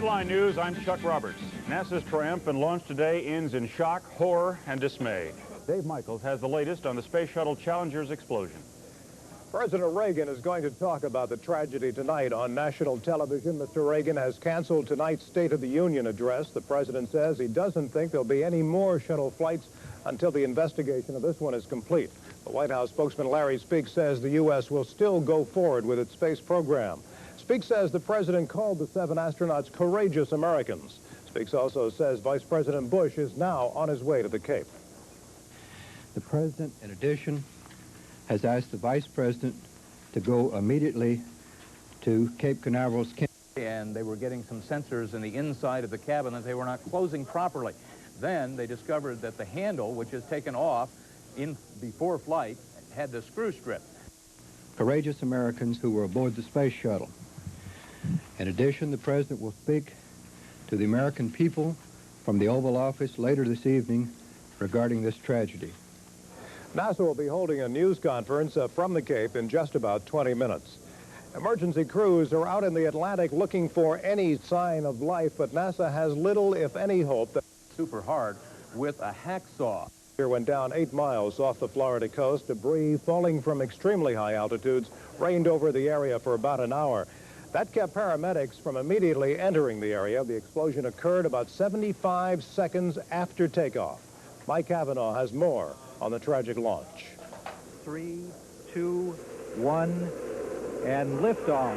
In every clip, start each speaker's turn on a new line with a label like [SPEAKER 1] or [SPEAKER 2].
[SPEAKER 1] Headline News, I'm Chuck Roberts. NASA's triumphant launch today ends in shock, horror, and dismay. Dave Michaels has the latest on the Space Shuttle Challenger's explosion.
[SPEAKER 2] President Reagan is going to talk about the tragedy tonight on national television. Mr. Reagan has canceled tonight's State of the Union address. The president says he doesn't think there'll be any more shuttle flights until the investigation of this one is complete. The White House spokesman Larry Speake says the U.S. will still go forward with its space program. Speake says the president called the 7 astronauts courageous Americans. Speake also says Vice President Bush is now on his way to the Cape.
[SPEAKER 3] The president, in addition, has asked the vice president to go immediately to Cape Canaveral's
[SPEAKER 4] and they were getting some sensors in the inside of the cabin that they were not closing properly. Then they discovered that the handle, which is taken off before flight, had the screw strip.
[SPEAKER 3] Courageous Americans who were aboard the space shuttle. In addition, the president will speak to the American people from the Oval Office later this evening regarding this tragedy.
[SPEAKER 2] NASA will be holding a news conference from the Cape in just about 20 minutes. Emergency crews are out in the Atlantic looking for any sign of life, but NASA has little, if any, hope that
[SPEAKER 4] super hard with a hacksaw.
[SPEAKER 2] Here went down 8 miles off the Florida coast. Debris falling from extremely high altitudes rained over the area for about an hour. That kept paramedics from immediately entering the area. The explosion occurred about 75 seconds after takeoff. Mike Cavanaugh has more on the tragic launch.
[SPEAKER 5] 3, 2, 1, and liftoff.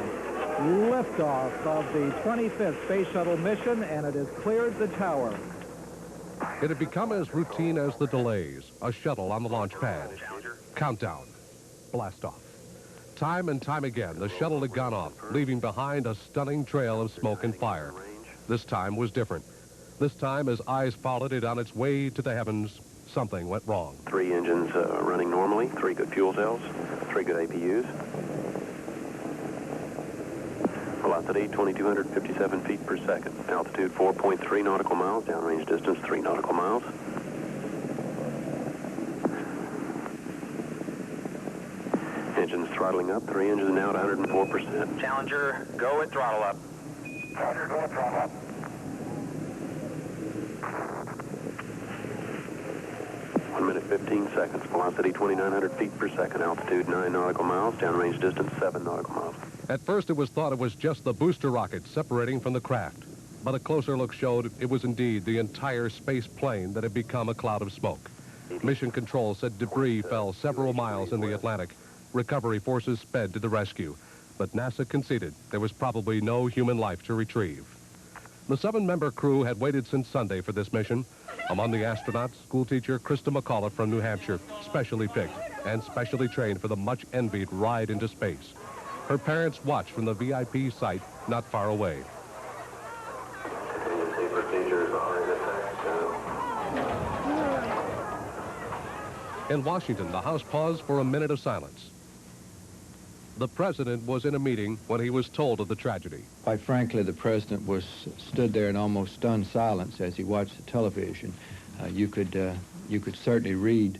[SPEAKER 5] Liftoff of the 25th Space Shuttle mission, and it has cleared the tower.
[SPEAKER 6] It had become as routine as the delays. A shuttle on the launch pad. Countdown. Blast off. Time and time again, the shuttle had gone off, leaving behind a stunning trail of smoke and fire. This time was different. This time, as eyes followed it on its way to the heavens, something went wrong.
[SPEAKER 7] 3 engines running normally, 3 good fuel cells, 3 good APUs. Velocity 2,257 feet per second. Altitude 4.3 nautical miles. Downrange distance 3 nautical miles. Engines throttling up. 3 engines now at 104%.
[SPEAKER 8] Challenger, go at throttle up.
[SPEAKER 7] Challenger, go at throttle up. 1 minute 15 seconds. Velocity 2,900 feet per second. Altitude 9 nautical miles. Downrange distance 7 nautical miles.
[SPEAKER 6] At first, it was thought it was just the booster rocket separating from the craft. But a closer look showed it was indeed the entire space plane that had become a cloud of smoke. Mission Control said debris fell several miles in the Atlantic. Recovery forces sped to the rescue. But NASA conceded there was probably no human life to retrieve. The 7-member crew had waited since Sunday for this mission. Among the astronauts, schoolteacher Krista McAuliffe from New Hampshire, specially picked and specially trained for the much-envied ride into space. Her parents watched from the VIP site not far away. In Washington, the House paused for a minute of silence. The president was in a meeting when he was told of the tragedy.
[SPEAKER 3] Quite frankly, the president stood there in almost stunned silence as he watched the television. You could certainly read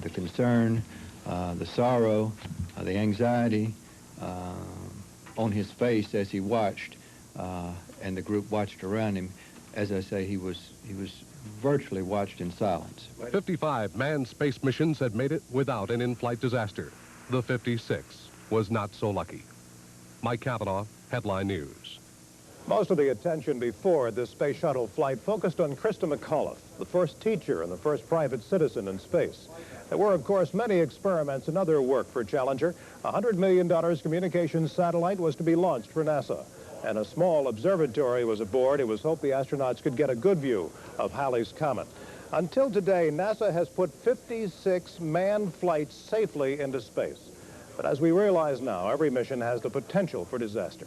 [SPEAKER 3] the concern, the sorrow, the anxiety on his face as he watched, and the group watched around him. As I say, he was virtually watched in silence.
[SPEAKER 6] 55 manned space missions had made it without an in-flight disaster. The 56th was not so lucky. Mike Cavanaugh, Headline News.
[SPEAKER 2] Most of the attention before this space shuttle flight focused on Krista McAuliffe, the first teacher and the first private citizen in space. There were, of course, many experiments and other work for Challenger. A $100 million communications satellite was to be launched for NASA, and a small observatory was aboard. It was hoped the astronauts could get a good view of Halley's Comet. Until today, NASA has put 56 manned flights safely into space. But as we realize now, every mission has the potential for disaster.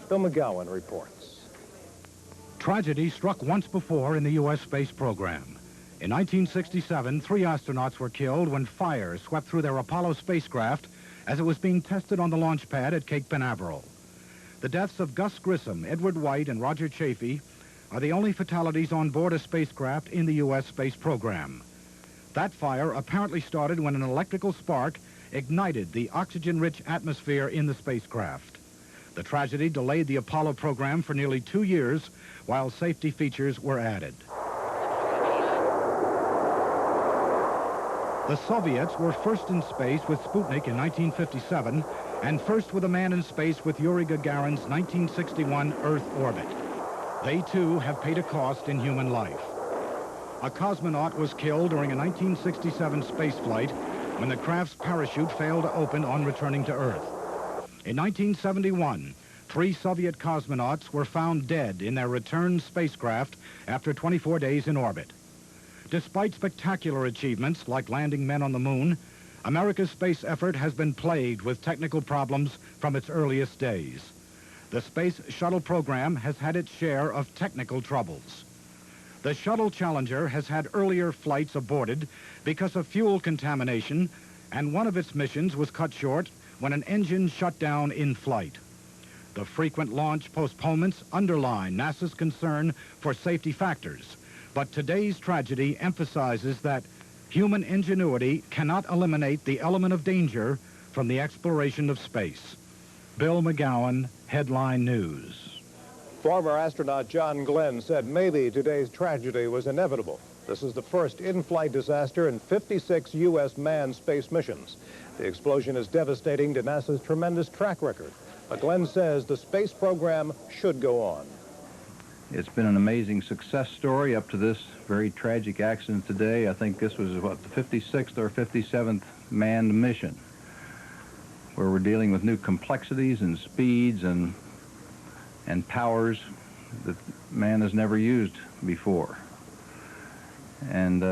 [SPEAKER 2] Bill McGowan reports.
[SPEAKER 9] Tragedy struck once before in the U.S. space program. In 1967, 3 astronauts were killed when fire swept through their Apollo spacecraft as it was being tested on the launch pad at Cape Canaveral. The deaths of Gus Grissom, Edward White, and Roger Chaffee are the only fatalities on board a spacecraft in the U.S. space program. That fire apparently started when an electrical spark ignited the oxygen-rich atmosphere in the spacecraft. The tragedy delayed the Apollo program for nearly 2 years while safety features were added. The Soviets were first in space with Sputnik in 1957 and first with a man in space with Yuri Gagarin's 1961 Earth orbit. They, too, have paid a cost in human life. A cosmonaut was killed during a 1967 spaceflight when the craft's parachute failed to open on returning to Earth. In 1971, 3 Soviet cosmonauts were found dead in their return spacecraft after 24 days in orbit. Despite spectacular achievements like landing men on the moon, America's space effort has been plagued with technical problems from its earliest days. The Space Shuttle program has had its share of technical troubles. The Shuttle Challenger has had earlier flights aborted because of fuel contamination, and one of its missions was cut short when an engine shut down in flight. The frequent launch postponements underline NASA's concern for safety factors, but today's tragedy emphasizes that human ingenuity cannot eliminate the element of danger from the exploration of space. Bill McGowan, Headline News.
[SPEAKER 2] Former astronaut John Glenn said maybe today's tragedy was inevitable. This is the first in-flight disaster in 56 U.S. manned space missions. The explosion is devastating to NASA's tremendous track record. But Glenn says the space program should go on.
[SPEAKER 3] It's been an amazing success story up to this very tragic accident today. I think this was, what, the 56th or 57th manned mission, where we're dealing with new complexities and speeds and powers that man has never used before. And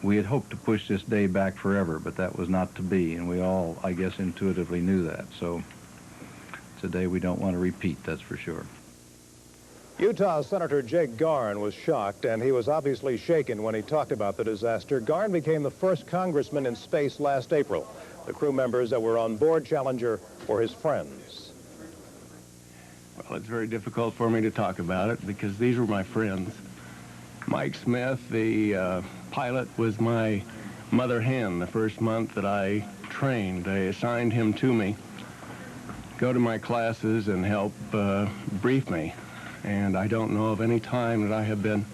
[SPEAKER 3] we had hoped to push this day back forever, but that was not to be, and we all, I guess, intuitively knew that. So it's a day we don't want to repeat, that's for sure.
[SPEAKER 2] Utah Senator Jake Garn was shocked, and he was obviously shaken when he talked about the disaster. Garn became the first congressman in space last April. The crew members that were on board Challenger were his friends.
[SPEAKER 10] Well, it's very difficult for me to talk about it because these were my friends. Mike Smith, the pilot, was my mother hen the first month that I trained. They assigned him to me, go to my classes and help brief me. And I don't know of any time that I have been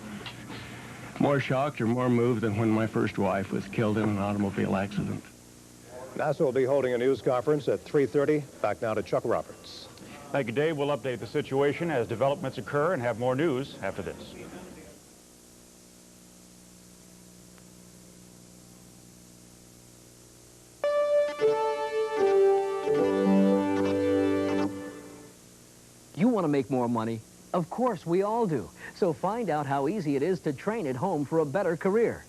[SPEAKER 10] more shocked or more moved than when my first wife was killed in an automobile accident.
[SPEAKER 2] NASA will be holding a news conference at 3:30. Back now to Chuck Roberts.
[SPEAKER 1] Thank you, Dave. We'll update the situation as developments occur and have more news after this.
[SPEAKER 11] You want to make more money? Of course, we all do. So find out how easy it is to train at home for a better career.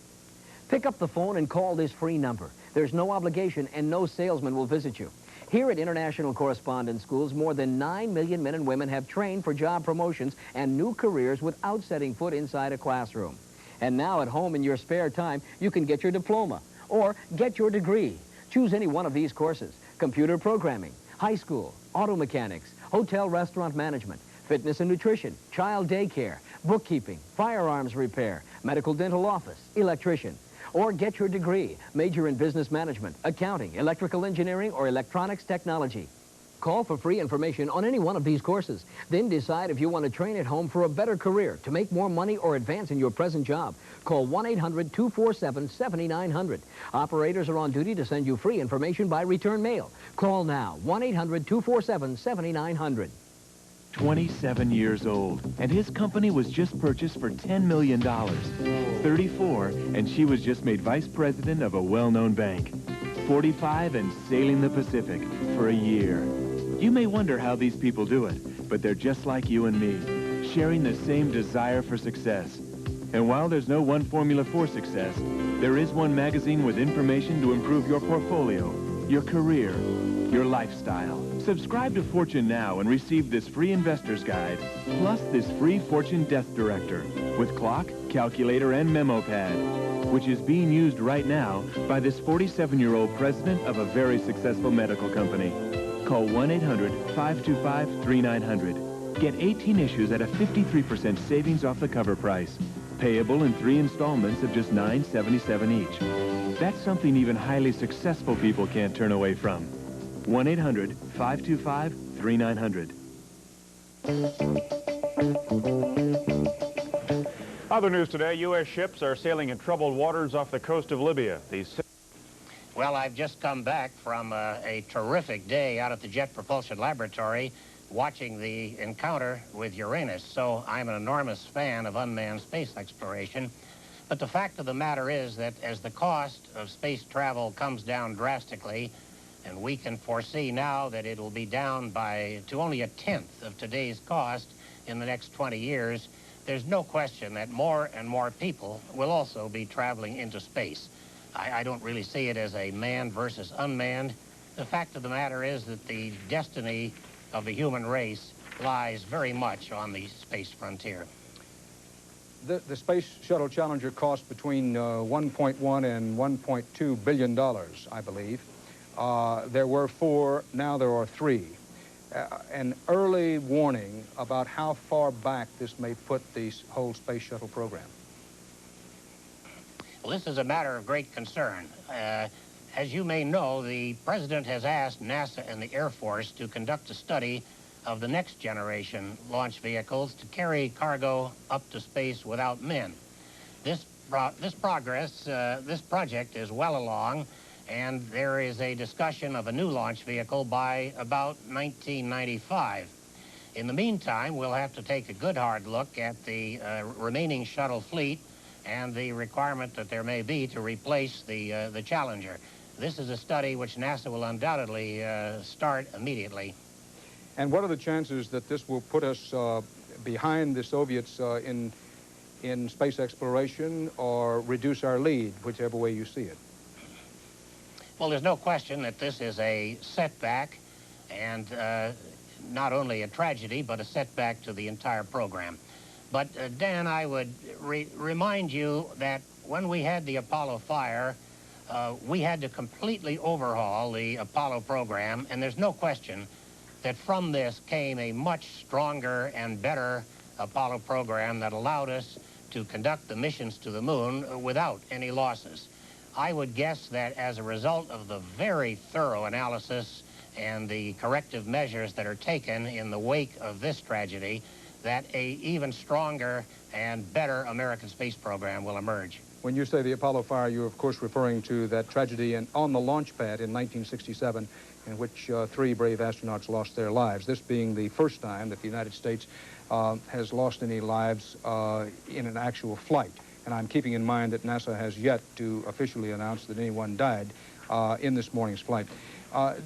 [SPEAKER 11] Pick up the phone and call this free number. There's no obligation and no salesman will visit you. Here at International Correspondence Schools, more than 9 million men and women have trained for job promotions and new careers without setting foot inside a classroom. And now at home in your spare time, you can get your diploma or get your degree. Choose any one of these courses: computer programming, high school, auto mechanics, hotel restaurant management, fitness and nutrition, child daycare, bookkeeping, firearms repair, medical dental office, electrician. Or get your degree, major in business management, accounting, electrical engineering, or electronics technology. Call for free information on any one of these courses. Then decide if you want to train at home for a better career, to make more money, or advance in your present job. Call 1-800-247-7900. Operators are on duty to send you free information by return mail. Call now, 1-800-247-7900.
[SPEAKER 12] 27 years old, and his company was just purchased for $10 million. 34, and she was just made vice president of a well-known bank. 45 and sailing the Pacific for a year. You may wonder how these people do it, but they're just like you and me, sharing the same desire for success. And while there's no one formula for success, there is one magazine with information to improve your portfolio, your career, your lifestyle. Subscribe to Fortune now and receive this free investor's guide, plus this free Fortune Death Director with clock, calculator, and memo pad, which is being used right now by this 47-year-old president of a very successful medical company. Call 1-800-525-3900. Get 18 issues at a 53% savings off the cover price, payable in 3 installments of just $9.77 each. That's something even highly successful people can't turn away from. 1-800-525-3900. 3900.
[SPEAKER 1] Other news today, U.S. ships are sailing in troubled waters off the coast of Libya.
[SPEAKER 13] Well, I've just come back from a terrific day out at the Jet Propulsion Laboratory watching the encounter with Uranus. So I'm an enormous fan of unmanned space exploration. But the fact of the matter is that as the cost of space travel comes down drastically, and we can foresee now that it will be down to only a tenth of today's cost in the next 20 years, there's no question that more and more people will also be traveling into space. I don't really see it as a manned versus unmanned. The fact of the matter is that the destiny of the human race lies very much on the space frontier.
[SPEAKER 14] The Space Shuttle Challenger cost between $1.1 and $1.2 billion, I believe. There were 4, now there are 3. An early warning about how far back this may put the whole Space Shuttle program.
[SPEAKER 13] Well, this is a matter of great concern. As you may know, the President has asked NASA and the Air Force to conduct a study of the next generation launch vehicles to carry cargo up to space without men. This project is well along, and there is a discussion of a new launch vehicle by about 1995. In the meantime, we'll have to take a good hard look at the remaining shuttle fleet and the requirement that there may be to replace the Challenger. This is a study which NASA will undoubtedly start immediately.
[SPEAKER 14] And what are the chances that this will put us behind the Soviets in space exploration or reduce our lead, whichever way you see it?
[SPEAKER 13] Well, there's no question that this is a setback, and not only a tragedy, but a setback to the entire program. But, Dan, I would remind you that when we had the Apollo fire, we had to completely overhaul the Apollo program, and there's no question that from this came a much stronger and better Apollo program that allowed us to conduct the missions to the moon without any losses. I would guess that as a result of the very thorough analysis and the corrective measures that are taken in the wake of this tragedy, that an even stronger and better American space program will emerge.
[SPEAKER 14] When you say the Apollo fire, you're of course referring to that tragedy on the launch pad in 1967, in which 3 brave astronauts lost their lives, this being the first time that the United States has lost any lives in an actual flight. And I'm keeping in mind that NASA has yet to officially announce that anyone died in this morning's flight.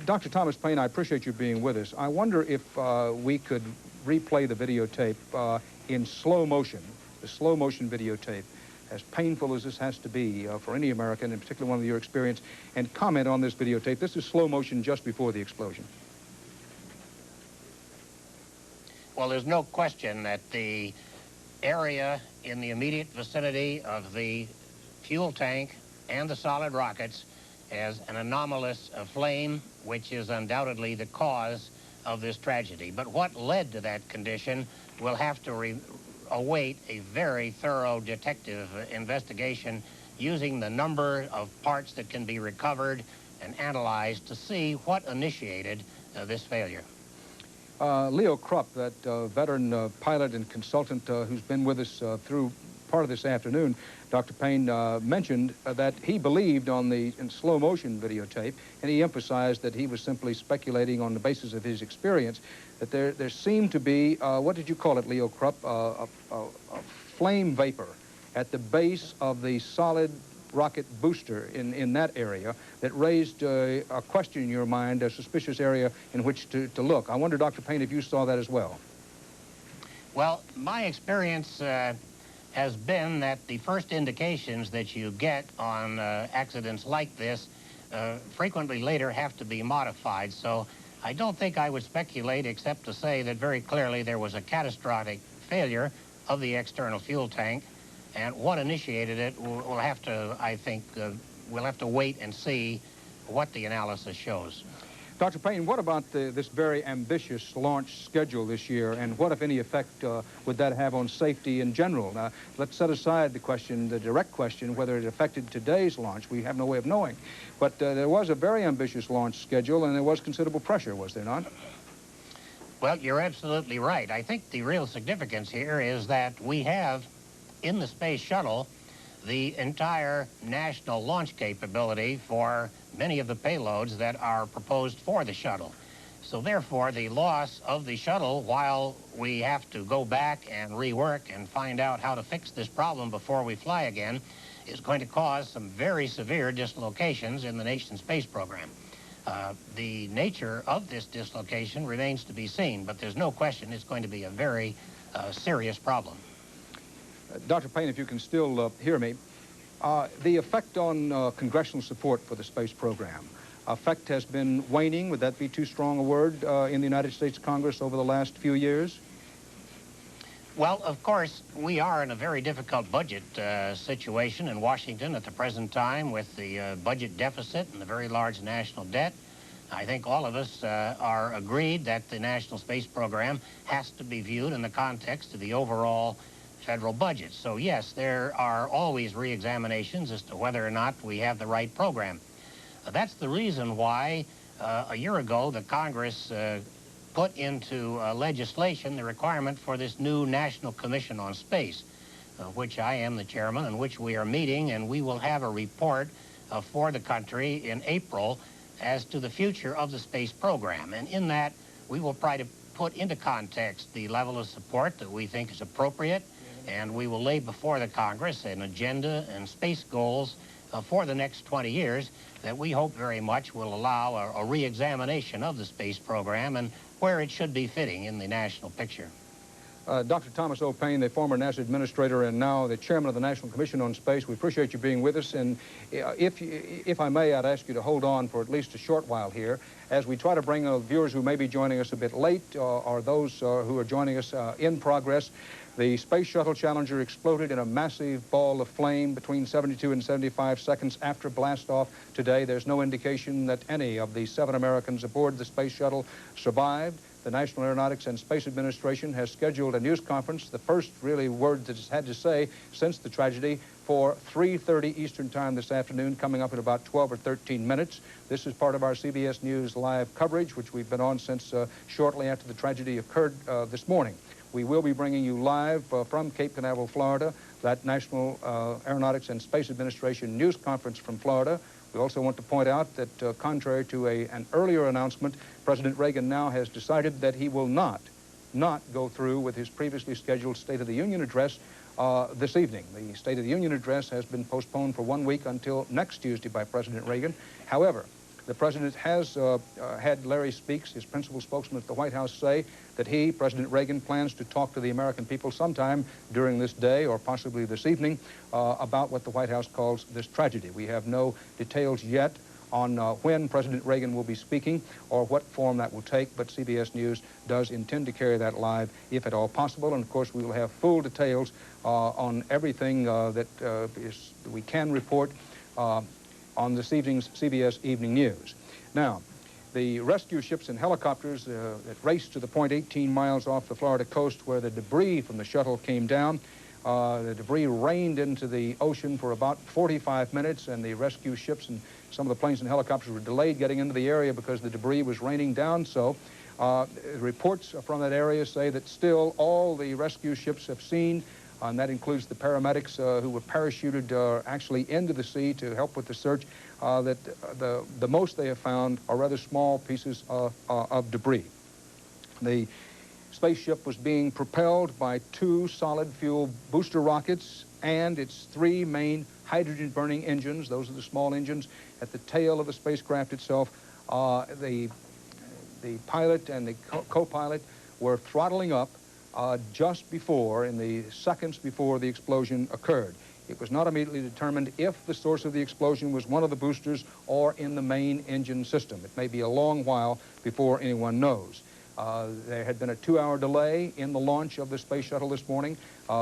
[SPEAKER 14] Dr. Thomas Paine, I appreciate you being with us. I wonder if we could replay the videotape in slow motion, the slow motion videotape, as painful as this has to be for any American, in particular one of your experience, and comment on this videotape. This is slow motion just before the explosion.
[SPEAKER 13] Well, there's no question that the area in the immediate vicinity of the fuel tank and the solid rockets has an anomalous flame, which is undoubtedly the cause of this tragedy. But what led to that condition will have to await a very thorough detective investigation using the number of parts that can be recovered and analyzed to see what initiated this failure.
[SPEAKER 14] Leo Krupp, that veteran pilot and consultant who's been with us through part of this afternoon, Dr. Paine mentioned that he believed on the slow motion videotape, and he emphasized that he was simply speculating on the basis of his experience, that there seemed to be, what did you call it, Leo Krupp, a flame vapor at the base of the solid rocket booster in that area that raised a question in your mind, a suspicious area in which to look. I wonder, Dr. Paine, if you saw that as well.
[SPEAKER 13] Well, my experience has been that the first indications that you get on accidents like this frequently later have to be modified. So I don't think I would speculate except to say that very clearly there was a catastrophic failure of the external fuel tank. And what initiated it, we'll have to, I think, we'll have to wait and see what the analysis shows.
[SPEAKER 14] Dr. Paine, what about this very ambitious launch schedule this year, and what, if any, effect would that have on safety in general? Now, let's set aside the question, the direct question, whether it affected today's launch. We have no way of knowing. But there was a very ambitious launch schedule, and there was considerable pressure, was there not?
[SPEAKER 13] Well, you're absolutely right. I think the real significance here is that we have in the Space Shuttle the entire national launch capability for many of the payloads that are proposed for the shuttle. So therefore, the loss of the shuttle, while we have to go back and rework and find out how to fix this problem before we fly again, is going to cause some very severe dislocations in the nation's space program. The nature of this dislocation remains to be seen, but there's no question it's going to be a very serious problem.
[SPEAKER 14] Dr. Payne, if you can still hear me, the effect on congressional support for the space program, effect has been waning. Would that be too strong a word in the United States Congress over the last few years?
[SPEAKER 13] Well, of course, we are in a very difficult budget situation in Washington at the present time with the budget deficit and the very large national debt. I think all of us are agreed that the national space program has to be viewed in the context of the overall federal budget. So yes, there are always re-examinations as to whether or not we have the right program. That's the reason why a year ago the Congress put into legislation the requirement for this new National Commission on Space, which I am the chairman and which we are meeting, and we will have a report for the country in April as to the future of the space program. And in that, we will try to put into context the level of support that we think is appropriate, and we will lay before the Congress an agenda and space goals for the next 20 years that we hope very much will allow a re-examination of the space program and where it should be fitting in the national picture.
[SPEAKER 14] Dr. Thomas O. Payne, the former NASA administrator and now the chairman of the National Commission on Space, we appreciate you being with us. And if I may, I'd ask you to hold on for at least a short while here as we try to bring viewers who may be joining us a bit late or those who are joining us in progress. The Space Shuttle Challenger exploded in a massive ball of flame between 72 and 75 seconds after blastoff today. There's no indication that any of the 7 Americans aboard the Space Shuttle survived. The National Aeronautics and Space Administration has scheduled a news conference, the first really word that it's had to say since the tragedy, for 3:30 Eastern Time this afternoon, coming up in about 12 or 13 minutes. This is part of our CBS News live coverage, which we've been on since shortly after the tragedy occurred this morning. We will be bringing you live from Cape Canaveral, Florida, that National Aeronautics and Space Administration news conference from Florida. We also want to point out that contrary to an earlier announcement, President Reagan now has decided that he will not go through with his previously scheduled State of the Union address this evening. The State of the Union address has been postponed for 1 week until next Tuesday by President Reagan. However, the President has had Larry Speaks, his principal spokesman at the White House, say that he, President Reagan, plans to talk to the American people sometime during this day or possibly this evening about what the White House calls this tragedy. We have no details yet on when President Reagan will be speaking or what form that will take, but CBS News does intend to carry that live if at all possible. And of course, we will have full details on everything that we can report on this evening's CBS Evening News. Now, the rescue ships and helicopters that raced to the point 18 miles off the Florida coast where the debris from the shuttle came down. The debris rained into the ocean for about 45 minutes, and the rescue ships and some of the planes and helicopters were delayed getting into the area because the debris was raining down. So reports from that area say that still all the rescue ships have seen, and that includes the paramedics who were parachuted actually into the sea to help with the search, that the most they have found are rather small pieces of debris. The spaceship was being propelled by 2 solid fuel booster rockets and its 3 main hydrogen-burning engines. Those are the small engines at the tail of the spacecraft itself. The pilot and the co-pilot were throttling up just before, in the seconds before the explosion occurred. It was not immediately determined if the source of the explosion was one of the boosters or in the main engine system. It may be a long while before anyone knows. There had been a 2-hour delay in the launch of the space shuttle this morning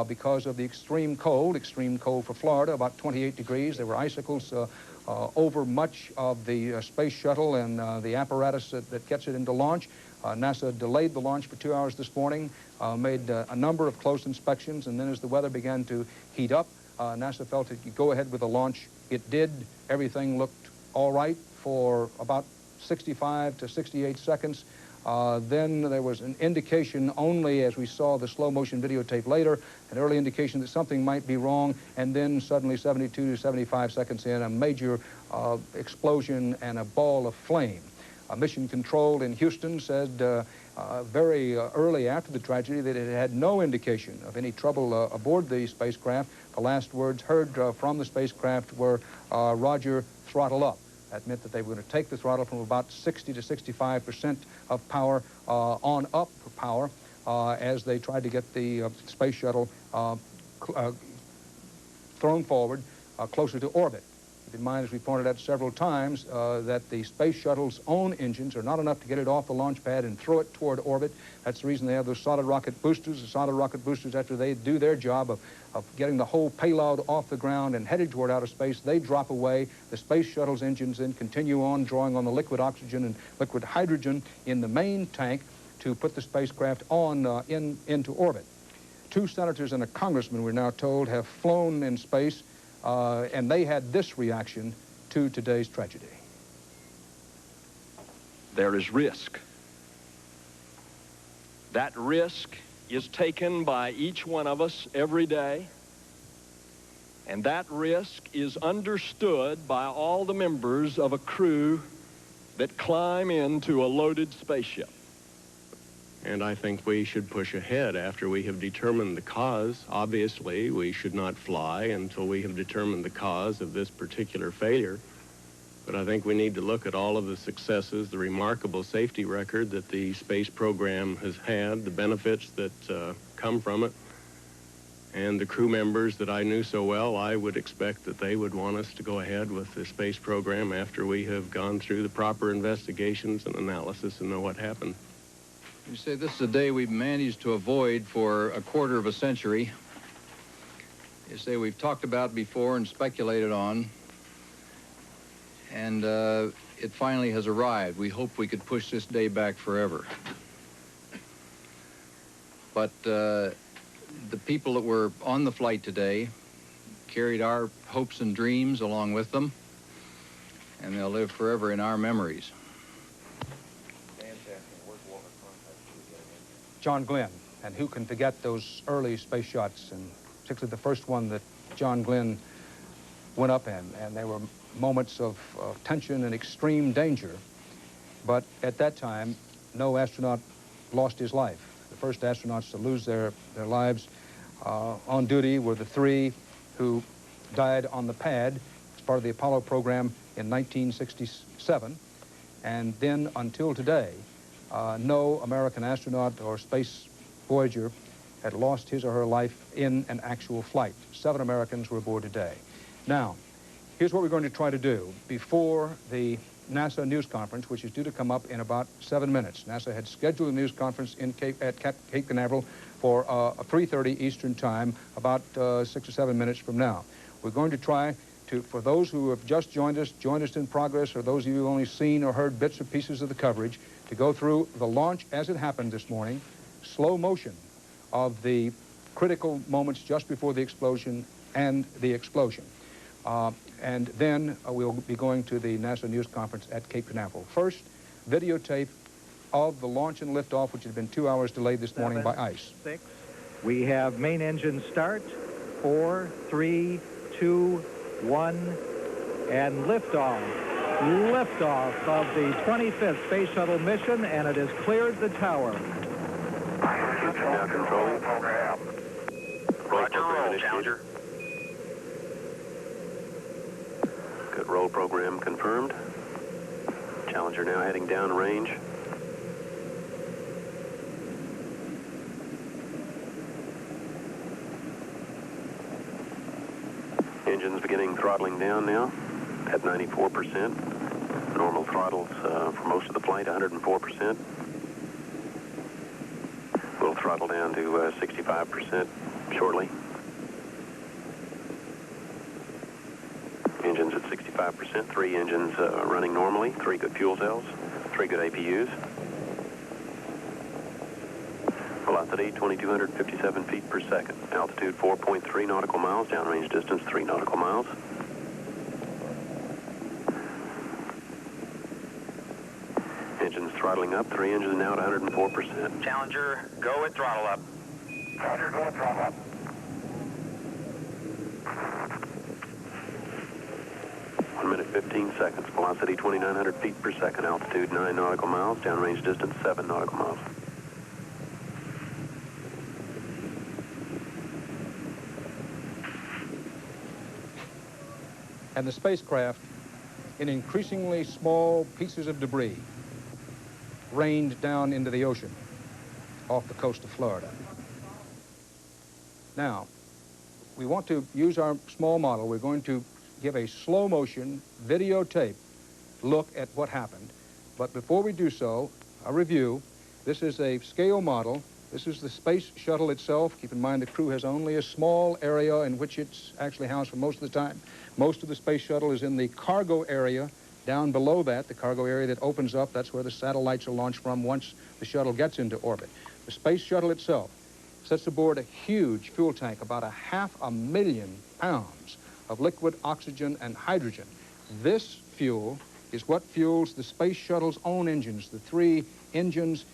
[SPEAKER 14] because of the extreme cold for Florida, about 28 degrees. There were icicles over much of the space shuttle and the apparatus that gets it into launch. NASA delayed the launch for 2 hours this morning, made a number of close inspections, and then as the weather began to heat up, NASA felt it could go ahead with the launch. It did. Everything looked all right for about 65 to 68 seconds. Then there was an indication only, as we saw the slow motion videotape later, an early indication that something might be wrong, and then suddenly 72 to 75 seconds in, a major explosion and a ball of flame. Mission Control in Houston said very early after the tragedy that it had no indication of any trouble aboard the spacecraft. The last words heard from the spacecraft were, Roger, throttle up. That meant that they were going to take the throttle from about 60 to 65% of power on up for power as they tried to get the space shuttle thrown forward closer to orbit. Keep in mind, as we pointed out several times, that the space shuttle's own engines are not enough to get it off the launch pad and throw it toward orbit. That's the reason they have those solid rocket boosters. The solid rocket boosters, after they do their job of getting the whole payload off the ground and headed toward outer space, they drop away. The space shuttle's engines then continue on, drawing on the liquid oxygen and liquid hydrogen in the main tank to put the spacecraft on into orbit. 2 senators and a congressman, we're now told, have flown in space, and they had this reaction to today's tragedy.
[SPEAKER 15] There is risk. That risk is taken by each one of us every day, and that risk is understood by all the members of a crew that climb into a loaded spaceship.
[SPEAKER 10] And I think we should push ahead after we have determined the cause. Obviously, we should not fly until we have determined the cause of this particular failure. But I think we need to look at all of the successes, the remarkable safety record that the space program has had, the benefits that come from it, and the crew members that I knew so well. I would expect that they would want us to go ahead with the space program after we have gone through the proper investigations and analysis and know what happened.
[SPEAKER 3] You say this is a day we've managed to avoid for a quarter of a century. You say we've talked about before and speculated on, and it finally has arrived. We hoped we could push this day back forever. But the people that were on the flight today carried our hopes and dreams along with them, and they'll live forever in our memories.
[SPEAKER 14] John Glenn, and who can forget those early space shots, and particularly the first one that John Glenn went up in, and there were moments of tension and extreme danger. But at that time, no astronaut lost his life. The first astronauts to lose their lives on duty were the 3 who died on the pad as part of the Apollo program in 1967. And then until today, no American astronaut or space voyager had lost his or her life in an actual flight. 7 Americans were aboard today. Now, here's what we're going to try to do. Before the NASA news conference, which is due to come up in about 7 minutes. NASA had scheduled a news conference at Cape Canaveral for 3:30 Eastern Time, about 6 or 7 minutes from now. We're going to try to, for those who have just joined us in progress, or those of you who have only seen or heard bits or pieces of the coverage, to go through the launch as it happened this morning, slow motion of the critical moments just before the explosion and the explosion. And then we'll be going to the NASA news conference at Cape Canaveral. First, videotape of the launch and liftoff, which had been 2 hours delayed this morning by ice.
[SPEAKER 5] 6. We have main engine start. 4, 3, 2, 1, and liftoff. Liftoff of the 25th Space Shuttle mission, and it has cleared the tower.
[SPEAKER 7] Now controlling.
[SPEAKER 8] Roger, roll, Challenger.
[SPEAKER 7] Good roll program confirmed. Challenger now heading downrange. Engines beginning throttling down now at 94%. Normal throttles for most of the flight, 104%. We'll throttle down to 65% shortly. Engines at 65%, 3 engines running normally, 3 good fuel cells, 3 good APUs. Velocity 2,257 feet per second. Altitude 4.3 nautical miles, downrange distance 3 nautical miles. Engines throttling up. 3 engines now at 104%.
[SPEAKER 8] Challenger, go at throttle up.
[SPEAKER 16] Challenger, go at throttle up.
[SPEAKER 7] 1 minute 15 seconds. Velocity 2,900 feet per second. Altitude 9 nautical miles. Downrange distance 7 nautical miles.
[SPEAKER 14] And the spacecraft, in increasingly small pieces of debris, rained down into the ocean off the coast of Florida. Now, we want to use our small model. We're going to give a slow motion videotape look at what happened. But before we do so, a review. This is a scale model. This is the Space Shuttle itself. Keep in mind the crew has only a small area in which it's actually housed for most of the time. Most of the Space Shuttle is in the cargo area. Down below that, the cargo area that opens up, that's where the satellites are launched from once the shuttle gets into orbit. The Space Shuttle itself sets aboard a huge fuel tank, about 500,000 pounds of liquid oxygen and hydrogen. This fuel is what fuels the Space Shuttle's own engines, the 3 engines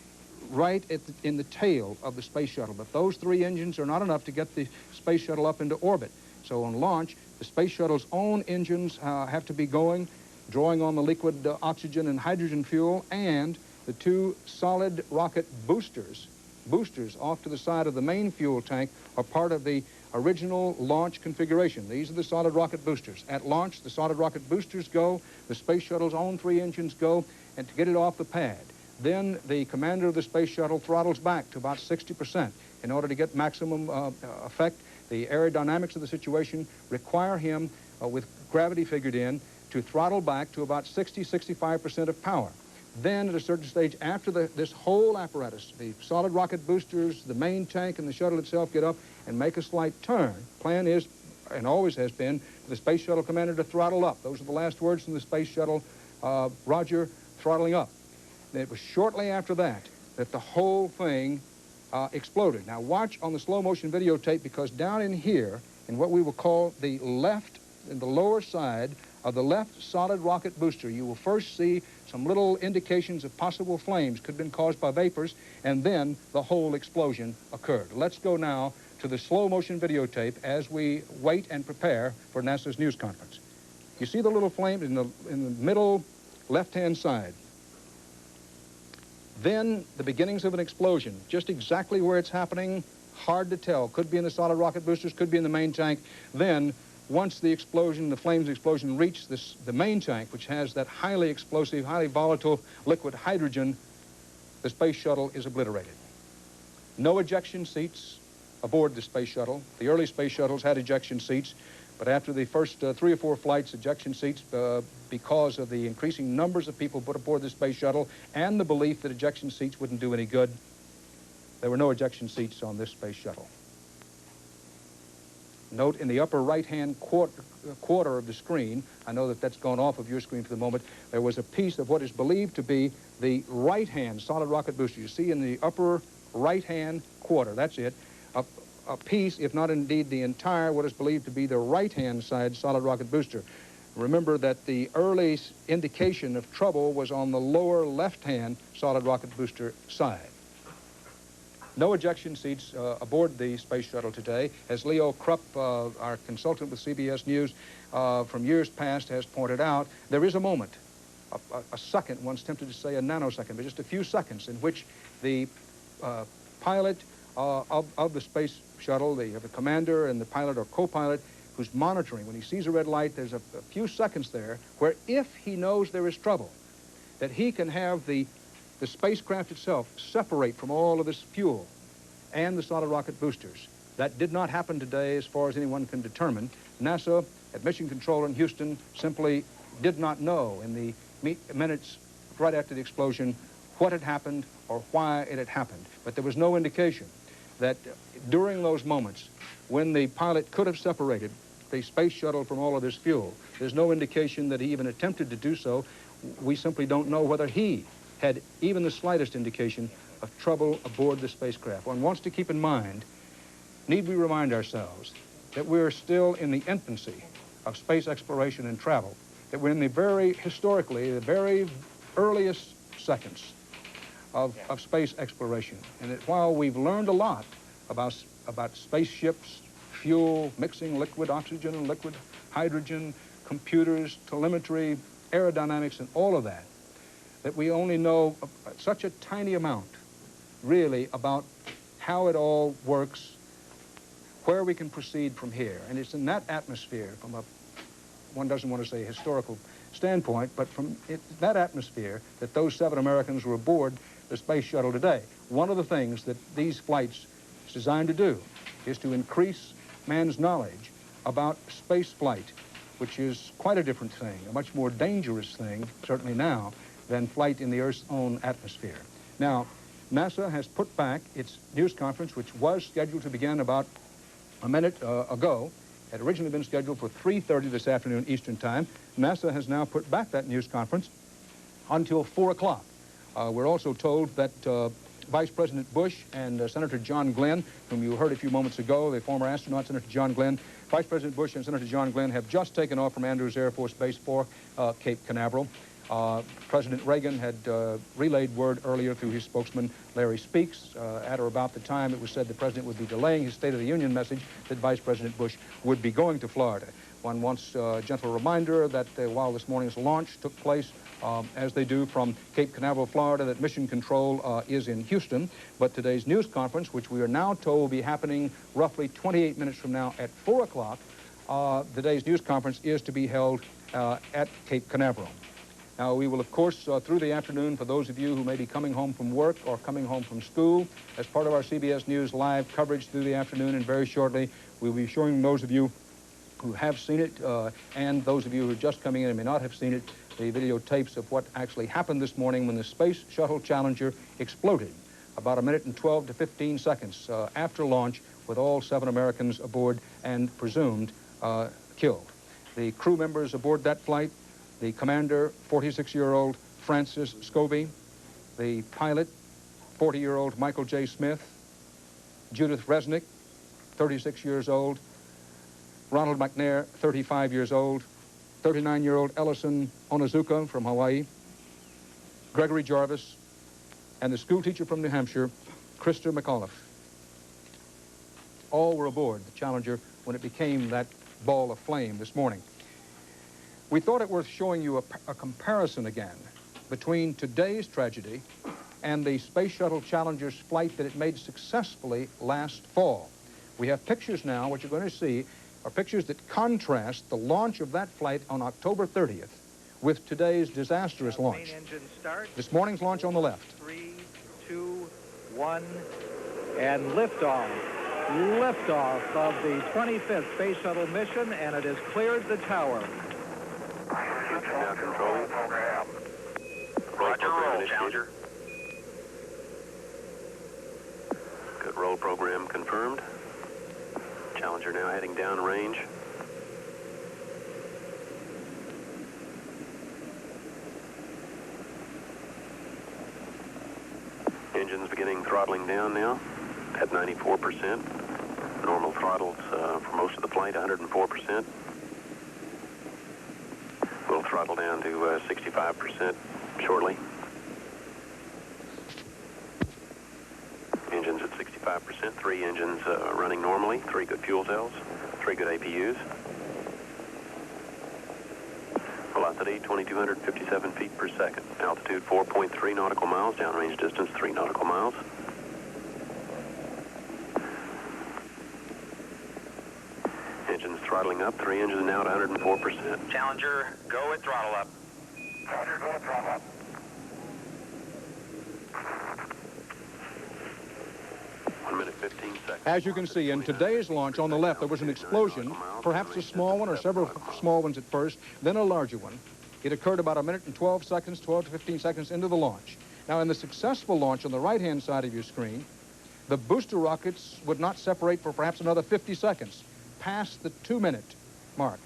[SPEAKER 14] right in the tail of the Space Shuttle. But those 3 engines are not enough to get the Space Shuttle up into orbit. So on launch, the Space Shuttle's own engines have to be going, drawing on the liquid oxygen and hydrogen fuel, and the 2 solid rocket boosters off to the side of the main fuel tank are part of the original launch configuration. These are the solid rocket boosters. At launch, the solid rocket boosters go, the Space Shuttle's own 3 engines go, and to get it off the pad, then the commander of the Space Shuttle throttles back to about 60% in order to get maximum effect. The aerodynamics of the situation require him, with gravity figured in, to throttle back to about 60-65% of power. Then at a certain stage after this whole apparatus, the solid rocket boosters, the main tank, and the shuttle itself get up and make a slight turn. Plan is, and always has been, for the Space Shuttle commander to throttle up. Those are the last words from the Space Shuttle, Roger, throttling up. And it was shortly after that that the whole thing exploded. Now watch on the slow motion videotape, because down in here, in what we will call the left, in the lower side of the left solid rocket booster, you will first see some little indications of possible flames could have been caused by vapors, and then the whole explosion occurred. Let's go now to the slow motion videotape as we wait and prepare for NASA's news conference. You see the little flame in the middle left-hand side. Then the beginnings of an explosion. Just exactly where it's happening, hard to tell. Could be in the solid rocket boosters, could be in the main tank. Then, once the explosion, the flames explosion reach the main tank, which has that highly explosive, highly volatile liquid hydrogen, the Space Shuttle is obliterated. No ejection seats aboard the Space Shuttle. The early Space Shuttles had ejection seats, but after the first 3 or 4 flights, ejection seats, because of the increasing numbers of people put aboard the Space Shuttle and the belief that ejection seats wouldn't do any good, there were no ejection seats on this Space Shuttle. Note in the upper right-hand quarter of the screen, I know that that's gone off of your screen for the moment, there was a piece of what is believed to be the right-hand solid rocket booster. You see in the upper right-hand quarter, that's it, a piece, if not indeed the entire, what is believed to be the right-hand side solid rocket booster. Remember that the early indication of trouble was on the lower left-hand solid rocket booster side. No ejection seats aboard the Space Shuttle today. As Leo Krupp, our consultant with CBS News from years past, has pointed out, there is a moment, a second, one's tempted to say a nanosecond, but just a few seconds in which the pilot of the Space Shuttle, the commander and the pilot or co-pilot, who's monitoring, when he sees a red light, there's a few seconds there where if he knows there is trouble, that he can have the spacecraft itself separate from all of this fuel and the solid rocket boosters. That did not happen today as far as anyone can determine. NASA at Mission Control in Houston simply did not know in the minutes right after the explosion what had happened or why it had happened. But there was no indication that during those moments when the pilot could have separated the Space Shuttle from all of this fuel, there's no indication that he even attempted to do so. We simply don't know whether he had even the slightest indication of trouble aboard the spacecraft. One wants to keep in mind, need we remind ourselves, that we're still in the infancy of space exploration and travel, that we're in the very, historically, the very earliest seconds of space exploration. And while we've learned a lot about spaceships, fuel, mixing liquid oxygen and liquid hydrogen, computers, telemetry, aerodynamics, and all of that, that we only know such a tiny amount, really, about how it all works, where we can proceed from here. And it's in that atmosphere, from a, one doesn't want to say historical standpoint, but from that atmosphere that those 7 Americans were aboard the space shuttle today. One of the things that these flights is designed to do is to increase man's knowledge about space flight, which is quite a different thing, a much more dangerous thing, certainly now, than flight in the Earth's own atmosphere. Now, NASA has put back its news conference, which was scheduled to begin about a minute ago. It had originally been scheduled for 3:30 this afternoon Eastern Time. NASA has now put back that news conference until 4 o'clock. We're also told that Vice President Bush and Senator John Glenn, whom you heard a few moments ago, the former astronaut, Senator John Glenn, Vice President Bush and Senator John Glenn have just taken off from Andrews Air Force Base for Cape Canaveral. President Reagan had relayed word earlier through his spokesman, Larry Speaks, at or about the time it was said the president would be delaying his State of the Union message, that Vice President Bush would be going to Florida. One wants a gentle reminder that while this morning's launch took place, as they do from Cape Canaveral, Florida, that Mission Control is in Houston, but today's news conference, which we are now told will be happening roughly 28 minutes from now at 4 o'clock, today's news conference is to be held at Cape Canaveral. Now, we will, of course, through the afternoon, for those of you who may be coming home from work or coming home from school, as part of our CBS News live coverage through the afternoon, and very shortly, we'll be showing those of you who have seen it and those of you who are just coming in and may not have seen it, the videotapes of what actually happened this morning when the Space Shuttle Challenger exploded about a minute and 12 to 15 seconds after launch, with all 7 Americans aboard and presumed killed. The crew members aboard that flight: the commander, 46-year-old Francis Scobie; the pilot, 40-year-old Michael J. Smith; Judith Resnick, 36 years old; Ronald McNair, 35 years old; 39-year-old Ellison Onizuka from Hawaii; Gregory Jarvis; and the schoolteacher from New Hampshire, Krista McAuliffe. All were aboard the Challenger when it became that ball of flame this morning. We thought it worth showing you a comparison again between today's tragedy and the Space Shuttle Challenger's flight that it made successfully last fall. We have pictures now. What you're going to see are pictures that contrast the launch of that flight on October 30th with today's disastrous launch.
[SPEAKER 5] Main engine start.
[SPEAKER 14] This morning's launch on the left.
[SPEAKER 5] 3, 2, 1, and liftoff. Liftoff of the 25th Space Shuttle mission, and it has cleared the tower.
[SPEAKER 7] Now control.
[SPEAKER 8] Roger, roll, Challenger.
[SPEAKER 7] Good roll program confirmed. Challenger now heading downrange. Engines beginning throttling down now at 94%. Normal throttles for most of the flight, 104%. We'll throttle down to 65% shortly. Engines at 65%, 3 engines running normally, 3 good fuel cells, 3 good APUs. Velocity 2,257 feet per second. Altitude 4.3 nautical miles, downrange distance 3 nautical miles. Engines throttling up, 3 engines now at 104%.
[SPEAKER 8] Challenger, go at throttle up.
[SPEAKER 16] Challenger, go at throttle up.
[SPEAKER 14] As you can see, in today's launch on the left, there was an explosion, perhaps a small one or several small ones at first, then a larger one. It occurred about a minute and 12 seconds, 12 to 15 seconds into the launch. Now, in the successful launch on the right-hand side of your screen, the booster rockets would not separate for perhaps another 50 seconds, past the 2-minute mark,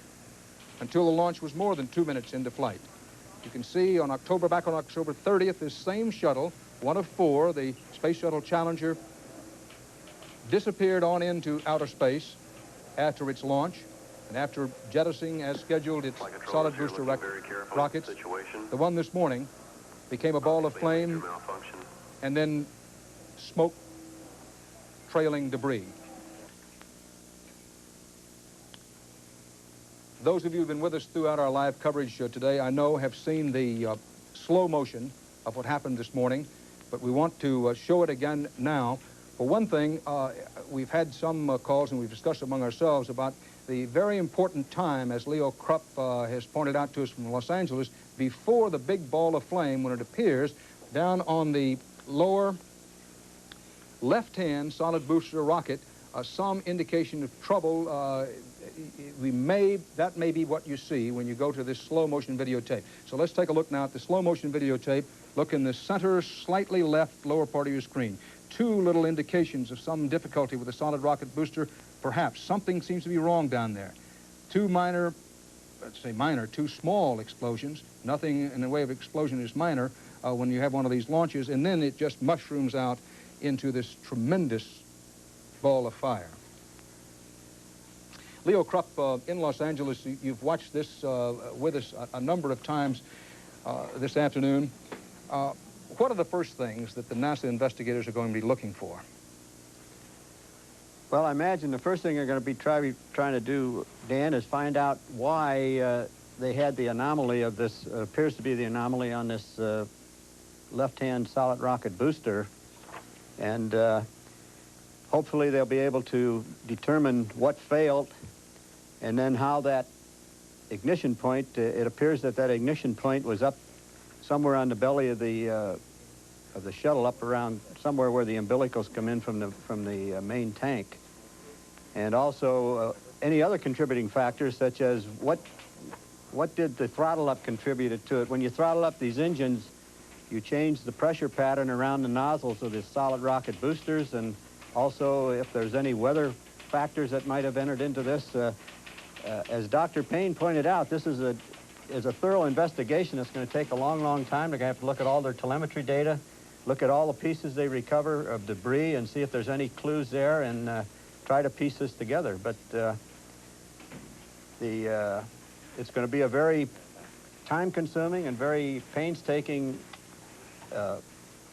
[SPEAKER 14] until the launch was more than 2 minutes into flight. You can see back on October 30th, this same shuttle, one of 4, the Space Shuttle Challenger, disappeared on into outer space after its launch, and after jettisoning as scheduled its solid booster rockets. The one this morning became a ball of flame,
[SPEAKER 7] Malfunction.
[SPEAKER 14] and then smoke trailing debris. Those of you who've been with us throughout our live coverage today, I know, have seen the slow motion of what happened this morning, but we want to show it again now. For one thing, we've had some calls, and we've discussed among ourselves about the very important time, as Leo Krupp has pointed out to us from Los Angeles, before the big ball of flame, when it appears down on the lower left-hand solid booster rocket, some indication of trouble. That may be what you see when you go to this slow motion videotape. So let's take a look now at the slow motion videotape. Look in the center, slightly left lower part of your screen. Two little indications of some difficulty with the solid rocket booster. Perhaps something seems to be wrong down there. Two minor, let's say minor, two small explosions. Nothing in the way of explosion is minor when you have one of these launches, and then it just mushrooms out into this tremendous ball of fire. Leo Krupp, in Los Angeles, you've watched this with us a number of times this afternoon. What are the first things that the NASA investigators are going to be looking for?
[SPEAKER 17] Well, I imagine the first thing they're going to be trying to do, Dan, is find out why they had the anomaly of this, appears to be the anomaly on this left-hand solid rocket booster. And hopefully they'll be able to determine what failed and then how that ignition point, it appears that that ignition point was up somewhere on the belly of the shuttle, up around somewhere where the umbilicals come in from the main tank. And also any other contributing factors, such as what did the throttle up contribute to it? When you throttle up these engines, you change the pressure pattern around the nozzles of the solid rocket boosters, and also if there's any weather factors that might have entered into this. As Dr. Payne pointed out, this is a thorough investigation. It's going to take a long, long time. They're going to have to look at all their telemetry data, look at all the pieces they recover of debris, and see if there's any clues there, and try to piece this together. But it's going to be a very time-consuming and very painstaking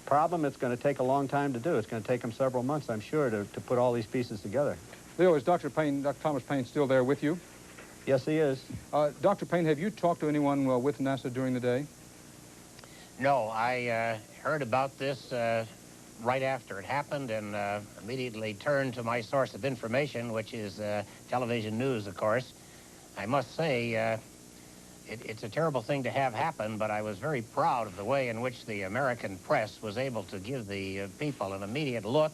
[SPEAKER 17] problem. It's going to take a long time to do. It's going to take them several months, I'm sure, to put all these pieces together.
[SPEAKER 14] Leo, is Dr. Thomas Payne still there with you?
[SPEAKER 17] Yes, he is.
[SPEAKER 14] Dr. Payne, have you talked to anyone with NASA during the day?
[SPEAKER 13] No, I heard about this right after it happened and immediately turned to my source of information, which is television news, of course. I must say, it's a terrible thing to have happen, but I was very proud of the way in which the American press was able to give the people an immediate look,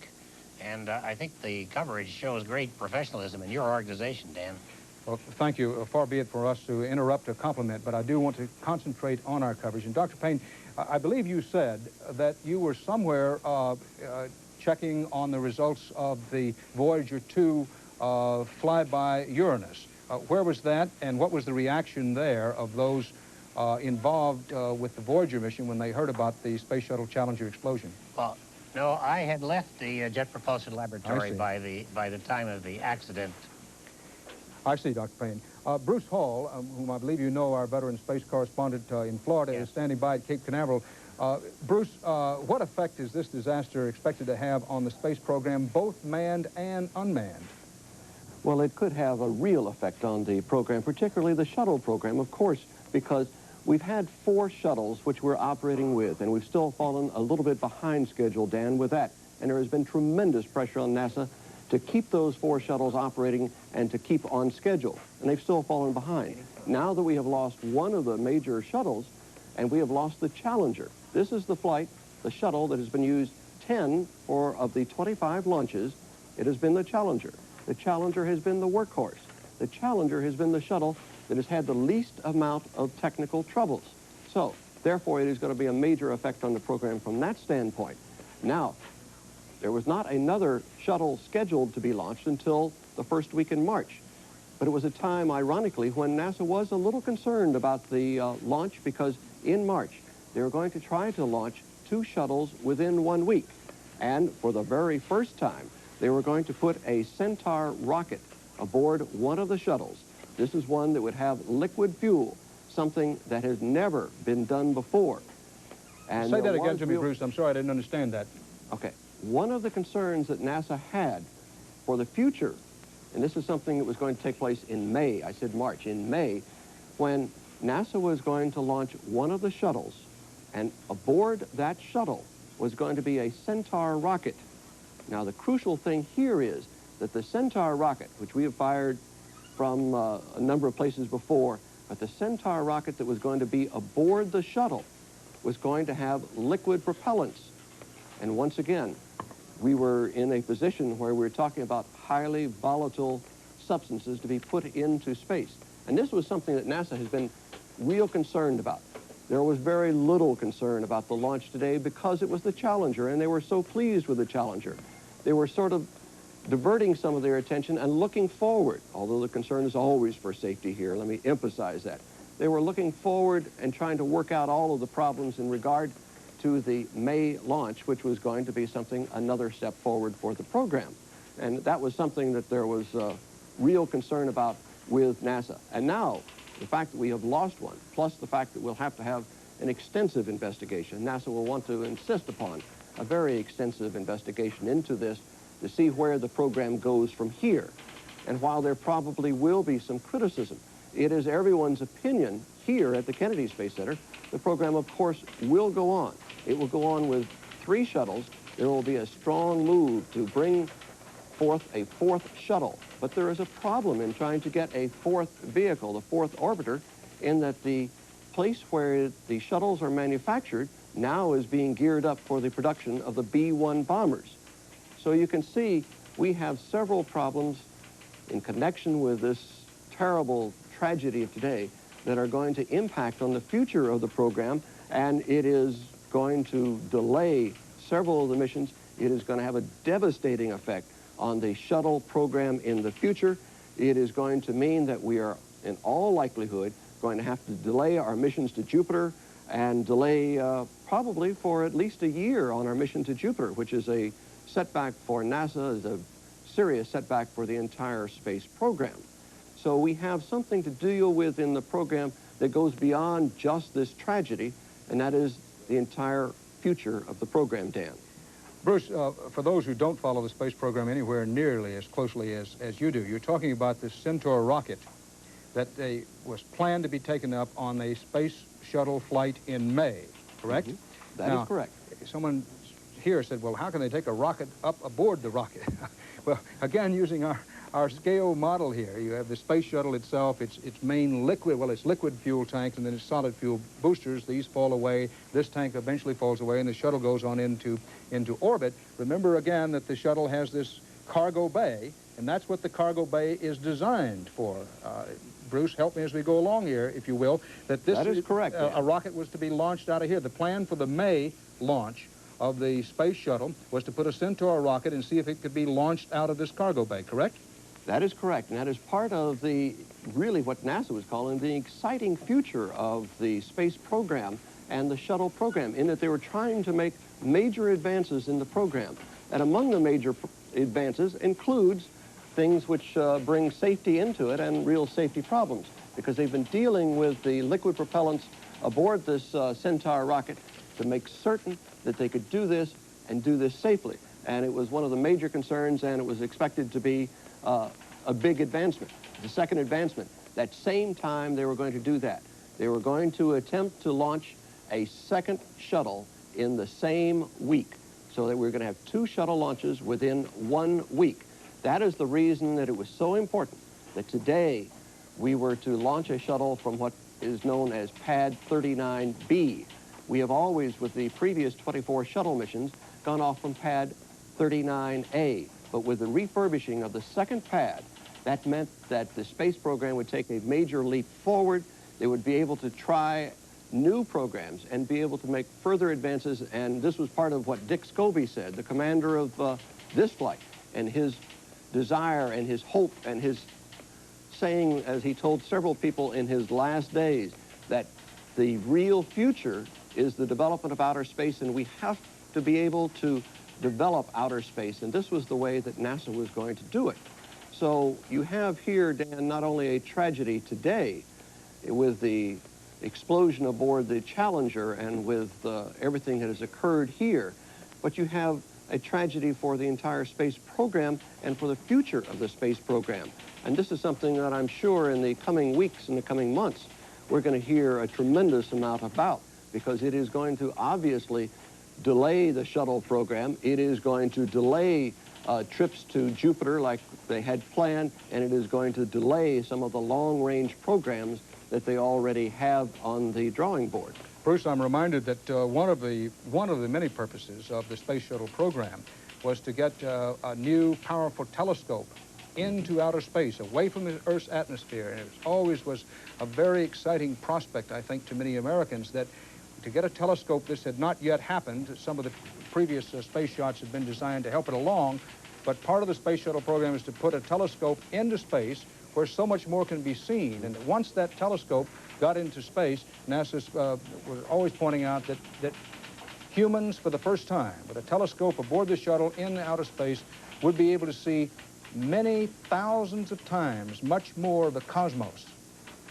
[SPEAKER 13] and I think the coverage shows great professionalism in your organization, Dan.
[SPEAKER 14] Well, thank you. Far be it for us to interrupt or compliment, but I do want to concentrate on our coverage. And Dr. Payne, I believe you said that you were somewhere checking on the results of the Voyager 2 flyby Uranus. Where was that, and what was the reaction there of those involved with the Voyager mission when they heard about the Space Shuttle Challenger explosion?
[SPEAKER 13] Well, no, I had left the Jet Propulsion Laboratory by the time of the accident.
[SPEAKER 14] I see, Dr. Payne. Bruce Hall, whom I believe you know, our veteran space correspondent in Florida, is standing by at Cape Canaveral. Bruce, what effect is this disaster expected to have on the space program, both manned and unmanned?
[SPEAKER 18] Well, it could have a real effect on the program, particularly the shuttle program, of course, because we've had 4 shuttles which we're operating with, and we've still fallen a little bit behind schedule, Dan, with that. And there has been tremendous pressure on NASA to keep those 4 shuttles operating and to keep on schedule, and they've still fallen behind. Now that we have lost one of the major shuttles, and we have lost the Challenger, this is the flight, the shuttle that has been used 10 of the 25 launches. It has been the Challenger. The Challenger has been the workhorse. The Challenger has been the shuttle that has had the least amount of technical troubles. So, therefore, it is going to be a major effect on the program from that standpoint. Now, there was not another shuttle scheduled to be launched until the first week in March. But it was a time, ironically, when NASA was a little concerned about the launch, because in March, they were going to try to launch 2 shuttles within 1 week. And for the very first time, they were going to put a Centaur rocket aboard one of the shuttles. This is one that would have liquid fuel, something that has never been done before. And
[SPEAKER 14] say that again to me, Bruce. I'm sorry, I didn't understand that.
[SPEAKER 18] Okay. One of the concerns that NASA had for the future, and this is something that was going to take place in May, I said March, in May, when NASA was going to launch one of the shuttles, and aboard that shuttle was going to be a Centaur rocket. Now, the crucial thing here is that the Centaur rocket, which we have fired from a number of places before, but the Centaur rocket that was going to be aboard the shuttle was going to have liquid propellants. And once again, we were in a position where we were talking about highly volatile substances to be put into space. And this was something that NASA has been real concerned about. There was very little concern about the launch today because it was the Challenger, and they were so pleased with the Challenger. They were sort of diverting some of their attention and looking forward, although the concern is always for safety here. Let me emphasize that. They were looking forward and trying to work out all of the problems in regard to the May launch, which was going to be another step forward for the program. And that was something that there was real concern about with NASA. And now, the fact that we have lost one, plus the fact that we'll have to have an extensive investigation, NASA will want to insist upon a very extensive investigation into this to see where the program goes from here. And while there probably will be some criticism, it is everyone's opinion here at the Kennedy Space Center, the program, of course, will go on. It will go on with 3 shuttles. There will be a strong move to bring forth a 4th shuttle. But there is a problem in trying to get a 4th vehicle, the 4th orbiter, in that the place where the shuttles are manufactured now is being geared up for the production of the B-1 bombers. So you can see we have several problems in connection with this terrible tragedy of today that are going to impact on the future of the program, and it is going to delay several of the missions. It is going to have a devastating effect on the shuttle program in the future. It is going to mean that we are, in all likelihood, going to have to delay our missions to Jupiter and delay probably for at least a year on our mission to Jupiter, which is a setback for NASA, is a serious setback for the entire space program. So we have something to deal with in the program that goes beyond just this tragedy, and that is the entire future of the program, Dan.
[SPEAKER 14] Bruce, for those who don't follow the space program anywhere nearly as closely as you do, you're talking about this Centaur rocket that was planned to be taken up on a space shuttle flight in May, correct?
[SPEAKER 18] Mm-hmm. That is correct.
[SPEAKER 14] Someone here said, well, how can they take a rocket up aboard the rocket? Well, again, using our scale model here, you have the space shuttle itself, its main liquid, well, it's liquid fuel tanks, and then its solid fuel boosters. These fall away. This tank eventually falls away, and the shuttle goes on into orbit. Remember, again, that the shuttle has this cargo bay, and that's what the cargo bay is designed for. Bruce, help me as we go along here, if you will, that
[SPEAKER 18] is correct.
[SPEAKER 14] A rocket was to be launched out of here. The plan for the May launch of the space shuttle was to put a Centaur rocket and see if it could be launched out of this cargo bay, correct?
[SPEAKER 18] That is correct, and that is part of really what NASA was calling the exciting future of the space program and the shuttle program, in that they were trying to make major advances in the program. And among the major advances includes things which bring safety into it and real safety problems, because they've been dealing with the liquid propellants aboard this Centaur rocket to make certain that they could do this and do this safely. And it was one of the major concerns, and it was expected to be a big advancement. The second advancement, that same time they were going to do that, they were going to attempt to launch a second shuttle in the same week, so that we're going to have 2 shuttle launches within 1 week. That is the reason that it was so important that today we were to launch a shuttle from what is known as Pad 39B. We have always, with the previous 24 shuttle missions, gone off from Pad 39A. But with the refurbishing of the second pad, that meant that the space program would take a major leap forward. They would be able to try new programs and be able to make further advances. And this was part of what Dick Scobie said, the commander of this flight, and his desire and his hope and his saying, as he told several people in his last days, that the real future is the development of outer space, and we have to be able to develop outer space, and this was the way that NASA was going to do it. So you have here, Dan, not only a tragedy today with the explosion aboard the Challenger and with everything that has occurred here, but you have a tragedy for the entire space program and for the future of the space program. And this is something that I'm sure in the coming weeks and the coming months we're going to hear a tremendous amount about, because it is going to obviously delay the shuttle program. It is going to delay trips to Jupiter like they had planned, and it is going to delay some of the long-range programs that they already have on the drawing board.
[SPEAKER 14] Bruce, I'm reminded that one of the many purposes of the Space Shuttle program was to get a new powerful telescope into outer space, away from the Earth's atmosphere. And it always was a very exciting prospect, I think, to many Americans, that to get a telescope, this had not yet happened. Some of the previous space shots had been designed to help it along, but part of the Space Shuttle program is to put a telescope into space where so much more can be seen. And once that telescope got into space, NASA was always pointing out that humans, for the first time, with a telescope aboard the shuttle in outer space, would be able to see many thousands of times much more of the cosmos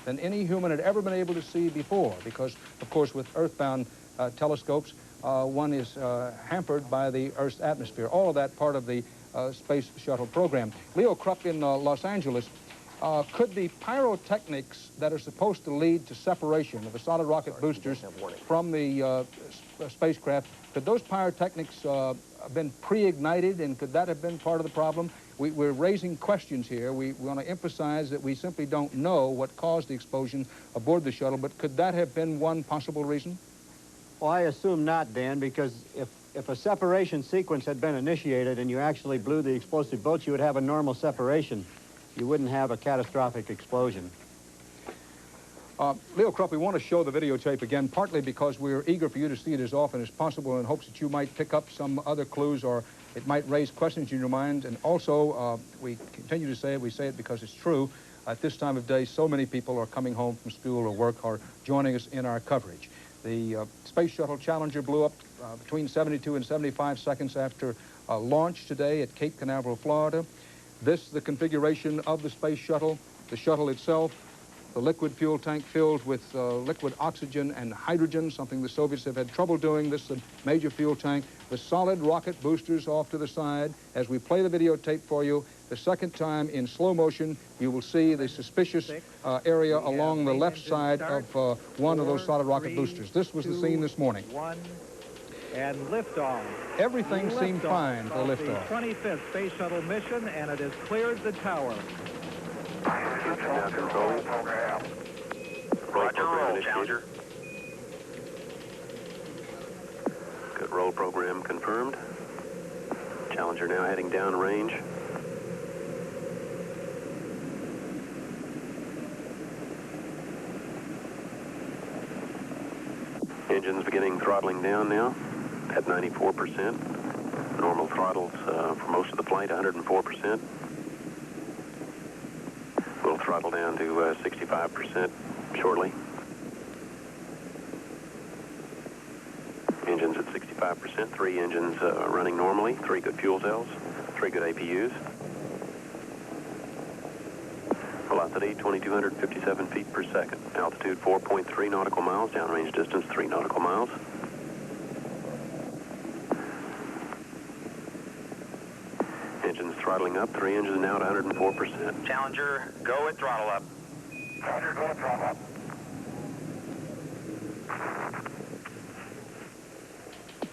[SPEAKER 14] than any human had ever been able to see before, because, of course, with earthbound telescopes, one is hampered by the Earth's atmosphere. All of that part of the Space Shuttle program. Leo Krupp in Los Angeles, could the pyrotechnics that are supposed to lead to separation of the solid rocket boosters from the spacecraft, could those pyrotechnics have been pre-ignited, and could that have been part of the problem? We're raising questions here. We want to emphasize that we simply don't know what caused the explosion aboard the shuttle, but could that have been one possible reason?
[SPEAKER 17] Well, I assume not, Dan, because if a separation sequence had been initiated and you actually blew the explosive bolts, you would have a normal separation. You wouldn't have a catastrophic explosion.
[SPEAKER 14] Leo Krupp, we want to show the videotape again, partly because we're eager for you to see it as often as possible in hopes that you might pick up some other clues, or it might raise questions in your mind. And also, we continue to say it, we say it because it's true. At this time of day, so many people are coming home from school or work, or joining us in our coverage. The Space Shuttle Challenger blew up between 72 and 75 seconds after launch today at Cape Canaveral, Florida. This, the configuration of the space shuttle, the shuttle itself, the liquid fuel tank filled with liquid oxygen and hydrogen, something the Soviets have had trouble doing. This is a major fuel tank. The solid rocket boosters off to the side. As we play the videotape for you, the second time in slow motion, you will see the suspicious area along the left side of one of those solid rocket boosters. This was the scene this morning.
[SPEAKER 5] And liftoff.
[SPEAKER 14] Everything seemed fine for liftoff.
[SPEAKER 5] The 25th Space Shuttle mission, and it has cleared the tower.
[SPEAKER 8] Roger, roll, Challenger.
[SPEAKER 7] Good roll program confirmed. Challenger now heading downrange. Engines beginning throttling down now at 94%. Normal throttles for most of the flight, 104%. We'll throttle down to 65% shortly. Engines at 65%, 3 engines running normally, 3 good fuel cells, 3 good APUs. Velocity 2,257 feet per second. Altitude 4.3 nautical miles, downrange distance 3 nautical miles. Engines throttling up, 3 engines now at 104%.
[SPEAKER 8] Challenger, go at throttle up.
[SPEAKER 16] Challenger, go at throttle up.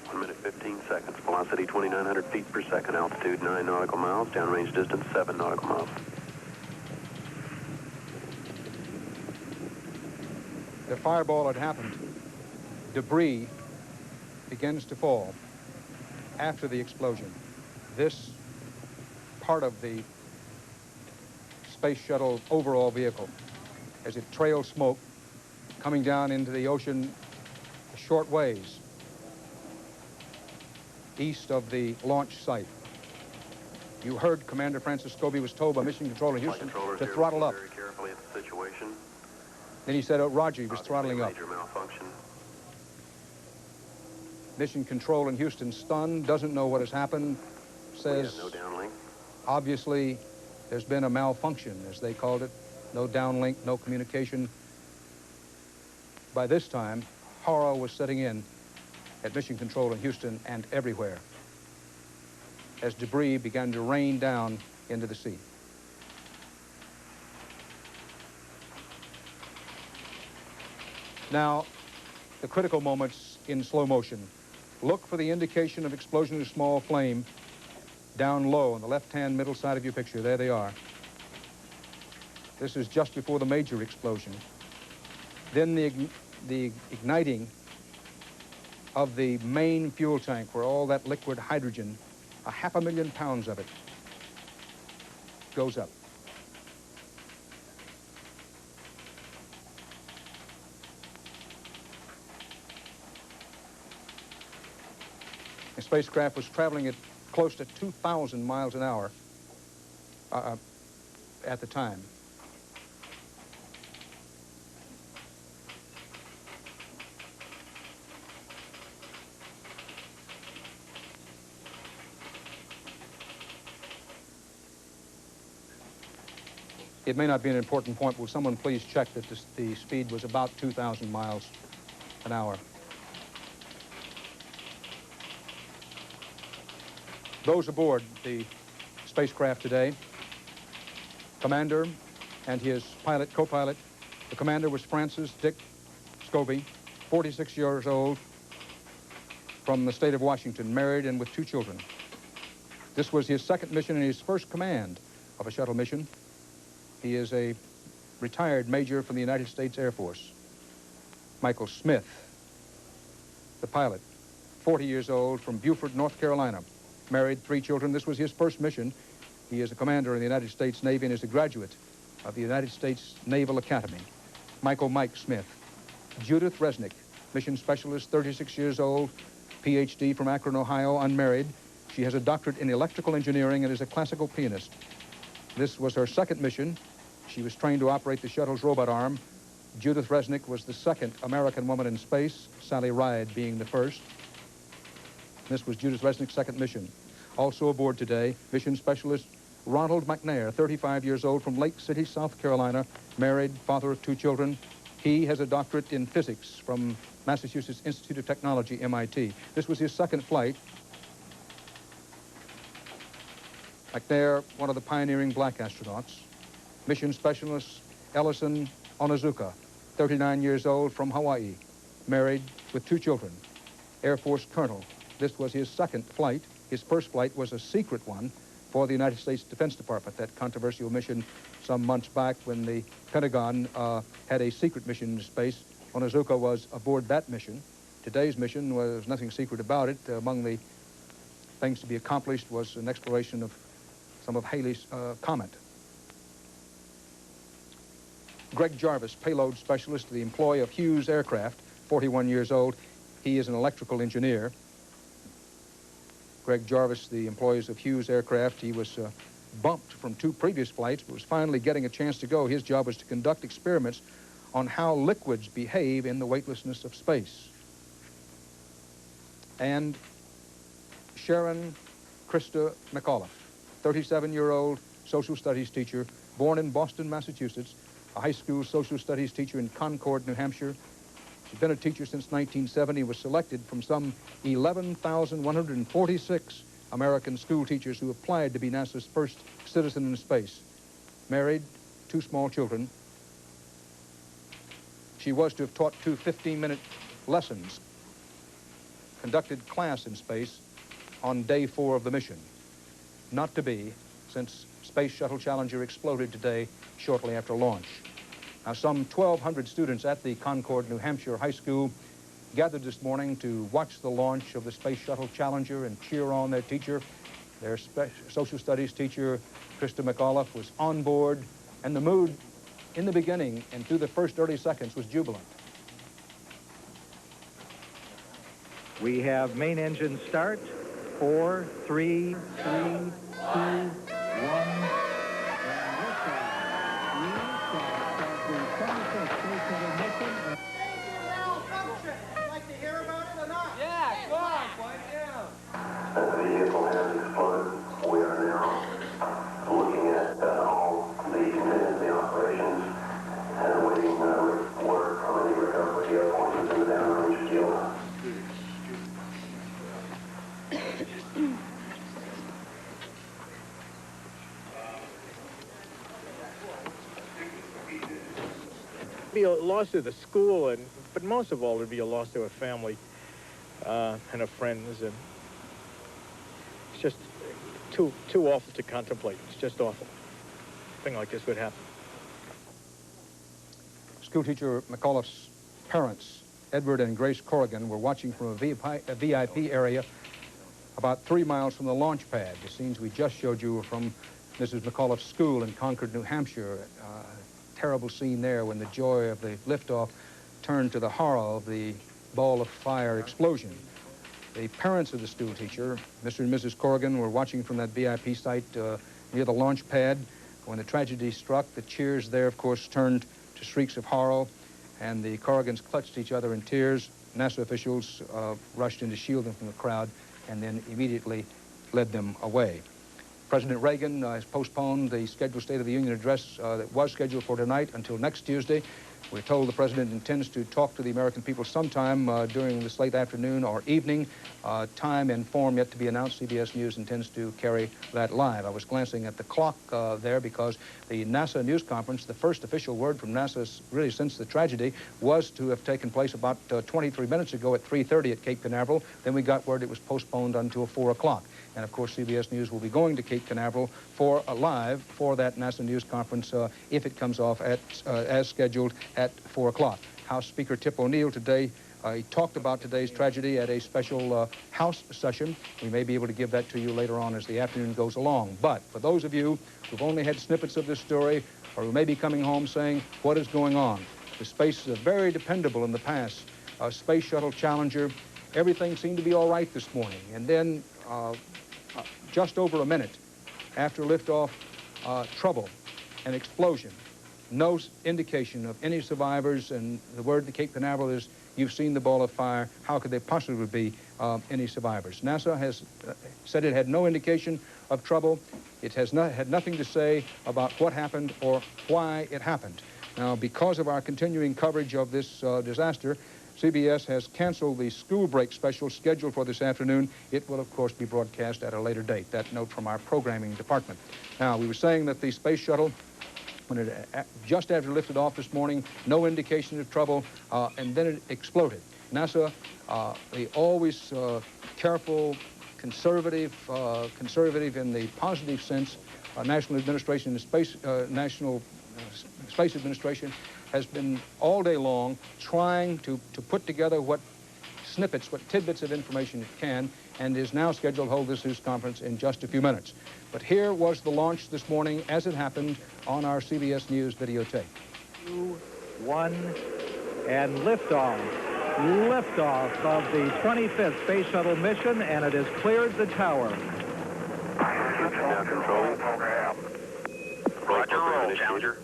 [SPEAKER 7] One minute, 15 seconds. Velocity 2,900 feet per second. Altitude 9 nautical miles, downrange distance 7 nautical miles.
[SPEAKER 14] The fireball had happened. Debris begins to fall after the explosion. This part of the Space Shuttle overall vehicle, as it trailed smoke coming down into the ocean a short ways east of the launch site. You heard Commander Francis Scobie was told by Mission Control in Houston to throttle up.
[SPEAKER 7] Very carefully at the situation.
[SPEAKER 14] Then he said, oh, Roger, he was throttling up.
[SPEAKER 7] Major malfunction.
[SPEAKER 14] Mission Control in Houston, stunned, doesn't know what has happened, says,
[SPEAKER 7] No downlink.
[SPEAKER 14] obviously, there's been a malfunction, as they called it. No downlink, no communication. by this time, horror was setting in at Mission Control in Houston and everywhere as debris began to rain down into the sea. Now, the critical moments in slow motion. Look for the indication of explosion of small flame down low on the left-hand middle side of your picture. There they are. This is just before the major explosion. Then the igniting of the main fuel tank where all that liquid hydrogen, 500,000 pounds of it, goes up. The spacecraft was traveling at close to 2,000 miles an hour at the time. It may not be an important point. Will someone please check that the speed was about 2,000 miles an hour? Those aboard the spacecraft today, commander and his pilot, co-pilot. The commander was Francis Dick Scobie, 46 years old, from the state of Washington, married and with 2 children. This was his second mission and his first command of a shuttle mission. He is a retired major from the United States Air Force. Michael Smith, the pilot, 40 years old, from Beaufort, North Carolina, married, 3 children. This was his first mission. He is a commander in the United States Navy and is a graduate of the United States Naval Academy. Mike Smith. Judith Resnick, mission specialist, 36 years old, PhD from Akron, Ohio, unmarried. She has a doctorate in electrical engineering and is a classical pianist. This was her second mission. She was trained to operate the shuttle's robot arm. Judith Resnick was the second American woman in space, Sally Ride being the first. This was Judith Resnick's second mission. Also aboard today, mission specialist Ronald McNair, 35 years old, from Lake City, South Carolina, married, father of 2 children. He has a doctorate in physics from Massachusetts Institute of Technology, MIT. This was his second flight. McNair, one of the pioneering black astronauts. Mission specialist Ellison Onizuka, 39 years old, from Hawaii, married with 2 children. Air Force colonel. This was his second flight. His first flight was a secret one for the United States Defense Department, that controversial mission some months back when the Pentagon had a secret mission into space. Onizuka was aboard that mission. Today's mission was nothing secret about it. Among the things to be accomplished was an exploration of some of Halley's comet. Greg Jarvis, payload specialist, the employee of Hughes Aircraft, 41 years old. He is an electrical engineer. Greg Jarvis, the employees of Hughes Aircraft, he was bumped from 2 previous flights, but was finally getting a chance to go. His job was to conduct experiments on how liquids behave in the weightlessness of space. And Sharon Krista McAuliffe, 37-year-old social studies teacher, born in Boston, Massachusetts, a high school social studies teacher in Concord, New Hampshire. She's been a teacher since 1970, was selected from some 11,146 American school teachers who applied to be NASA's first citizen in space. Married, 2 small children. She was to have taught 2 15-minute lessons, conducted class in space on day 4 of the mission. Not to be, since Space Shuttle Challenger exploded today shortly after launch. Now, some 1,200 students at the Concord, New Hampshire High School gathered this morning to watch the launch of the Space Shuttle Challenger and cheer on their teacher. Their social studies teacher, Krista McAuliffe, was on board, and the mood in the beginning and through the first 30 seconds was jubilant.
[SPEAKER 5] We have main engine start. 4, 3, 2, 1.
[SPEAKER 7] The vehicle has exploded. We are now looking at all the contingency operations and awaiting word from any recovery of
[SPEAKER 19] Be a loss to the school, but most of all, it'd be a loss to a family and of friends, and it's just too awful to contemplate. It's just awful. A thing like this would happen.
[SPEAKER 14] Schoolteacher McAuliffe's parents, Edward and Grace Corrigan, were watching from a VIP area about 3 miles from the launch pad. The scenes we just showed you were from Mrs. McAuliffe's school in Concord, New Hampshire. Terrible scene there when the joy of the liftoff turned to the horror of the ball of fire explosion. The parents of the schoolteacher, Mr. and Mrs. Corrigan, were watching from that VIP site near the launch pad. When the tragedy struck, the cheers there, of course, turned to shrieks of horror, and the Corrigans clutched each other in tears. NASA officials rushed in to shield them from the crowd and then immediately led them away. President Reagan has postponed the scheduled State of the Union address that was scheduled for tonight until next Tuesday. We're told the president intends to talk to the American people sometime during this late afternoon or evening. Time and form yet to be announced. CBS News intends to carry that live. I was glancing at the clock there because the NASA news conference, the first official word from NASA really since the tragedy, was to have taken place about 23 minutes ago at 3:30 at Cape Canaveral. Then we got word it was postponed until 4 o'clock. And, of course, CBS News will be going to Cape Canaveral for live for that NASA news conference if it comes off as scheduled at 4 o'clock. House Speaker Tip O'Neill today, he talked about today's tragedy at a special House session. We may be able to give that to you later on as the afternoon goes along. But for those of you who've only had snippets of this story or who may be coming home saying, what is going on? The space is very dependable in the past. Space Shuttle Challenger, everything seemed to be all right this morning. And then just over a minute after liftoff, trouble, an explosion. No indication of any survivors, and the word to Cape Canaveral is, you've seen the ball of fire. How could there possibly be any survivors? NASA has said it had no indication of trouble. It has had nothing to say about what happened or why it happened. Now, because of our continuing coverage of this disaster, CBS has canceled the school break special scheduled for this afternoon. It will, of course, be broadcast at a later date. That note from our programming department. Now, we were saying that the space shuttle, when it just after lifted off this morning, no indication of trouble, and then it exploded. NASA, the always careful, conservative in the positive sense, National Administration, National Space Administration, has been all day long trying to put together what snippets, what tidbits of information it can, and is now scheduled to hold this news conference in just a few minutes. But here was the launch this morning as it happened on our CBS News videotape.
[SPEAKER 5] 2, 1, and liftoff. Liftoff of the 25th Space Shuttle mission, and it has cleared the tower.
[SPEAKER 7] Now control.
[SPEAKER 8] Roger, roll, Challenger.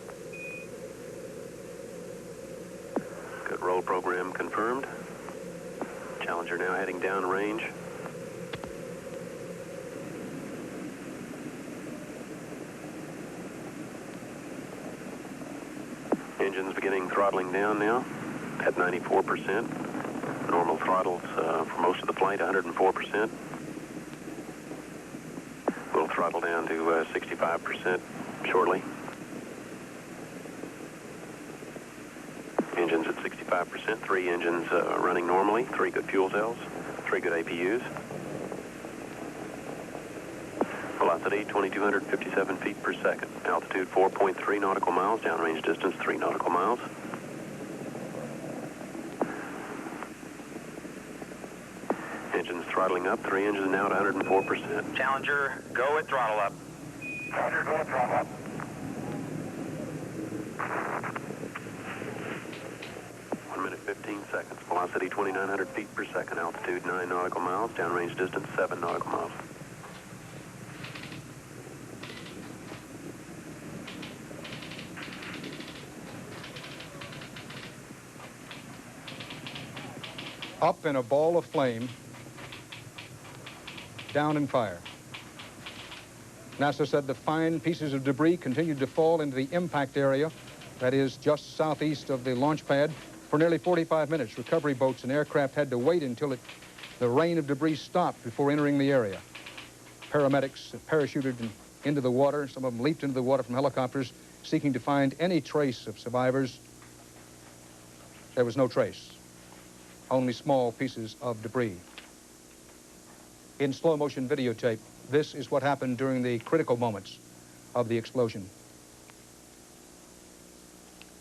[SPEAKER 7] Good roll program confirmed. Challenger now heading downrange. Engines beginning throttling down now at 94%. Normal throttles for most of the flight, 104%. We'll throttle down to 65% shortly. Engines at 65%, 3 engines running normally, 3 good fuel cells, 3 good APUs. Velocity 2,257 feet per second. Altitude 4.3 nautical miles, downrange distance 3 nautical miles. Engines throttling up, 3 engines now at 104%.
[SPEAKER 8] Challenger, go at throttle up.
[SPEAKER 16] Challenger, go at throttle up.
[SPEAKER 7] 1 minute 15 seconds. Velocity 2,900 feet per second. Altitude 9 nautical miles. Downrange distance 7 nautical miles.
[SPEAKER 14] Up in a ball of flame, down in fire. NASA said the fine pieces of debris continued to fall into the impact area, that is just southeast of the launch pad, for nearly 45 minutes. Recovery boats and aircraft had to wait until it The rain of debris stopped before entering the area. Paramedics parachuted into the water. Some of them leaped into the water from helicopters, seeking to find any trace of survivors. There was no trace, only small pieces of debris. In slow-motion videotape, this is what happened during the critical moments of the explosion.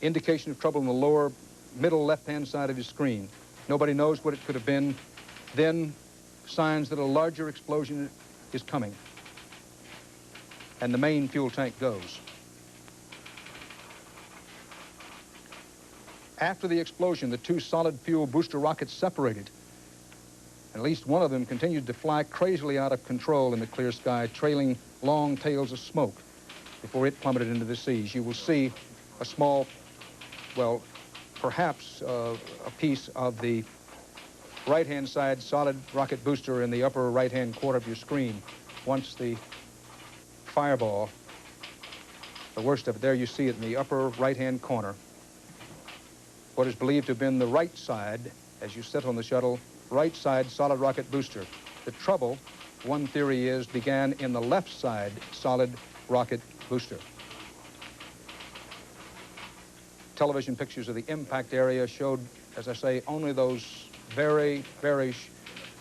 [SPEAKER 14] Indication of trouble in the lower middle left-hand side of your screen. Nobody knows what it could have been. Then signs that a larger explosion is coming. And the main fuel tank goes. After the explosion, the two solid fuel booster rockets separated. At least one of them continued to fly crazily out of control in the clear sky, trailing long tails of smoke before it plummeted into the seas. You will see a small, well, perhaps a piece of the right-hand side solid rocket booster in the upper right-hand corner of your screen. Once the fireball, the worst of it, there you see it in the upper right-hand corner. What is believed to have been the right side, as you sit on the shuttle, right side solid rocket booster. The trouble, one theory is, began in the left side solid rocket booster. Television pictures of the impact area showed, as I say, only those very, very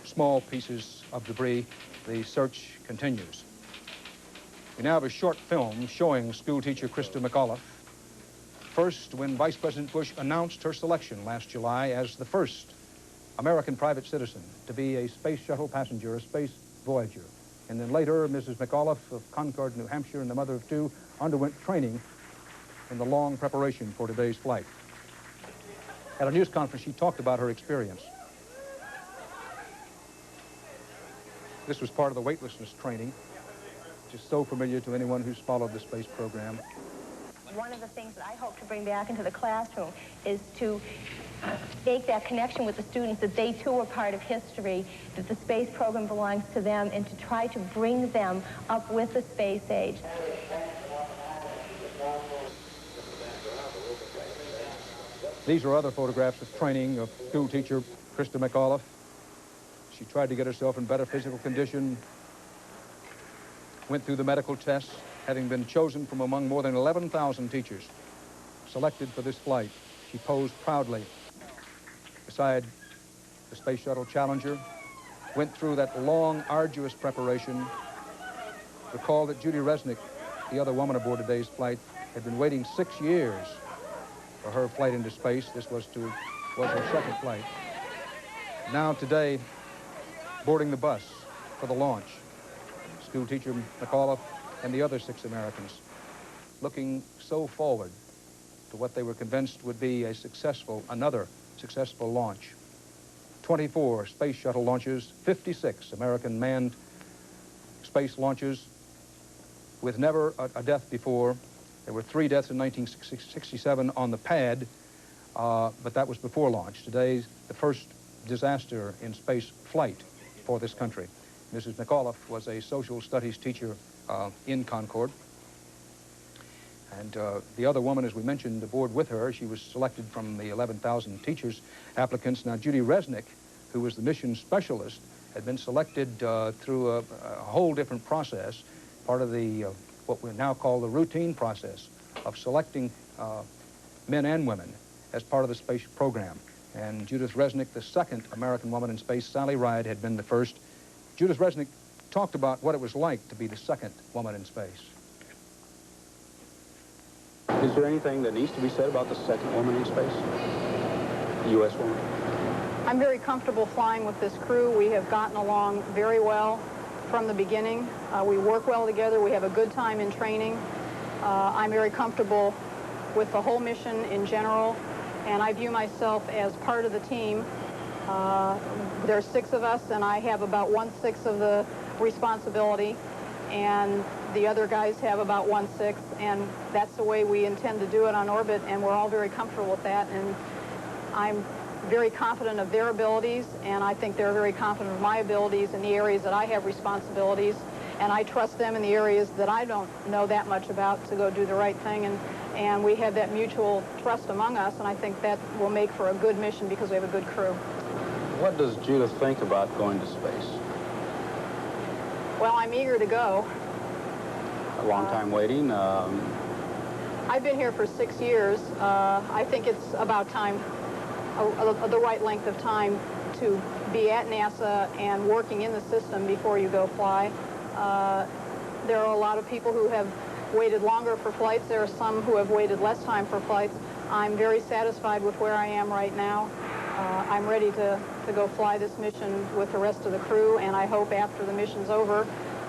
[SPEAKER 14] small pieces of debris. The search continues. We now have a short film showing schoolteacher Krista McAuliffe. First, when Vice President Bush announced her selection last July as the first American private citizen to be a space shuttle passenger, a space voyager. And then later, Mrs. McAuliffe of Concord, New Hampshire, and the mother of two, underwent training in the long preparation for today's flight. At a news conference, she talked about her experience. This was part of the weightlessness training, which is so familiar to anyone who's followed the space program.
[SPEAKER 20] One of the things that I hope to bring back into the classroom is to make that connection with the students that they too are part of history, that the space program belongs to them, and to try to bring them up with the space age.
[SPEAKER 14] These are other photographs of training of school teacher Krista McAuliffe. She tried to get herself in better physical condition, went through the medical tests, having been chosen from among more than 11,000 teachers selected for this flight. She posed proudly beside the Space Shuttle Challenger, went through that long, arduous preparation. Recall that Judy Resnick, the other woman aboard today's flight, had been waiting 6 years for her flight into space. This was her second flight. Now today, boarding the bus for the launch, school teacher McAuliffe and the other 6 Americans, looking so forward to what they were convinced would be another successful launch. 24 space shuttle launches, 56 American manned space launches, with never a death before. There were 3 deaths in 1967 on the pad, but that was before launch. Today's the first disaster in space flight for this country. Mrs. McAuliffe was a social studies teacher in Concord. And the other woman, as we mentioned, aboard with her, she was selected from the 11,000 teachers applicants. Now, Judy Resnick, who was the mission specialist, had been selected through a whole different process, part of the what we now call the routine process of selecting men and women as part of the space program. And Judith Resnick, the second American woman in space, Sally Ride had been the first. Judith Resnick talked about what it was like to be the second woman in space.
[SPEAKER 21] Is there anything that needs to be said about the second woman in space? The U.S. woman?
[SPEAKER 22] I'm very comfortable flying with this crew. We have gotten along very well from the beginning. We work well together. We have a good time in training. I'm very comfortable with the whole mission in general, and I view myself as part of the team. There's 6 of us, and I have about 1/6 of the responsibility, and the other guys have about 1/6, and that's the way we intend to do it on orbit, and we're all very comfortable with that. And I'm very confident of their abilities, and I think they're very confident of my abilities in the areas that I have responsibilities, and I trust them in the areas that I don't know that much about to go do the right thing, and we have that mutual trust among us, and I think that will make for a good mission because we have a good crew.
[SPEAKER 21] What does Judith think about going to space?
[SPEAKER 22] Well, I'm eager to go.
[SPEAKER 21] A long time waiting.
[SPEAKER 22] I've been here for 6 years. I think it's about time, the right length of time to be at NASA and working in the system before you go fly. There are a lot of people who have waited longer for flights. There are some who have waited less time for flights. I'm very satisfied with where I am right now. I'm ready to go fly this mission with the rest of the crew, and I hope after the mission's over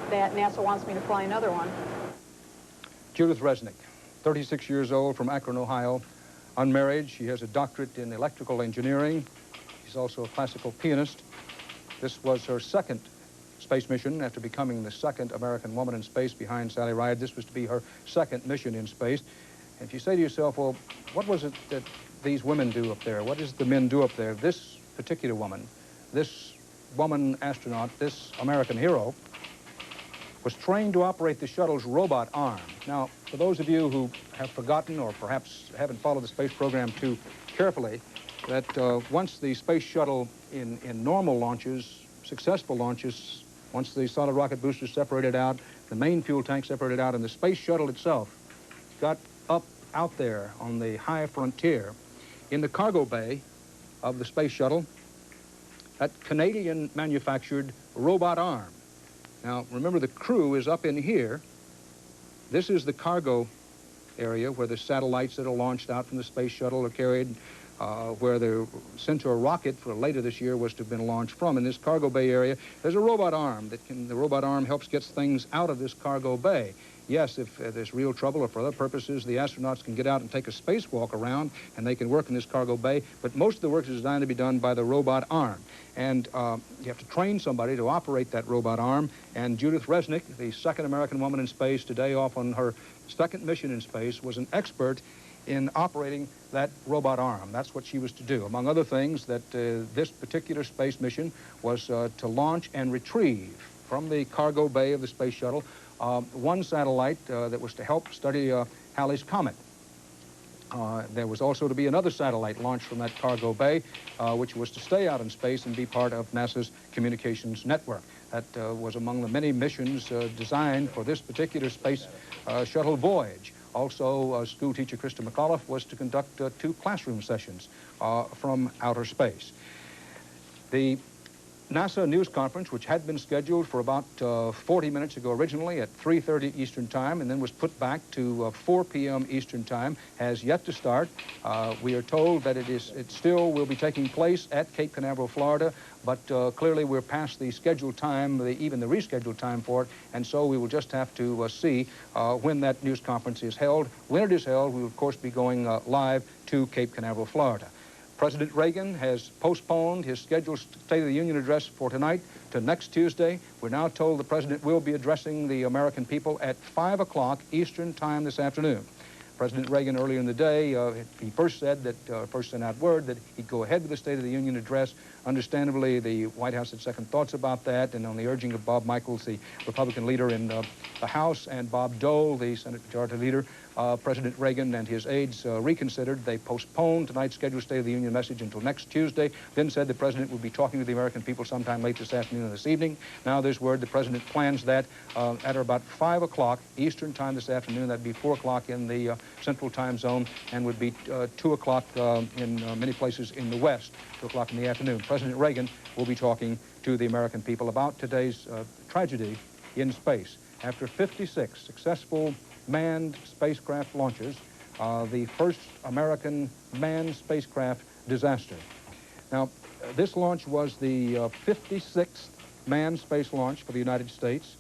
[SPEAKER 22] that NASA wants me to fly another one.
[SPEAKER 14] Judith Resnick, 36 years old, from Akron, Ohio, unmarried. She has a doctorate in electrical engineering. She's also a classical pianist. This was her second space mission after becoming the second American woman in space behind Sally Ride. This was to be her second mission in space. And if you say to yourself, well, what was it that these women do up there? What does the men do up there? This particular woman, this woman astronaut, this American hero, was trained to operate the shuttle's robot arm. Now, for those of you who have forgotten or perhaps haven't followed the space program too carefully, that once the space shuttle in normal launches, successful launches, once the solid rocket boosters separated out, the main fuel tank separated out, and the space shuttle itself got up out there on the high frontier, in the cargo bay of the space shuttle, that Canadian-manufactured robot arm. Now, remember, the crew is up in here. This is the cargo area where the satellites that are launched out from the space shuttle are carried, where the Centaur rocket for later this year was to have been launched from. In this cargo bay area, there's a robot arm the robot arm helps get things out of this cargo bay. Yes, if there's real trouble or for other purposes, the astronauts can get out and take a spacewalk around, and they can work in this cargo bay, but most of the work is designed to be done by the robot arm. And you have to train somebody to operate that robot arm, and Judith Resnick, the second American woman in space, today off on her second mission in space, was an expert in operating that robot arm. That's what she was to do. Among other things, that this particular space mission was to launch and retrieve from the cargo bay of the space shuttle one satellite that was to help study Halley's Comet. There was also to be another satellite launched from that cargo bay, which was to stay out in space and be part of NASA's communications network. That was among the many missions designed for this particular space shuttle voyage. Also, school teacher Krista McAuliffe was to conduct 2 classroom sessions from outer space. The NASA news conference, which had been scheduled for about 40 minutes ago originally at 3:30 Eastern Time and then was put back to 4 p.m. Eastern Time, has yet to start. We are told that it still will be taking place at Cape Canaveral, Florida, but clearly we're past the scheduled time, even the rescheduled time for it, and so we will just have to see when that news conference is held. When it is held, we will, of course, be going live to Cape Canaveral, Florida. President Reagan has postponed his scheduled State of the Union address for tonight to next Tuesday. We're now told the president will be addressing the American people at 5 o'clock Eastern Time this afternoon. President Reagan, earlier in the day, he first said that, first sent out word that he'd go ahead with the State of the Union address. Understandably, the White House had second thoughts about that, and on the urging of Bob Michaels, the Republican leader in the House, and Bob Dole, the Senate Majority Leader, President Reagan and his aides reconsidered. They postponed tonight's scheduled State of the Union message until next Tuesday, then said the president would be talking to the American people sometime late this afternoon or this evening. Now there's word the president plans that at about 5 o'clock Eastern Time this afternoon. That'd be 4 o'clock in the Central Time Zone, and would be 2 o'clock in many places in the West, 2 o'clock in the afternoon. President Reagan will be talking to the American people about today's tragedy in space. After 56 successful manned spacecraft launches, the first American manned spacecraft disaster. Now, this launch was the 56th manned space launch for the United States.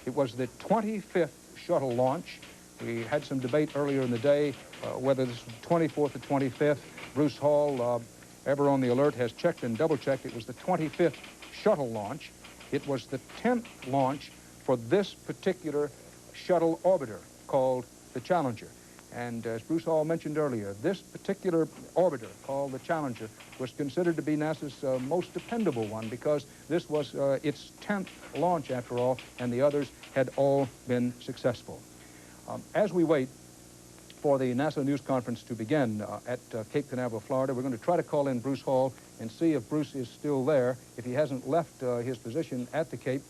[SPEAKER 14] It was the 25th shuttle launch. We had some debate earlier in the day whether this was the 24th or 25th. Bruce Hall, ever on the alert, has checked and double-checked. It was the 25th shuttle launch. It was the 10th launch for this particular shuttle orbiter called the Challenger. And as Bruce Hall mentioned earlier, this particular orbiter called the Challenger was considered to be NASA's most dependable one, because this was its 10th launch after all, and the others had all been successful. As we wait for the NASA news conference to begin at Cape Canaveral, Florida, we're going to try to call in Bruce Hall and see if Bruce is still there, if he hasn't left his position at the Cape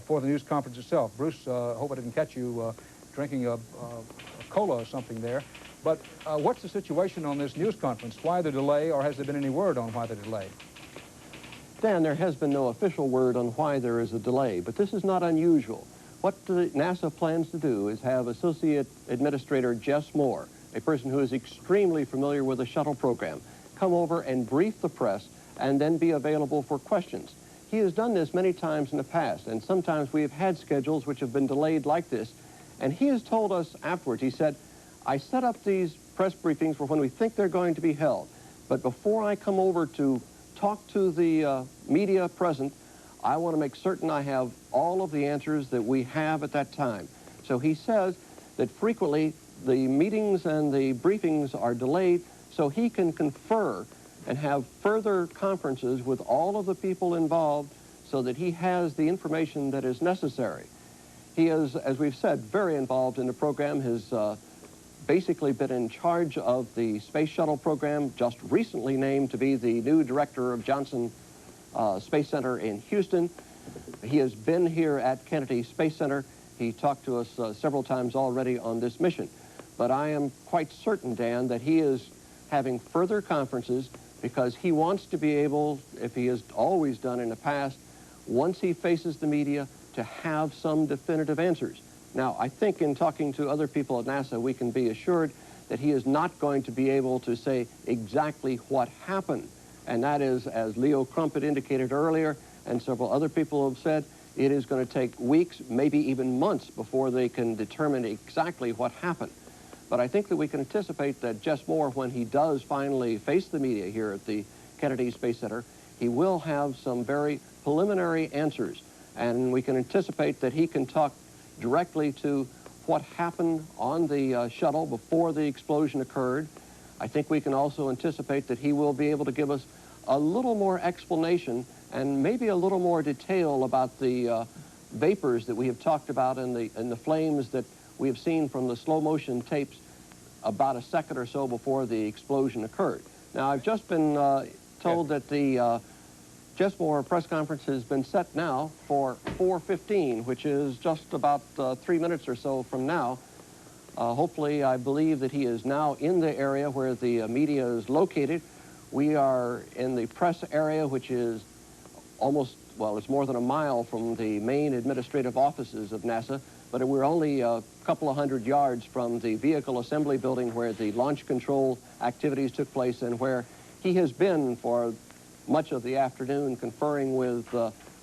[SPEAKER 14] for the news conference itself. Bruce, hope I didn't catch you drinking a cola or something there. But what's the situation on this news conference? Why the delay, or has there been any word on why the delay?
[SPEAKER 18] Dan, there has been no official word on why there is a delay, but this is not unusual. What NASA plans to do is have Associate Administrator Jess Moore, a person who is extremely familiar with the shuttle program, come over and brief the press and then be available for questions. He has done this many times in the past, and sometimes we have had schedules which have been delayed like this, and he has told us afterwards, he said, I set up these press briefings for when we think they're going to be held, but before I come over to talk to the media present, I want to make certain I have all of the answers that we have at that time. So he says that frequently the meetings and the briefings are delayed so he can confer and have further conferences with all of the people involved so that he has the information that is necessary. He is, as we've said, very involved in the program. Has basically been in charge of the Space Shuttle program, just recently named to be the new director of Johnson Space Center in Houston. He has been here at Kennedy Space Center. He talked to us several times already on this mission. But I am quite certain, Dan, that he is having further conferences because he wants to be able, if he has always done in the past, once he faces the media, to have some definitive answers. Now, I think in talking to other people at NASA, we can be assured that he is not going to be able to say exactly what happened. And that is, as Leo Krupp had indicated earlier, and several other people have said, it is going to take weeks, maybe even months, before they can determine exactly what happened. But I think that we can anticipate that Jess Moore, when he does finally face the media here at the Kennedy Space Center, he will have some very preliminary answers. And we can anticipate that he can talk directly to what happened on the shuttle before the explosion occurred. I think we can also anticipate that he will be able to give us a little more explanation and maybe a little more detail about the vapors that we have talked about and the flames that we have seen from the slow motion tapes about a second or so before the explosion occurred. Now, I've just been told that the Jess Moore press conference has been set now for 4:15, which is just about 3 minutes or so from now. Hopefully, I believe that he is now in the area where the media is located. We are in the press area, which is almost, well, it's more than a mile from the main administrative offices of NASA, but we're only a couple of hundred yards from the vehicle assembly building where the launch control activities took place and where he has been for much of the afternoon conferring with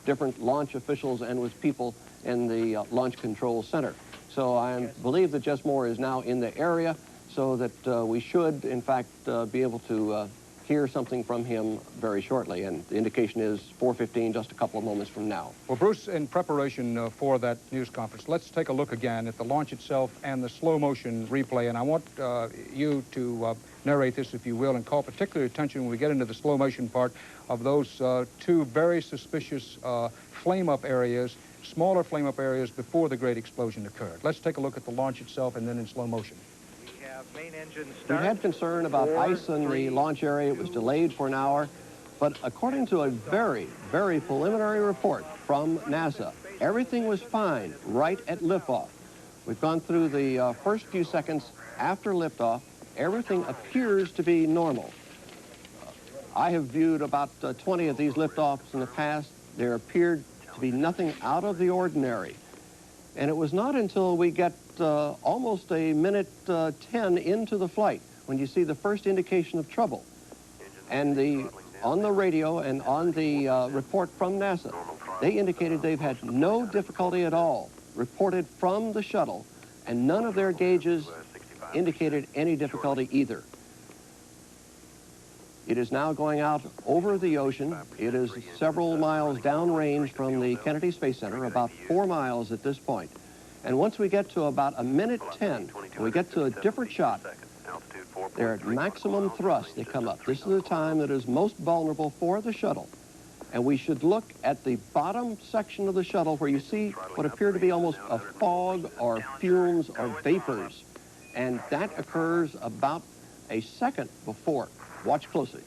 [SPEAKER 18] different launch officials and with people in the launch control center. So I believe that Jess Moore is now in the area so that we should, in fact, be able to hear something from him very shortly. And the indication is 4:15, just a couple of moments from now.
[SPEAKER 14] Well, Bruce, in preparation for that news conference, let's take a look again at the launch itself and the slow motion replay. And I want you to narrate this, if you will, and call particular attention when we get into the slow motion part of those two very suspicious flame-up areas, smaller flame-up areas before the great explosion occurred. Let's take a look at the launch itself and then in slow motion.
[SPEAKER 5] We have main engine start.
[SPEAKER 18] We had concern about ice in the launch area. It was delayed for an hour. But according to a very, very preliminary report from NASA, everything was fine right at liftoff. We've gone through the first few seconds after liftoff. Everything appears to be normal. I have viewed about 20 of these liftoffs in the past. There appeared to be nothing out of the ordinary. And it was not until we get almost a minute 10 into the flight when you see the first indication of trouble. And on the radio and on the report from NASA, they indicated they've had no difficulty at all reported from the shuttle, and none of their gauges indicated any difficulty either. It is now going out over the ocean. It is several miles downrange from the Kennedy Space Center, about 4 miles at this point. And once we get to about a minute 10, we get to a different shot. They're at maximum thrust. They come up. This is the time that is most vulnerable for the shuttle. And we should look at the bottom section of the shuttle where you see what appear to be almost a fog or fumes or vapors. And that occurs about a second before. Watch closely.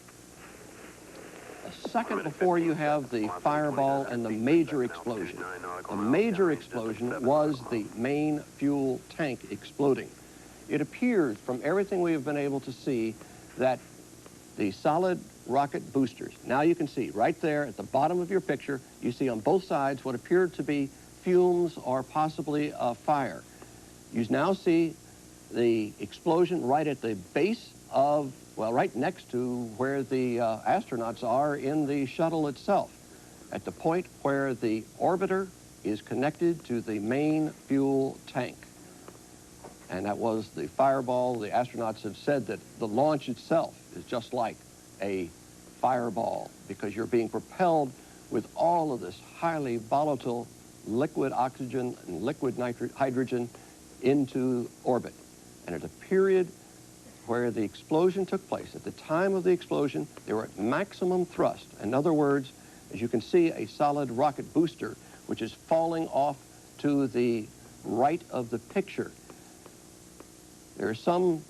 [SPEAKER 18] a second before you have the fireball and the major explosion. The major explosion was the main fuel tank exploding. It appears from everything we have been able to see that the solid rocket boosters, now you can see right there at the bottom of your picture, you see on both sides what appeared to be fumes or possibly a fire. You now see the explosion right at the base of, well, right next to where the astronauts are in the shuttle itself, at the point where the orbiter is connected to the main fuel tank. And that was the fireball. The astronauts have said that the launch itself is just like a fireball because you're being propelled with all of this highly volatile liquid oxygen and liquid hydrogen into orbit. And at a period where the explosion took place, at the time of the explosion, they were at maximum thrust. In other words, as you can see, a solid rocket booster, which is falling off to the right of the picture. There is some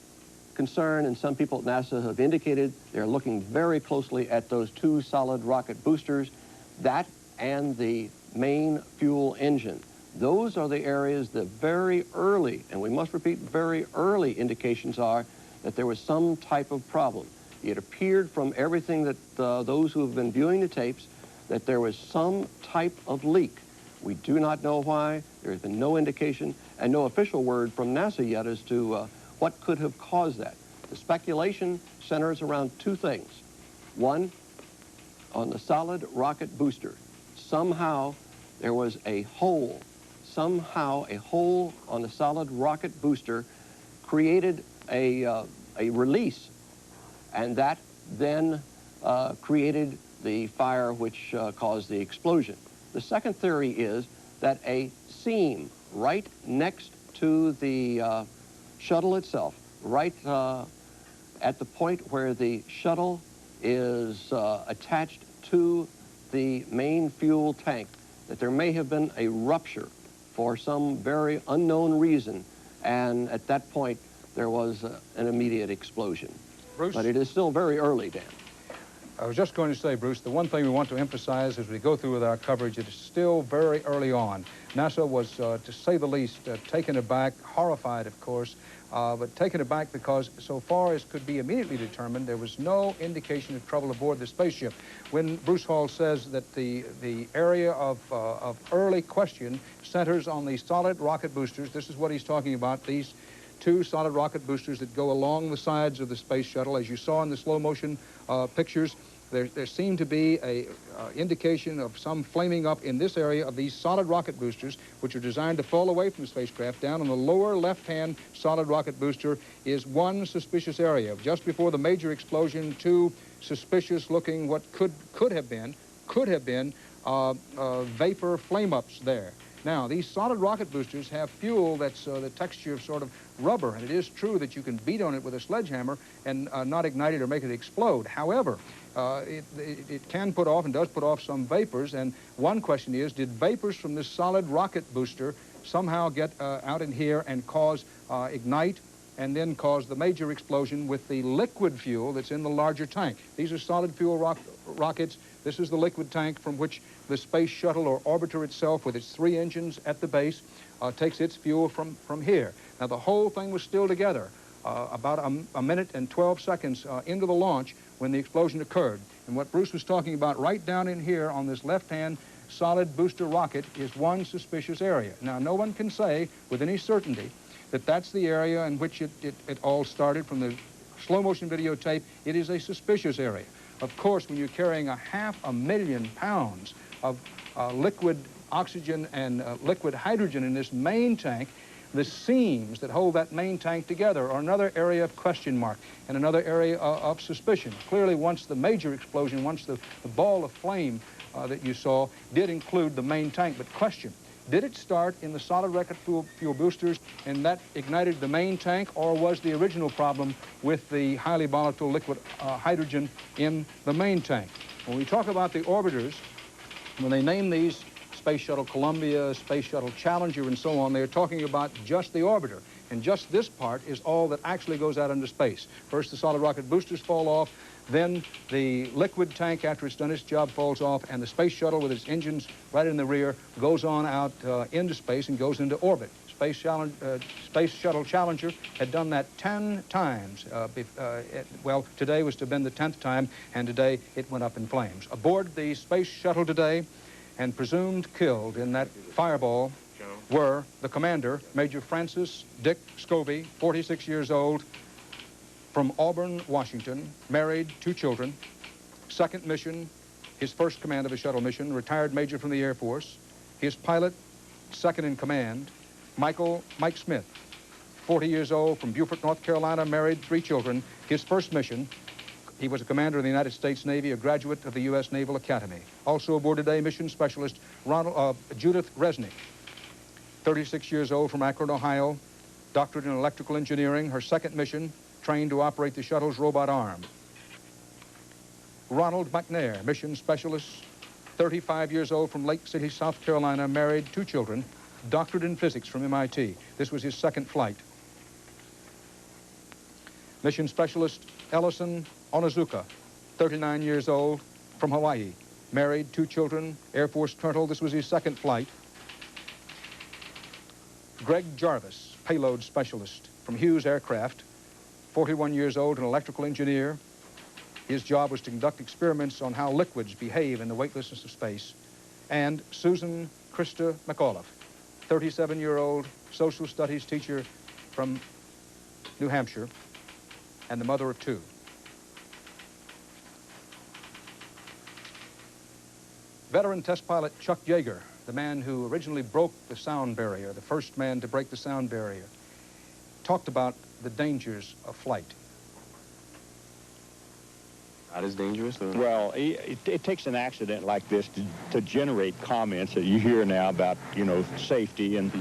[SPEAKER 18] concern, and some people at NASA have indicated they're looking very closely at those two solid rocket boosters, that and the main fuel engine. Those are the areas that very early, and we must repeat, very early indications are that there was some type of problem. It appeared from everything that those who have been viewing the tapes that there was some type of leak. We do not know why. There has been no indication and no official word from NASA yet as to what could have caused that. The speculation centers around two things. One, on the solid rocket booster. Somehow there was a hole. Somehow a hole on the solid rocket booster created a release, and that then created the fire which caused the explosion. The second theory is that a seam right next to the shuttle itself, right at the point where the shuttle is attached to the main fuel tank, that there may have been a rupture for some very unknown reason, and at that point there was an immediate explosion.
[SPEAKER 14] Bruce?
[SPEAKER 18] But it is still very early, Dan.
[SPEAKER 14] I was just going to say, Bruce, the one thing we want to emphasize as we go through with our coverage, it is still very early on. NASA was, to say the least, taken aback, horrified, of course, but taken aback because so far as could be immediately determined, there was no indication of trouble aboard the spaceship. When Bruce Hall says that the area of early question centers on the solid rocket boosters, this is what he's talking about, these two solid rocket boosters that go along the sides of the space shuttle. As you saw in the slow motion pictures, there seemed to be a indication of some flaming up in this area of these solid rocket boosters, which are designed to fall away from the spacecraft. Down on the lower left-hand solid rocket booster is one suspicious area. Just before the major explosion, two suspicious-looking what could have been vapor flame-ups there. Now, these solid rocket boosters have fuel that's the texture of sort of rubber, and it is true that you can beat on it with a sledgehammer and not ignite it or make it explode. However, it can put off and does put off some vapors, and one question is, did vapors from this solid rocket booster somehow get out in here and cause ignite and then cause the major explosion with the liquid fuel that's in the larger tank? These are solid fuel rockets. This is the liquid tank from which the space shuttle or orbiter itself, with its three engines at the base, takes its fuel from here. Now, the whole thing was still together about a minute and 12 seconds into the launch when the explosion occurred. And what Bruce was talking about right down in here on this left-hand solid booster rocket is one suspicious area. Now, no one can say with any certainty that that's the area in which it all started. From the slow-motion videotape, it is a suspicious area. Of course, when you're carrying 500,000 pounds of liquid oxygen and liquid hydrogen in this main tank, the seams that hold that main tank together are another area of question mark and another area of suspicion. Clearly, once the major explosion, once the ball of flame that you saw did include the main tank, but question, did it start in the solid rocket fuel boosters and that ignited the main tank, or was the original problem with the highly volatile liquid hydrogen in the main tank? When we talk about the orbiters, when they name these Space Shuttle Columbia, Space Shuttle Challenger, and so on. They're talking about just the orbiter. And just this part is all that actually goes out into space. First, the solid rocket boosters fall off, then the liquid tank, after it's done its job, falls off, and the space shuttle with its engines right in the rear goes on out into space and goes into orbit. Space Shuttle Challenger had done that 10 times. Well, today was to have been the 10th time, and today it went up in flames. Aboard the Space Shuttle today, and presumed killed in that fireball, were the commander, Major Francis Dick Scobie, 46 years old, from Auburn, Washington, married, 2 children, second mission, his first command of a shuttle mission, retired major from the Air Force, his pilot, second in command, Mike Smith, 40 years old, from Beaufort, North Carolina, married, 3 children, his first mission. He was a commander of the United States Navy, a graduate of the U.S. Naval Academy. Also aboard today, mission specialist Judith Resnick, 36 years old, from Akron, Ohio, doctorate in electrical engineering, her second mission, trained to operate the shuttle's robot arm. Ronald McNair, mission specialist, 35 years old, from Lake City, South Carolina, married, 2 children, doctorate in physics from MIT. This was his second flight. Mission specialist Ellison Onizuka, 39 years old, from Hawaii, married, 2 children, Air Force colonel. This was his second flight. Greg Jarvis, payload specialist from Hughes Aircraft, 41 years old, an electrical engineer. His job was to conduct experiments on how liquids behave in the weightlessness of space. And Susan Krista McAuliffe, 37-year-old social studies teacher from New Hampshire, and the mother of 2. Veteran test pilot Chuck Yeager, the man who originally broke the sound barrier, the first man to break the sound barrier, talked about the dangers of flight.
[SPEAKER 4] Not as dangerous?
[SPEAKER 6] Well, it takes an accident like this to generate comments that you hear now about, you know, safety and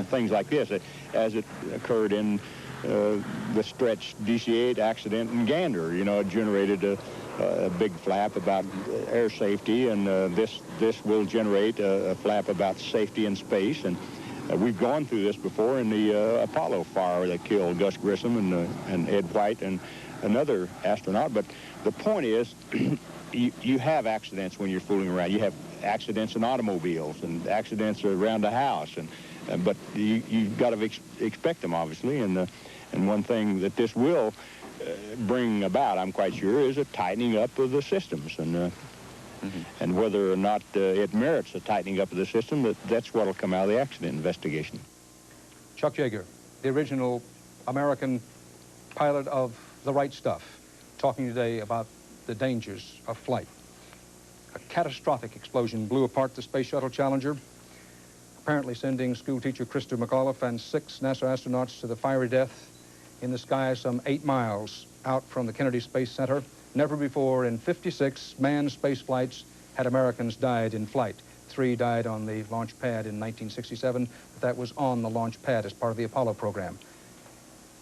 [SPEAKER 6] things like this, as it occurred in the Stretch DC-8 accident in Gander. You know, it generated a big flap about air safety, and this will generate a flap about safety in space. And we've gone through this before in the Apollo fire that killed Gus Grissom and Ed White and another astronaut. But the point is, you have accidents when you're fooling around. You have accidents in automobiles and accidents around the house, but you've got to expect them, obviously. And one thing that this will bring about, I'm quite sure, is a tightening up of the systems. And whether or not it merits a tightening up of the system, that's what will come out of the accident investigation.
[SPEAKER 14] Chuck Yeager, the original American pilot of The Right Stuff, talking today about the dangers of flight. A catastrophic explosion blew apart the Space Shuttle Challenger, apparently sending schoolteacher Krista McAuliffe and 6 NASA astronauts to the fiery death in the sky some 8 miles out from the Kennedy Space Center. Never before in 56 manned space flights had Americans died in flight. 3 died on the launch pad in 1967, but that was on the launch pad as part of the Apollo program.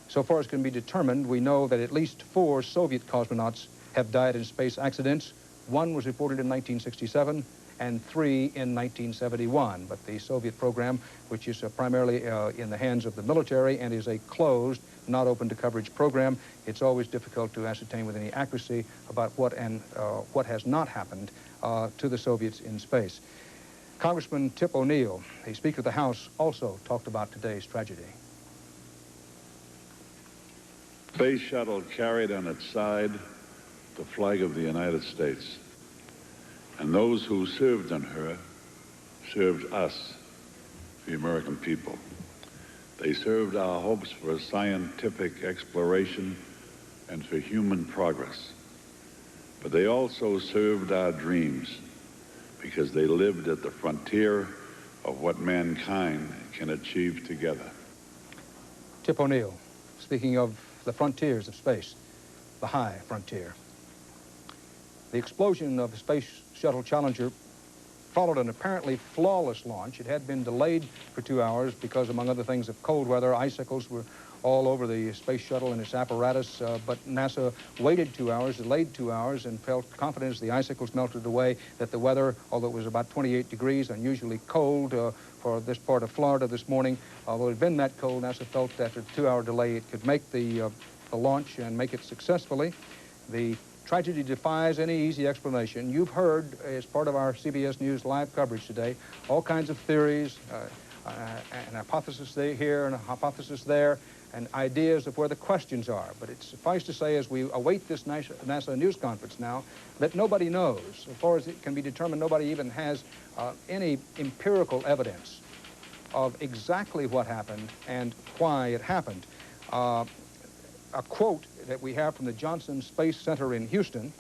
[SPEAKER 14] So far as can be determined, we know that at least 4 Soviet cosmonauts have died in space accidents. 1 was reported in 1967 and 3 in 1971. But the Soviet program, which is primarily in the hands of the military and is a closed, not open to coverage program, it's always difficult to ascertain with any accuracy about what has not happened to the Soviets in space. Congressman Tip O'Neill, the Speaker of the House, also talked about today's tragedy.
[SPEAKER 23] Space Shuttle carried on its side the flag of the United States. And those who served on her served us, the American people. They served our hopes for scientific exploration and for human progress. But they also served our dreams because they lived at the frontier of what mankind can achieve together.
[SPEAKER 14] Tip O'Neill, speaking of the frontiers of space, the high frontier. The explosion of the Space Shuttle Challenger followed an apparently flawless launch. It had been delayed for 2 hours because, among other things, of cold weather. Icicles were all over the space shuttle and its apparatus, but NASA waited 2 hours, delayed 2 hours, and felt confident as the icicles melted away that the weather, although it was about 28 degrees, unusually cold for this part of Florida this morning, although it had been that cold, NASA felt that after a 2-hour delay it could make the launch and make it successfully. The tragedy defies any easy explanation. You've heard, as part of our CBS News live coverage today, all kinds of theories, an hypothesis here and a hypothesis there, and ideas of where the questions are. But it's suffice to say, as we await this NASA news conference now, that nobody knows. As far as it can be determined, nobody even has any empirical evidence of exactly what happened and why it happened. A quote that we have from the Johnson Space Center in Houston,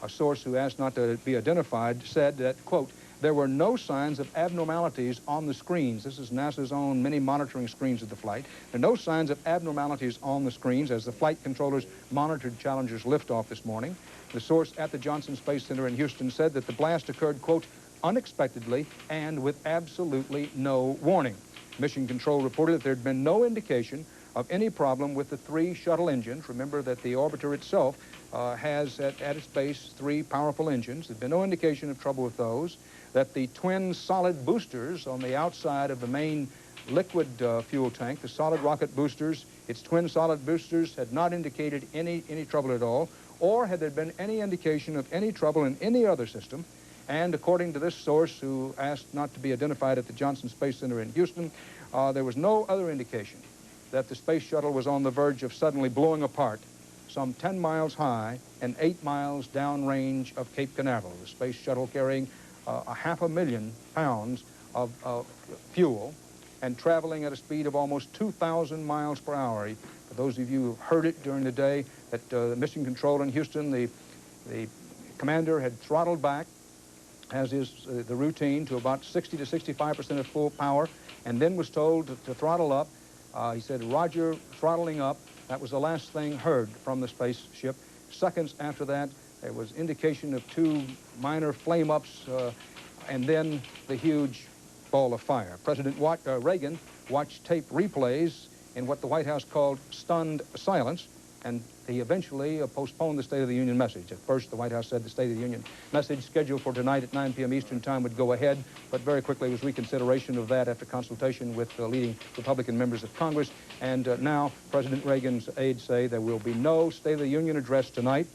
[SPEAKER 14] a source who asked not to be identified, said that, quote, "There were no signs of abnormalities on the screens." This is NASA's own many monitoring screens of the flight. There are no signs of abnormalities on the screens as the flight controllers monitored Challenger's liftoff this morning. The source at the Johnson Space Center in Houston said that the blast occurred, quote, "unexpectedly and with absolutely no warning." Mission Control reported that there had been no indication of any problem with the 3 shuttle engines. Remember that the orbiter itself has at its base 3 powerful engines. There's been no indication of trouble with those. That the twin solid boosters on the outside of the main liquid fuel tank, the solid rocket boosters, its twin solid boosters had not indicated any trouble at all, or had there been any indication of any trouble in any other system. And according to this source, who asked not to be identified at the Johnson Space Center in Houston, there was no other indication that the space shuttle was on the verge of suddenly blowing apart some 10 miles high and 8 miles downrange of Cape Canaveral. The space shuttle carrying 500,000 pounds of fuel and traveling at a speed of almost 2,000 miles per hour. For those of you who heard it during the day, at the Mission Control in Houston, the commander had throttled back, as is the routine, to about 60 to 65% of full power, and then was told to throttle up. He said, "Roger, throttling up." That was the last thing heard from the spaceship. Seconds after that, there was indication of 2 minor flame-ups, and then the huge ball of fire. President Reagan watched tape replays in what the White House called stunned silence, and he eventually postponed the State of the Union message. At first, the White House said the State of the Union message scheduled for tonight at 9 p.m. Eastern Time would go ahead, but very quickly was reconsideration of that after consultation with leading Republican members of Congress. And now President Reagan's aides say there will be no State of the Union address tonight.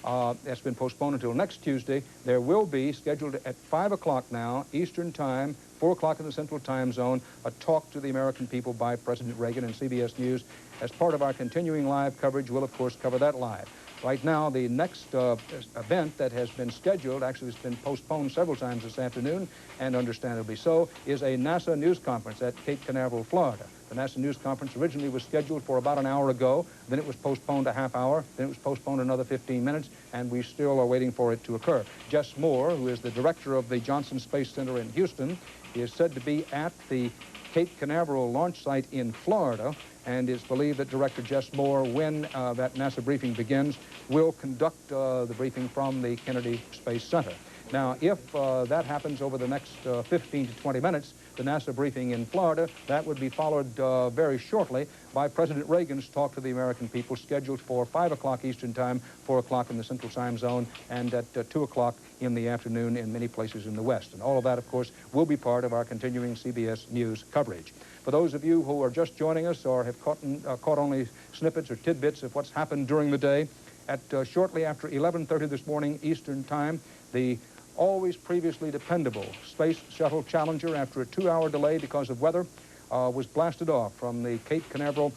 [SPEAKER 14] That's been postponed until next Tuesday. There will be, scheduled at 5 o'clock now, Eastern Time, 4 o'clock in the Central Time Zone, a talk to the American people by President Reagan, and CBS News, as part of our continuing live coverage, will, of course, cover that live. Right now, the next event that has been scheduled, actually it's been postponed several times this afternoon, and understandably so, is a NASA news conference at Cape Canaveral, Florida. The NASA news conference originally was scheduled for about an hour ago, then it was postponed a half hour, then it was postponed another 15 minutes, and we still are waiting for it to occur. Jess Moore, who is the director of the Johnson Space Center in Houston, is said to be at the Cape Canaveral launch site in Florida, and it's believed that Director Jess Moore, when that NASA briefing begins, will conduct the briefing from the Kennedy Space Center. Now, if that happens over the next 15 to 20 minutes, the NASA briefing in Florida, that would be followed very shortly by President Reagan's talk to the American people, scheduled for 5 o'clock Eastern Time, 4 o'clock in the Central Time Zone, and at 2 o'clock in the afternoon in many places in the West. And all of that, of course, will be part of our continuing CBS News coverage. For those of you who are just joining us or have caught only snippets or tidbits of what's happened during the day, at shortly after 11:30 this morning Eastern Time, the always previously dependable Space Shuttle Challenger, after a 2-hour delay because of weather, was blasted off from the Cape Canaveral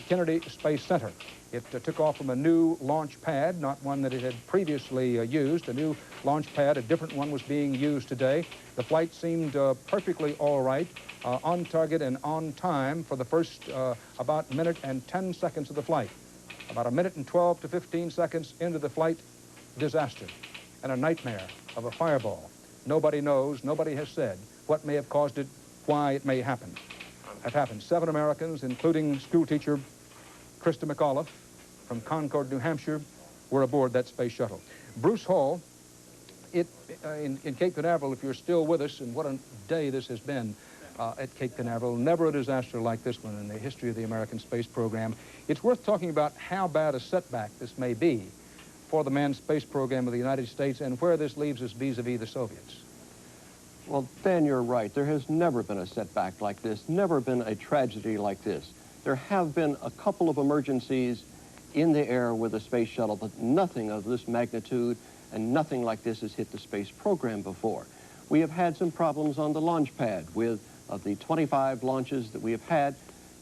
[SPEAKER 14] Kennedy Space Center. It took off from a new launch pad, not one that it had previously used. A new launch pad, a different one, was being used today. The flight seemed perfectly all right, on target and on time for the first about a minute and 10 seconds of the flight. About a minute and 12 to 15 seconds into the flight, disaster and a nightmare of a fireball. Nobody knows, nobody has said what may have caused it, why it may have happened. 7 Americans, including schoolteacher Krista McAuliffe from Concord, New Hampshire, were aboard that space shuttle. Bruce Hall in Cape Canaveral, if you're still with us, and what a day this has been at Cape Canaveral, never a disaster like this one in the history of the American space program. It's worth talking about how bad a setback this may be for the manned space program of the United States and where this leaves us vis-a-vis the Soviets.
[SPEAKER 18] Well, Dan, you're right. There has never been a setback like this, never been a tragedy like this. There have been a couple of emergencies in the air with the space shuttle, but nothing of this magnitude and nothing like this has hit the space program before. We have had some problems on the launch pad with the 25 launches that we have had.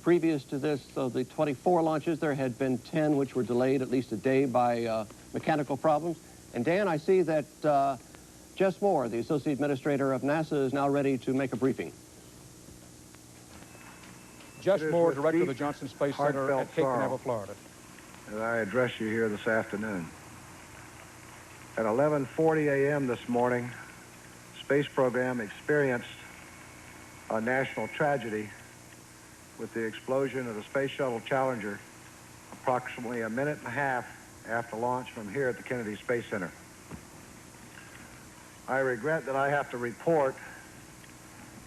[SPEAKER 18] Previous to this, the 24 launches, there had been 10 which were delayed at least a day by mechanical problems. And Dan, I see that Jess Moore, the Associate Administrator of NASA, is now ready to make a briefing.
[SPEAKER 14] Jess Moore, Director of the Johnson Space Center at Cape Canaveral, Florida.
[SPEAKER 2] As I address you here this afternoon. At 11:40 a.m. this morning, the space program experienced a national tragedy with the explosion of the Space Shuttle Challenger approximately a minute and a half after launch from here at the Kennedy Space Center. I regret that I have to report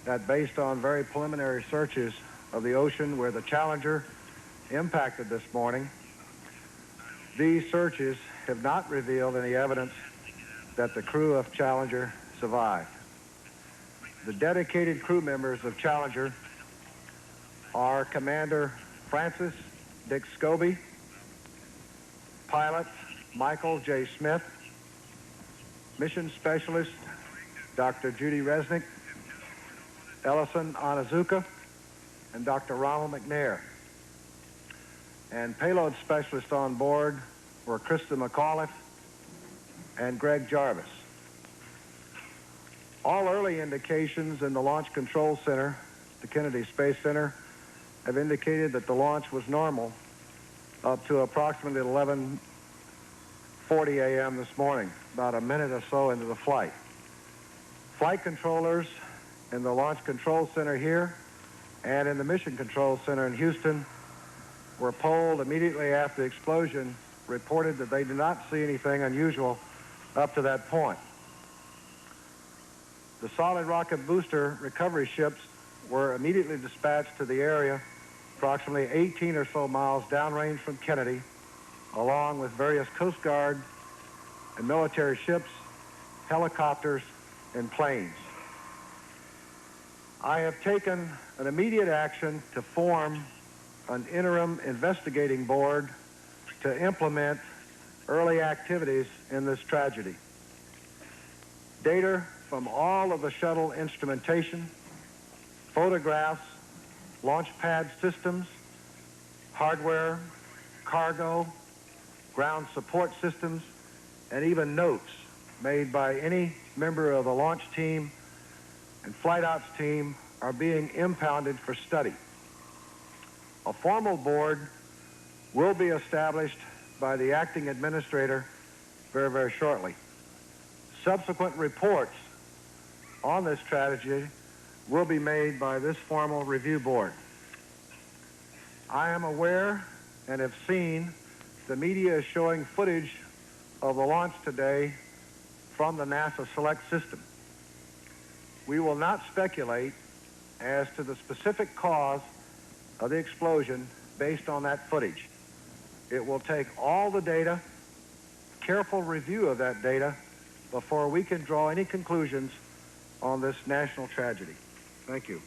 [SPEAKER 2] that based on very preliminary searches of the ocean where the Challenger impacted this morning, these searches have not revealed any evidence that the crew of Challenger survived. The dedicated crew members of Challenger are Commander Francis Dick Scobie, pilot Michael J. Smith, mission specialist Dr. Judy Resnick, Ellison Onizuka, and Dr. Ronald McNair. And payload specialists on board were Krista McAuliffe and Greg Jarvis. All early indications in the Launch Control Center, the Kennedy Space Center, have indicated that the launch was normal up to approximately 11:40 a.m. this morning, about a minute or so into the flight. Flight controllers in the Launch Control Center here and in the Mission Control Center in Houston were polled immediately after the explosion, reported that they did not see anything unusual up to that point. The solid rocket booster recovery ships were immediately dispatched to the area, approximately 18 or so miles downrange from Kennedy, along with various Coast Guard and military ships, helicopters, and planes. I have taken an immediate action to form an interim investigating board to implement early activities in this tragedy. Data from all of the shuttle instrumentation, photographs, launch pad systems, hardware, cargo, ground support systems, and even notes made by any member of the launch team and flight ops team are being impounded for study. A formal board will be established by the acting administrator very, very shortly. Subsequent reports on this tragedy will be made by this formal review board. I am aware and have seen the media is showing footage of the launch today from the NASA Select system. We will not speculate as to the specific cause of the explosion based on that footage. It will take all the data, careful review of that data, before we can draw any conclusions on this national tragedy. Thank you.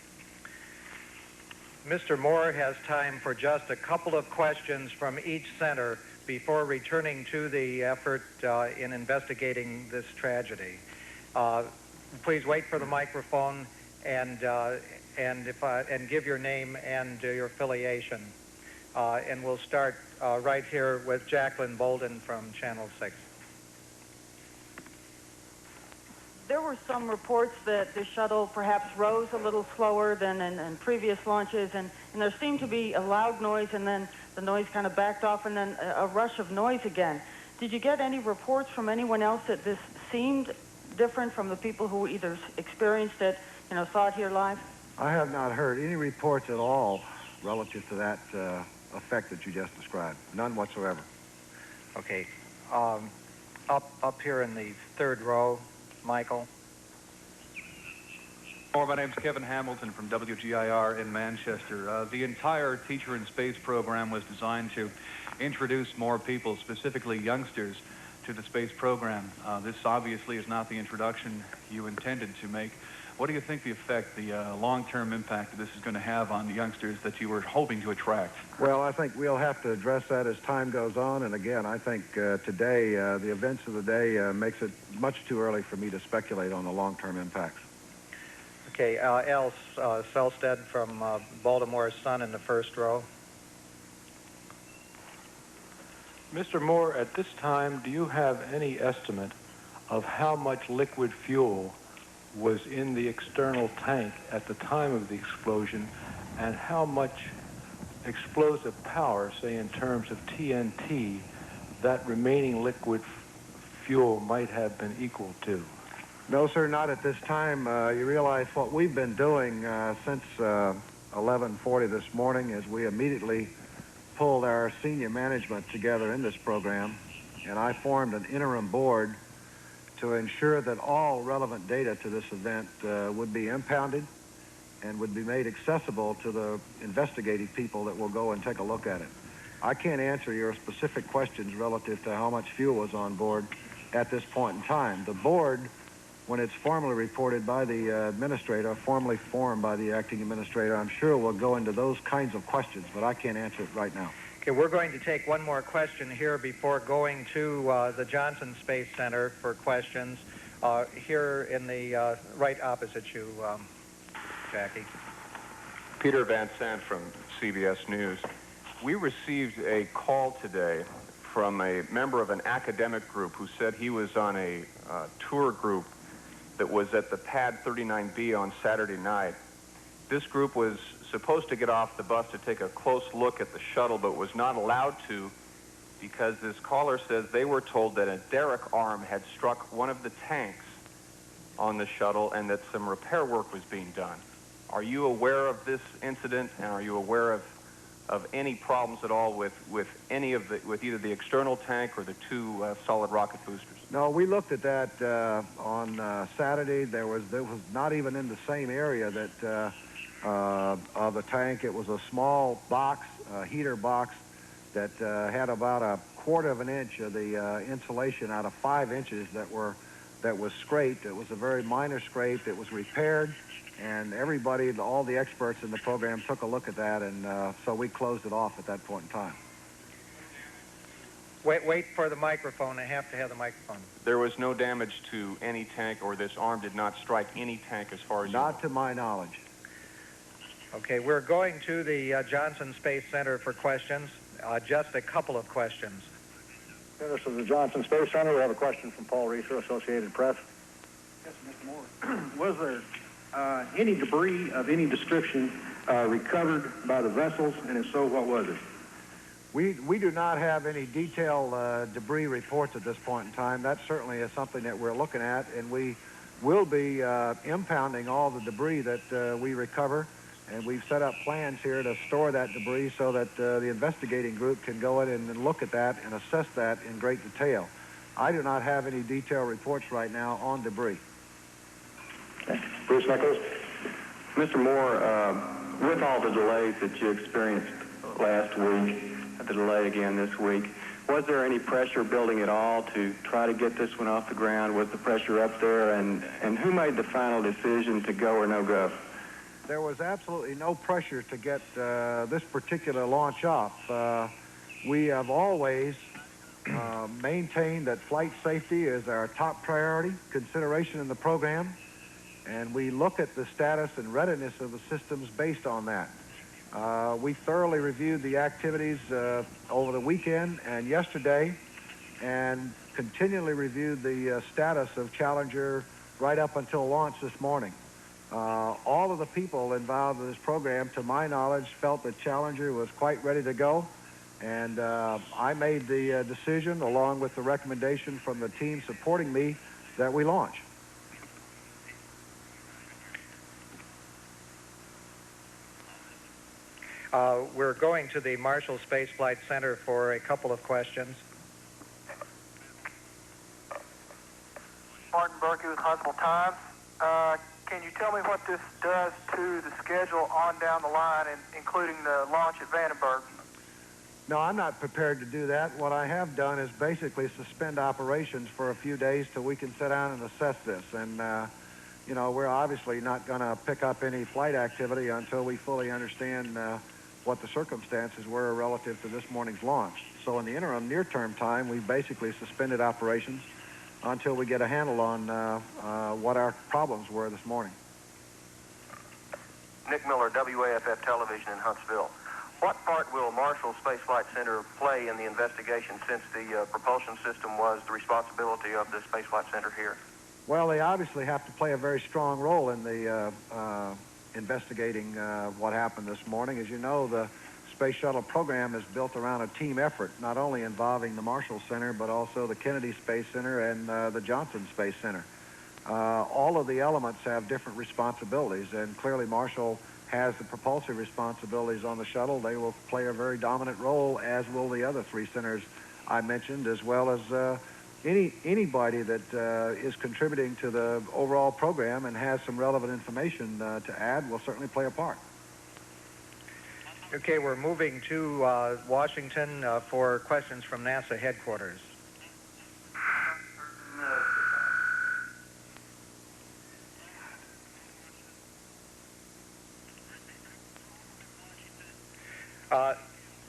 [SPEAKER 5] Mr. Moore has time for just a couple of questions from each center before returning to the effort in investigating this tragedy. Please wait for the microphone and give your name and your affiliation. And we'll start right here with Jacqueline Bolden from Channel 6.
[SPEAKER 9] There were some reports that the shuttle perhaps rose a little slower than in previous launches, and there seemed to be a loud noise, and then the noise kind of backed off, and then a rush of noise again. Did you get any reports from anyone else that this seemed different from the people who either experienced it, saw it here live?
[SPEAKER 2] I have not heard any reports at all relative to that effect that you just described. None whatsoever.
[SPEAKER 5] Okay. Up here in the third row, Michael.
[SPEAKER 1] My name's Kevin Hamilton from WGIR in Manchester. The entire Teacher in Space program was designed to introduce more people, specifically youngsters, to the space program. This obviously is not the introduction you intended to make. What do you think the effect, the long-term impact that this is going to have on the youngsters that you were hoping to attract?
[SPEAKER 2] Well, I think we'll have to address that as time goes on. And again, I think today, the events of the day makes it much too early for me to speculate on the long-term impacts.
[SPEAKER 5] Okay, Al Selstead from Baltimore Sun in the first row.
[SPEAKER 11] Mr. Moore, at this time, do you have any estimate of how much liquid fuel was in the external tank at the time of the explosion, and how much explosive power, say in terms of TNT, that remaining liquid fuel might have been equal to?
[SPEAKER 2] No, sir, not at this time. You realize what we've been doing since 11:40 this morning is we immediately pulled our senior management together in this program, and I formed an interim board to ensure that all relevant data to this event would be impounded and would be made accessible to the investigative people that will go and take a look at it. I can't answer your specific questions relative to how much fuel was on board at this point in time. The board, when it's formally reported by the administrator, formally formed by the acting administrator, I'm sure will go into those kinds of questions, but I can't answer it right now.
[SPEAKER 5] Okay, we're going to take one more question here before going to the Johnson Space Center for questions. Here in the right opposite you, Jackie.
[SPEAKER 12] Peter Van Sant from CBS News. We received a call today from a member of an academic group who said he was on a tour group that was at the Pad 39B on Saturday night. This group was supposed to get off the bus to take a close look at the shuttle, but was not allowed to because this caller says they were told that a derrick arm had struck one of the tanks on the shuttle and that some repair work was being done. Are you aware of this incident, and are you aware of any problems at all with any of the, with either the external tank or the two solid rocket boosters?
[SPEAKER 2] No, we looked at that on Saturday. There was not even in the same area that of the tank. It was a small box, a heater box that had about 1/4 of an inch of the insulation out of 5 inches that was scraped. It was a very minor scrape. It was repaired, and everybody, all the experts in the program took a look at that, and so we closed it off at that point in time.
[SPEAKER 5] Wait for the microphone. I have to have the microphone.
[SPEAKER 12] There was no damage to any tank, or this arm did not strike any tank as far as you know?
[SPEAKER 2] Not to my knowledge.
[SPEAKER 5] Okay, we're going to the Johnson Space Center for questions. Just a couple of questions.
[SPEAKER 24] This is the Johnson Space Center. We have a question from Paul Reeser, Associated Press.
[SPEAKER 25] Yes, Mr. Moore. Was there any debris of any description recovered by the vessels, and if so, what was it?
[SPEAKER 2] We do not have any detailed debris reports at this point in time. That certainly is something that we're looking at, and we will be impounding all the debris that we recover, and we've set up plans here to store that debris so that the investigating group can go in and look at that and assess that in great detail. I do not have any detailed reports right now on debris.
[SPEAKER 24] Okay. Bruce Nichols.
[SPEAKER 26] Mr. Moore, with all the delays that you experienced last week, the delay again this week, was there any pressure building at all to try to get this one off the ground? Was the pressure up there, and who made the final decision to go or no go?
[SPEAKER 2] There was absolutely no pressure to get this particular launch off. We have always maintained that flight safety is our top priority consideration in the program, and we look at the status and readiness of the systems based on that. We thoroughly reviewed the activities over the weekend and yesterday, and continually reviewed the status of Challenger right up until launch this morning. All of the people involved in this program, to my knowledge, felt that Challenger was quite ready to go, and I made the decision, along with the recommendation from the team supporting me, that we launch.
[SPEAKER 5] We're going to the Marshall Space Flight Center for a couple of questions.
[SPEAKER 27] Pardon
[SPEAKER 3] Berkey with Huntsville Times. Can you tell me what this does to the schedule on down the line, including the launch at Vandenberg?
[SPEAKER 2] No, I'm not prepared to do that. What I have done is basically suspend operations for a few days till we can sit down and assess this. And, you know, we're obviously not going to pick up any flight activity until we fully understand what the circumstances were relative to this morning's launch. So in the interim, near-term time, we've basically suspended operations until we get a handle on what our problems were this morning.
[SPEAKER 3] Nick Miller, WAFF Television in Huntsville. What part will Marshall Space Flight Center play in the investigation, since the propulsion system was the responsibility of the Space Flight Center here?
[SPEAKER 2] Well, they obviously have to play a very strong role in the investigating what happened this morning. As you know, the Space Shuttle program is built around a team effort, not only involving the Marshall Center, but also the Kennedy Space Center and the Johnson Space Center. All of the elements have different responsibilities, and clearly Marshall has the propulsive responsibilities on the shuttle. They will play a very dominant role, as will the other three centers I mentioned, as well as anybody that is contributing to the overall program and has some relevant information to add will certainly play a part.
[SPEAKER 5] Okay, we're moving to Washington for questions from NASA headquarters.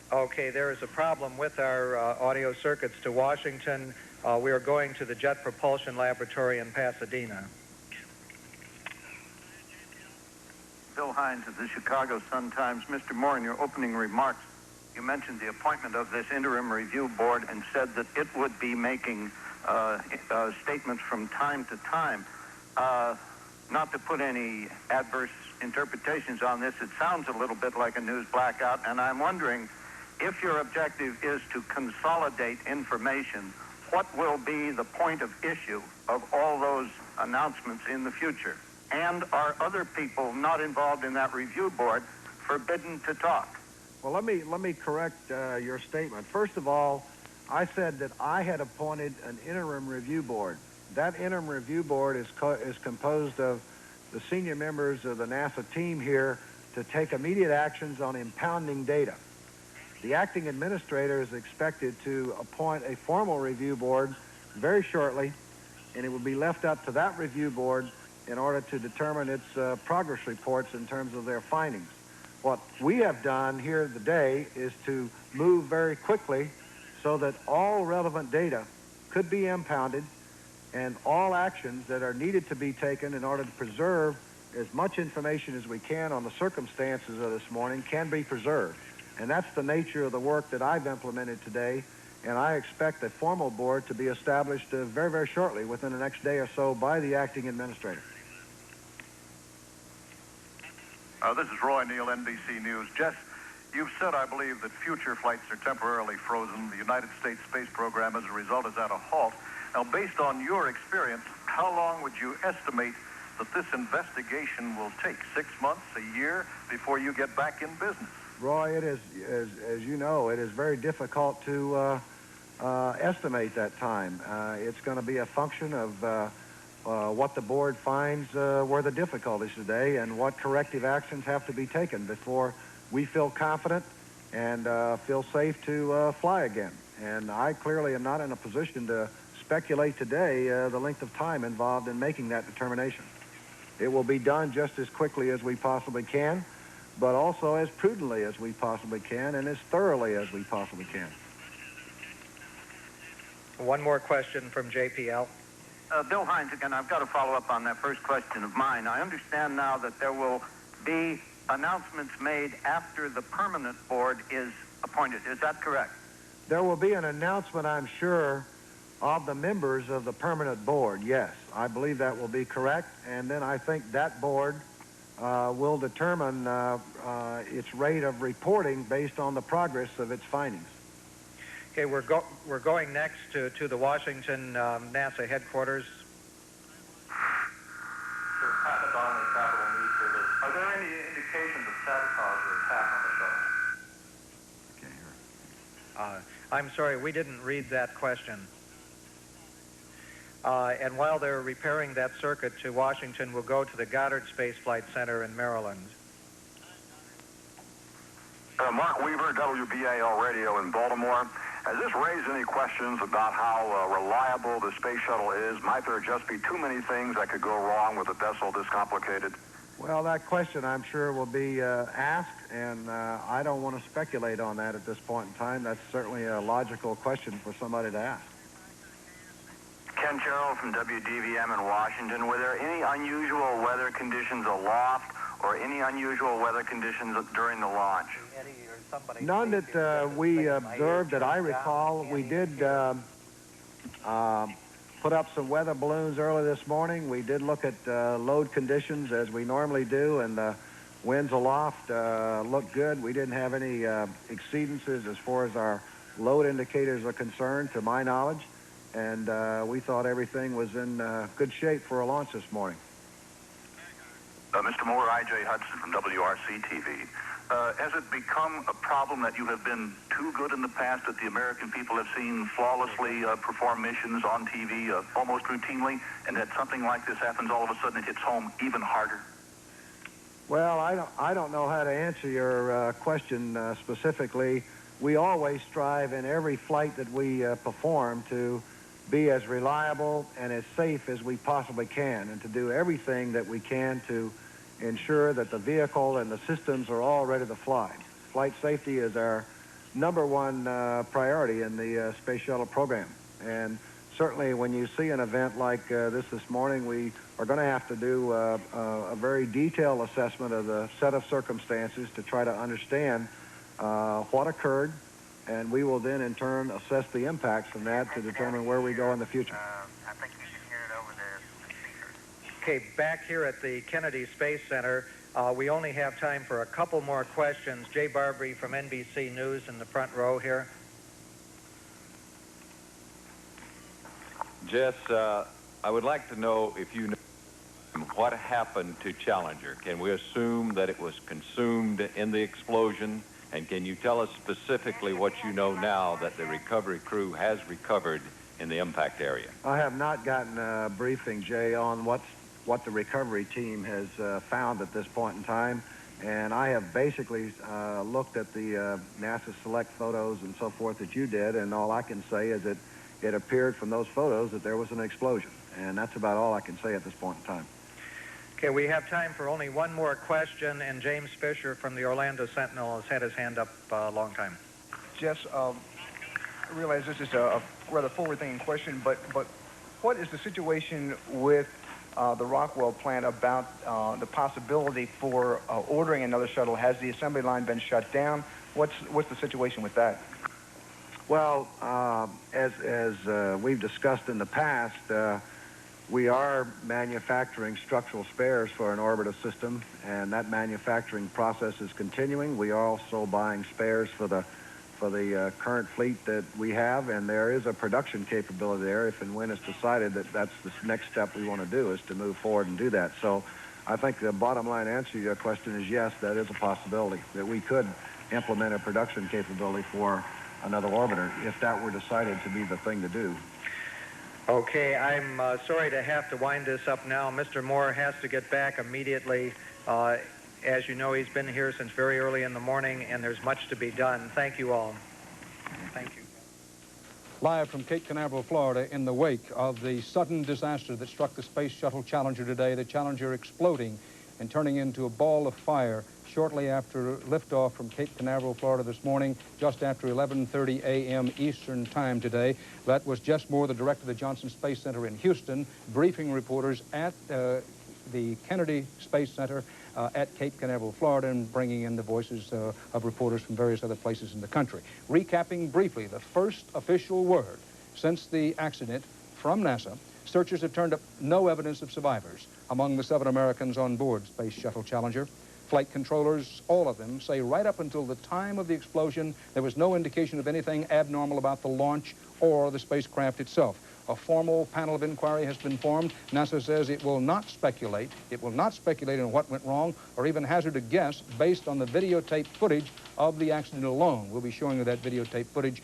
[SPEAKER 5] Okay, there is a problem with our audio circuits to Washington. We are going to the Jet Propulsion Laboratory in Pasadena.
[SPEAKER 10] Bill Hines of the Chicago Sun-Times. Mr. Moore, in your opening remarks, you mentioned the appointment of this interim review board and said that it would be making statements from time to time. Not to put any adverse interpretations on this, it sounds a little bit like a news blackout, and I'm wondering if your objective is to consolidate information, what will be the point of issue of all those announcements in the future? And are other people not involved in that review board forbidden to talk?
[SPEAKER 2] Well, let me correct your statement. First of all, I said that I had appointed an interim review board. That interim review board is composed of the senior members of the NASA team here to take immediate actions on impounding data. The acting administrator is expected to appoint a formal review board very shortly, and it will be left up to that review board in order to determine its progress reports in terms of their findings. What we have done here today is to move very quickly so that all relevant data could be impounded and all actions that are needed to be taken in order to preserve as much information as we can on the circumstances of this morning can be preserved. And that's the nature of the work that I've implemented today, and I expect a formal board to be established very, very shortly, within the next day or so, by the acting administrator.
[SPEAKER 24] This is Roy Neal, NBC News. Jess, you've said, I believe, that future flights are temporarily frozen. The United States space program, as a result, is at a halt. Now, based on your experience, how long would you estimate that this investigation will take? 6 months, a year, before you get back in business?
[SPEAKER 2] Roy, it is, as you know, it is very difficult to estimate that time. It's going to be a function of what the board finds were the difficulties today and what corrective actions have to be taken before we feel confident and feel safe to fly again. And I clearly am not in a position to speculate today the length of time involved in making that determination. It will be done just as quickly as we possibly can, but also as prudently as we possibly can and as thoroughly as we possibly can.
[SPEAKER 5] One more question from JPL.
[SPEAKER 10] Bill Hines again. I've got to follow up on that first question of mine. I understand now that there will be announcements made after the permanent board is appointed. Is that correct?
[SPEAKER 2] There will be an announcement, I'm sure, of the members of the permanent board, yes. I believe that will be correct, and then I think that board will determine its rate of reporting based on the progress of its findings.
[SPEAKER 5] Okay, we're going next to the Washington NASA headquarters.
[SPEAKER 25] Are there any indications of sabotage or attack on the shuttle?
[SPEAKER 5] I'm sorry, we didn't read that question. And while they're repairing that circuit to Washington, we'll go to the Goddard Space Flight Center in Maryland.
[SPEAKER 24] Mark Weaver, WBAL Radio in Baltimore. Has this raised any questions about how reliable the space shuttle is? Might there just be too many things that could go wrong with a vessel this complicated?
[SPEAKER 2] Well, that question, I'm sure, will be asked, and I don't want to speculate on that at this point in time. That's certainly a logical question for somebody to ask.
[SPEAKER 3] Ken Carroll from WDVM in Washington. Were there any unusual weather conditions aloft or any unusual weather conditions during the launch?
[SPEAKER 2] None that we observed that I recall. We did put up some weather balloons early this morning. We did look at load conditions as we normally do, and the winds aloft looked good. We didn't have any exceedances as far as our load indicators are concerned, to my knowledge, and we thought everything was in good shape for a launch this morning.
[SPEAKER 24] Mr. Moore, I.J. Hudson from WRC-TV. Has it become a problem that you have been too good in the past, that the American people have seen flawlessly perform missions on TV almost routinely, and that something like this happens all of a sudden, it hits home even harder?
[SPEAKER 2] Well, I don't know how to answer your question specifically. We always strive in every flight that we perform to be as reliable and as safe as we possibly can, and to do everything that we can to ensure that the vehicle and the systems are all ready to fly. Flight safety is our #1 priority in the Space Shuttle program. And certainly when you see an event like this morning, we are going to have to do a very detailed assessment of the set of circumstances to try to understand what occurred, and we will then in turn assess the impacts from that to determine where we go in the future.
[SPEAKER 3] I think you should hear it over the speaker.
[SPEAKER 5] Okay, back here at the Kennedy Space Center, we only have time for a couple more questions. Jay Barbary from NBC News in the front row here.
[SPEAKER 8] Jess, I would like to know if you know what happened to Challenger. Can we assume that it was consumed in the explosion? And can you tell us specifically what you know now that the recovery crew has recovered in the impact area?
[SPEAKER 2] I have not gotten a briefing, Jay, on what the recovery team has found at this point in time. And I have basically looked at the NASA select photos and so forth that you did, and all I can say is that it appeared from those photos that there was an explosion. And that's about all I can say at this point in time.
[SPEAKER 5] Okay, we have time for only one more question, and James Fisher from the Orlando Sentinel has had his hand up a long time.
[SPEAKER 13] Jess, I realize this is a rather forward-thinking question, but what is the situation with the Rockwell plant about the possibility for ordering another shuttle? Has the assembly line been shut down? What's the situation with that?
[SPEAKER 2] Well, as we've discussed in the past, we are manufacturing structural spares for an orbiter system, and that manufacturing process is continuing. We are also buying spares for the current fleet that we have, and there is a production capability there if and when it's decided that that's the next step we want to do, is to move forward and do that. So I think the bottom line answer to your question is yes, that is a possibility, that we could implement a production capability for another orbiter if that were decided to be the thing to do.
[SPEAKER 5] Okay, I'm sorry to have to wind this up now. Mr. Moore has to get back immediately. As you know, he's been here since very early in the morning, and there's much to be done. Thank you all. Thank you.
[SPEAKER 14] Live from Cape Canaveral, Florida, in the wake of the sudden disaster that struck the Space Shuttle Challenger today, the Challenger exploding and turning into a ball of fire shortly after liftoff from Cape Canaveral, Florida this morning, just after 11:30 a.m. Eastern Time today. That was Jess Moore, the director of the Johnson Space Center in Houston, briefing reporters at the Kennedy Space Center at Cape Canaveral, Florida, and bringing in the voices of reporters from various other places in the country. Recapping briefly, the first official word since the accident from NASA, searchers have turned up no evidence of survivors among the 7 Americans on board Space Shuttle Challenger. Flight controllers, all of them, say right up until the time of the explosion, there was no indication of anything abnormal about the launch or the spacecraft itself. A formal panel of inquiry has been formed. NASA says it will not speculate. It will not speculate on what went wrong or even hazard a guess based on the videotape footage of the accident alone. We'll be showing you that videotape footage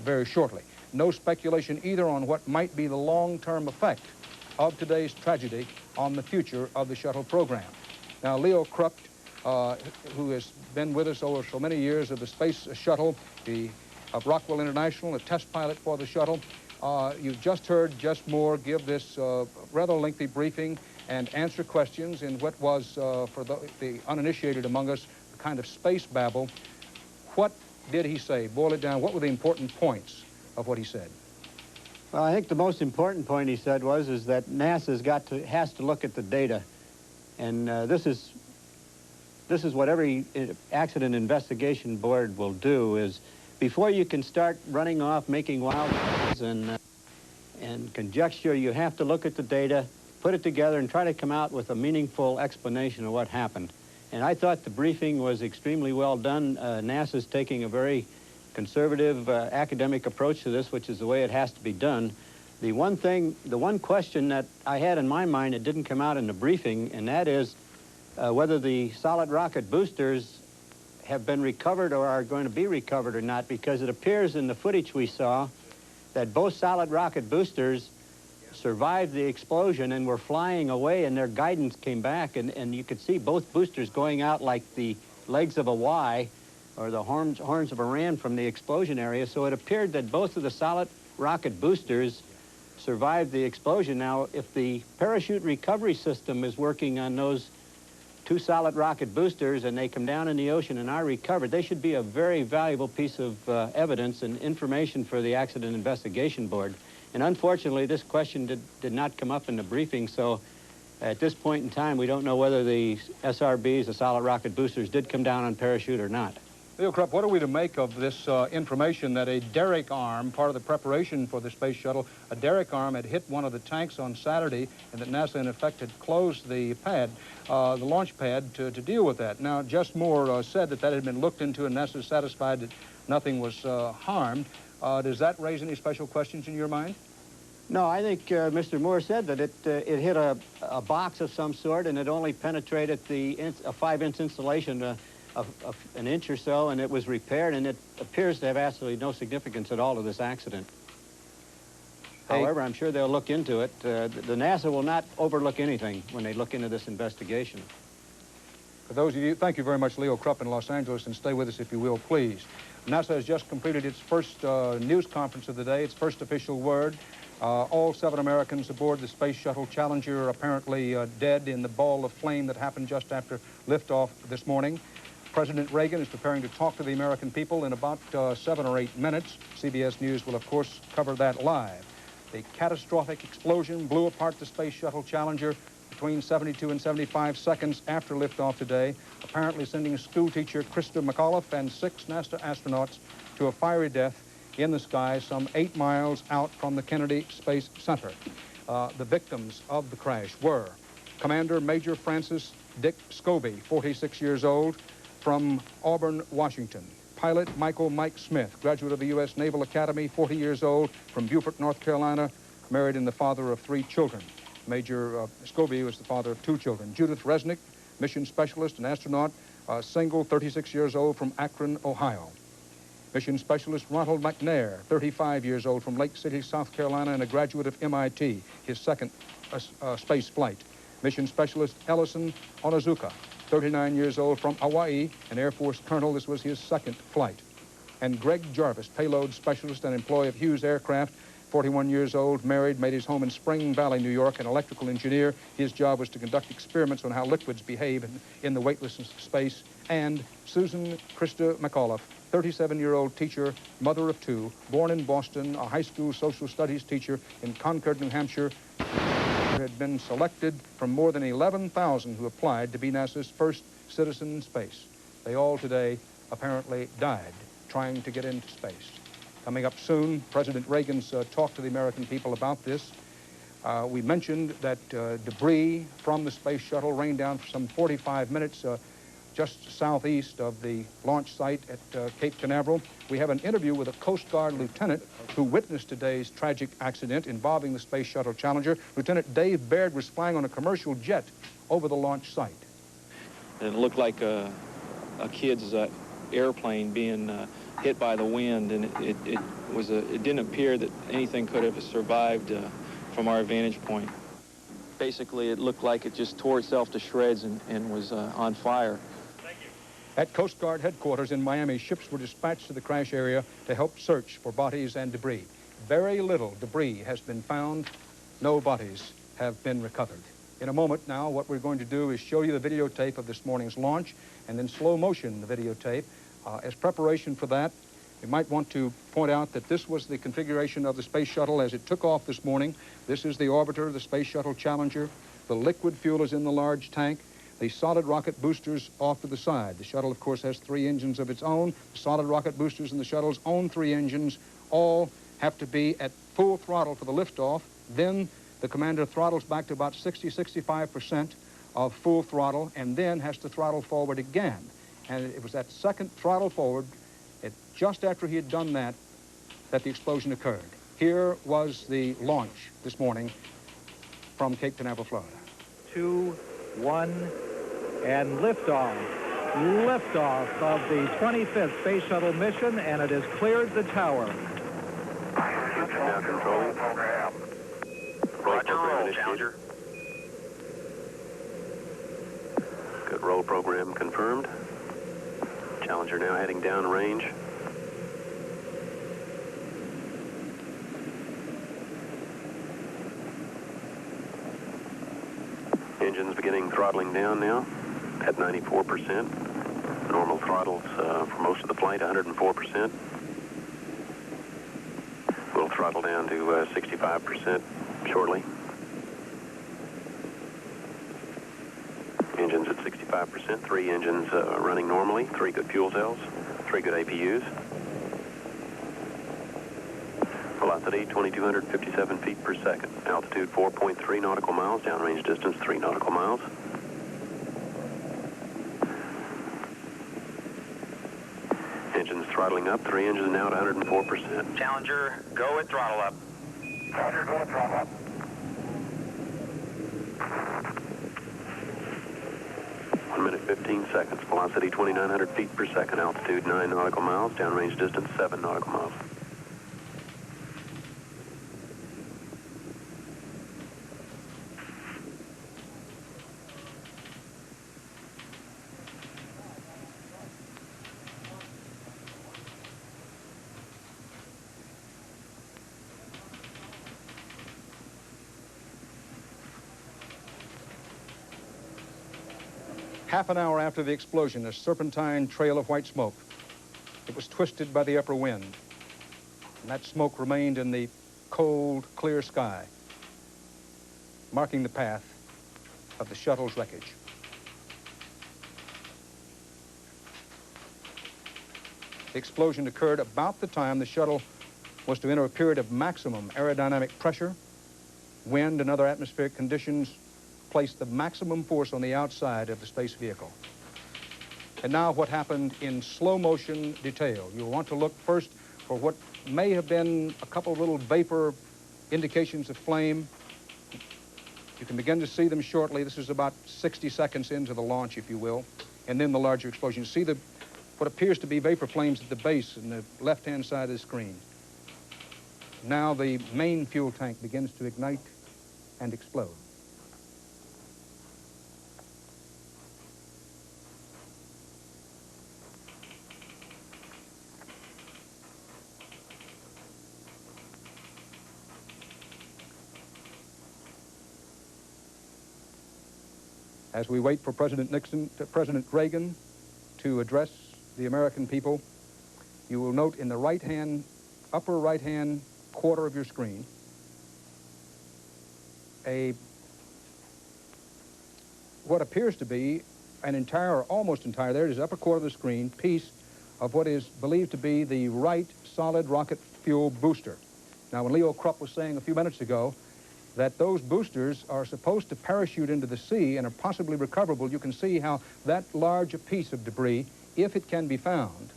[SPEAKER 14] very shortly. no speculation either on what might be the long-term effect of today's tragedy on the future of the shuttle program. Now, Leo Krupp, who has been with us over so many years of the Space Shuttle, of Rockwell International, a test pilot for the shuttle, you've just heard Jess Moore give this rather lengthy briefing and answer questions in what was, for the uninitiated among us, a kind of space babble. What did he say? Boil it down. What were the important points of what he said?
[SPEAKER 7] Well, I think the most important point he said is that NASA's has to look at the data, and this is what every accident investigation board will do. Is before you can start running off making wild guesses and conjecture, you have to look at the data, put it together, and try to come out with a meaningful explanation of what happened. And I thought the briefing was extremely well done. NASA's taking a very conservative academic approach to this, which is the way it has to be done. The one question that I had in my mind that didn't come out in the briefing, and that is whether the solid rocket boosters have been recovered or are going to be recovered or not, because it appears in the footage we saw that both solid rocket boosters survived the explosion and were flying away, and their guidance came back, and you could see both boosters going out like the legs of a Y or the horns of a ram from the explosion area. So it appeared that both of the solid rocket boosters survived the explosion. Now, if the parachute recovery system is working on those two solid rocket boosters and they come down in the ocean and are recovered, they should be a very valuable piece of evidence and information for the Accident Investigation Board. And unfortunately, this question did not come up in the briefing, so at this point in time, we don't know whether the SRBs, the solid rocket boosters, did come down on parachute or not.
[SPEAKER 14] Leo Krupp, what are we to make of this information that a derrick arm, part of the preparation for the space shuttle, a derrick arm had hit one of the tanks on Saturday, and that NASA, in effect, had closed the pad, the launch pad, to deal with that? Now, Jess Moore said that had been looked into, and NASA is satisfied that nothing was harmed. Does that raise any special questions in your mind?
[SPEAKER 7] No, I think Mr. Moore said that it hit a box of some sort, and it only penetrated a 5-inch insulation, an inch or so, and it was repaired, and it appears to have absolutely no significance at all to this accident. However, I'm sure they'll look into it. The NASA will not overlook anything when they look into this investigation.
[SPEAKER 14] For those of you, thank you very much, Leo Krupp in Los Angeles, and stay with us if you will, please. NASA has just completed its first news conference of the day, its first official word. All 7 Americans aboard the Space Shuttle Challenger are apparently dead in the ball of flame that happened just after liftoff this morning. President Reagan is preparing to talk to the American people in about 7 or 8 minutes. CBS News will, of course, cover that live. The catastrophic explosion blew apart the Space Shuttle Challenger between 72 and 75 seconds after liftoff today, apparently sending schoolteacher Krista McAuliffe and 6 NASA astronauts to a fiery death in the sky some 8 miles out from the Kennedy Space Center. The victims of the crash were Commander Major Francis Dick Scobie, 46 years old, from Auburn, Washington. Pilot Michael Mike Smith, graduate of the U.S. Naval Academy, 40 years old, from Beaufort, North Carolina, married and the father of 3 children. Major Scobie was the father of 2 children. Judith Resnick, mission specialist and astronaut, single, 36 years old, from Akron, Ohio. Mission specialist Ronald McNair, 35 years old, from Lake City, South Carolina, and a graduate of MIT, his second space flight. Mission specialist Ellison Onizuka, 39 years old, from Hawaii, an Air Force colonel. This was his second flight. And Greg Jarvis, payload specialist and employee of Hughes Aircraft, 41 years old, married, made his home in Spring Valley, New York, an electrical engineer. His job was to conduct experiments on how liquids behave in the weightlessness of space. And Susan Krista McAuliffe, 37-year-old teacher, mother of 2, born in Boston, a high school social studies teacher in Concord, New Hampshire, had been selected from more than 11,000 who applied to be NASA's first citizen in space. They all today apparently died trying to get into space. Coming up soon, President Reagan's talk to the American people about this. We mentioned that debris from the space shuttle rained down for some 45 minutes just southeast of the launch site at Cape Canaveral. We have an interview with a Coast Guard lieutenant who witnessed today's tragic accident involving the Space Shuttle Challenger. Lieutenant Dave Baird was flying on a commercial jet over the launch site.
[SPEAKER 15] It looked like a kid's airplane being hit by the wind, and it didn't appear that anything could have survived from our vantage point. Basically, it looked like it just tore itself to shreds and was on fire.
[SPEAKER 14] At Coast Guard headquarters in Miami, ships were dispatched to the crash area to help search for bodies and debris. Very little debris has been found. No bodies have been recovered. In a moment now, what we're going to do is show you the videotape of this morning's launch, and then slow motion the videotape. As preparation for that, we might want to point out that this was the configuration of the Space Shuttle as it took off this morning. This is the orbiter, the Space Shuttle Challenger. The liquid fuel is in the large tank. The solid rocket boosters off to the side. The shuttle, of course, has 3 engines of its own. The solid rocket boosters and the shuttle's own 3 engines all have to be at full throttle for the liftoff. Then the commander throttles back to about 60-65% of full throttle and then has to throttle forward again. And it was that second throttle forward, just after he had done that, that the explosion occurred. Here was the launch this morning from Cape Canaveral, Florida.
[SPEAKER 5] 2, 1, and liftoff. Liftoff of the 25th Space Shuttle mission, and it has cleared the tower.
[SPEAKER 3] Now controlling. Roger, roll, Challenger. Good roll program confirmed. Challenger now heading downrange. Engines beginning throttling down now at 94%. Normal throttles for most of the flight, 104%. We'll throttle down to 65% shortly. Engines at 65%, 3 engines running normally, 3 good fuel cells, 3 good APUs. Velocity 2,257 feet per second. Altitude 4.3 nautical miles. Downrange distance 3 nautical miles. Engines throttling up. 3 engines now at 104%. Challenger, go at throttle up. Challenger, go at throttle up. One minute, 15 seconds. Velocity 2,900 feet per second. Altitude 9 nautical miles. Downrange distance 7 nautical miles.
[SPEAKER 14] Half an hour after the explosion, a serpentine trail of white smoke. It was twisted by the upper wind, and that smoke remained in the cold, clear sky, marking the path of the shuttle's wreckage. The explosion occurred about the time the shuttle was to enter a period of maximum aerodynamic pressure. Wind and other atmospheric conditions placed the maximum force on the outside of the space vehicle. And now what happened in slow motion detail. You'll want to look first for what may have been a couple of little vapor indications of flame. You can begin to see them shortly. This is about 60 seconds into the launch, if you will, and then the larger explosion. You see what appears to be vapor flames at the base in the left-hand side of the screen. Now the main fuel tank begins to ignite and explode. As we wait for President Reagan to address the American people, you will note in the upper right-hand quarter of your screen, what appears to be an entire, or almost entire, there it is, upper quarter of the screen, piece of what is believed to be the right solid rocket fuel booster. Now, when Leo Krupp was saying a few minutes ago that those boosters are supposed to parachute into the sea and are possibly recoverable, you can see how that large a piece of debris, if it can be found,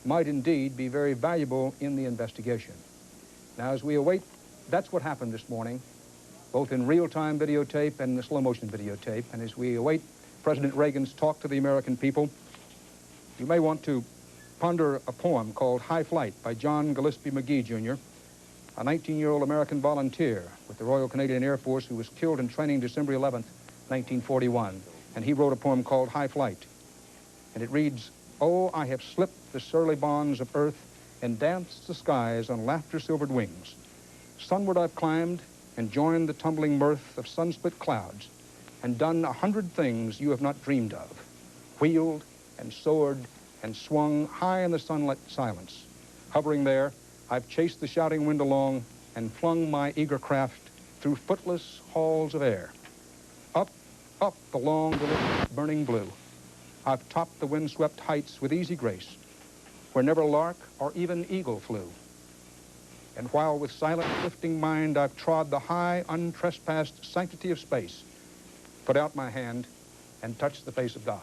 [SPEAKER 14] might indeed be very valuable in the investigation. Now, as we await, that's what happened this morning, both in real-time videotape and the slow-motion videotape. And as we await President Reagan's talk to the American people, you may want to ponder a poem called High Flight by John Gillespie McGee, Jr., a 19-year-old American volunteer with the Royal Canadian Air Force who was killed in training December 11th, 1941. And he wrote a poem called High Flight. And it reads, "Oh, I have slipped the surly bonds of earth and danced the skies on laughter-silvered wings. Sunward I've climbed and joined the tumbling mirth of sun-split clouds and done 100 things you have not dreamed of, wheeled and soared and swung high in the sunlit silence. Hovering there, I've chased the shouting wind along and flung my eager craft through footless halls of air. Up, up the long, delicious burning blue. I've topped the wind-swept heights with easy grace, where never lark or even eagle flew. And while with silent, lifting mind I've trod the high, untrespassed sanctity of space, put out my hand and touched the face of God."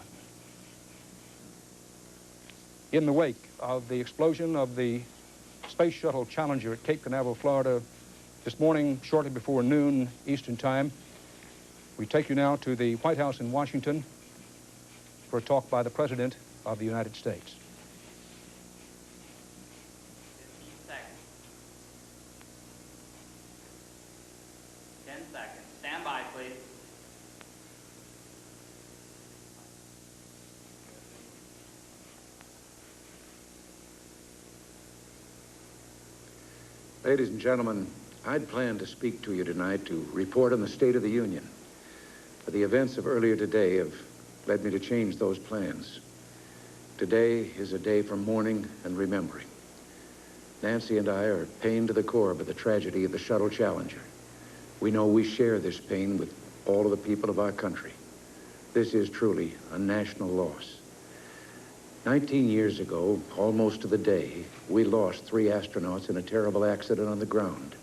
[SPEAKER 14] In the wake of the explosion of the Space Shuttle Challenger at Cape Canaveral, Florida, this morning, shortly before noon Eastern Time, we take you now to the White House in Washington for a talk by the President of the United States.
[SPEAKER 16] 15 seconds. 10 seconds. Stand by, please.
[SPEAKER 17] Ladies and gentlemen, I'd planned to speak to you tonight to report on the State of the Union. But the events of earlier today have led me to change those plans. Today is a day for mourning and remembering. Nancy and I are pained to the core by the tragedy of the Shuttle Challenger. We know we share this pain with all of the people of our country. This is truly a national loss. 19 years ago, almost to the day, we lost 3 astronauts in a terrible accident on the ground.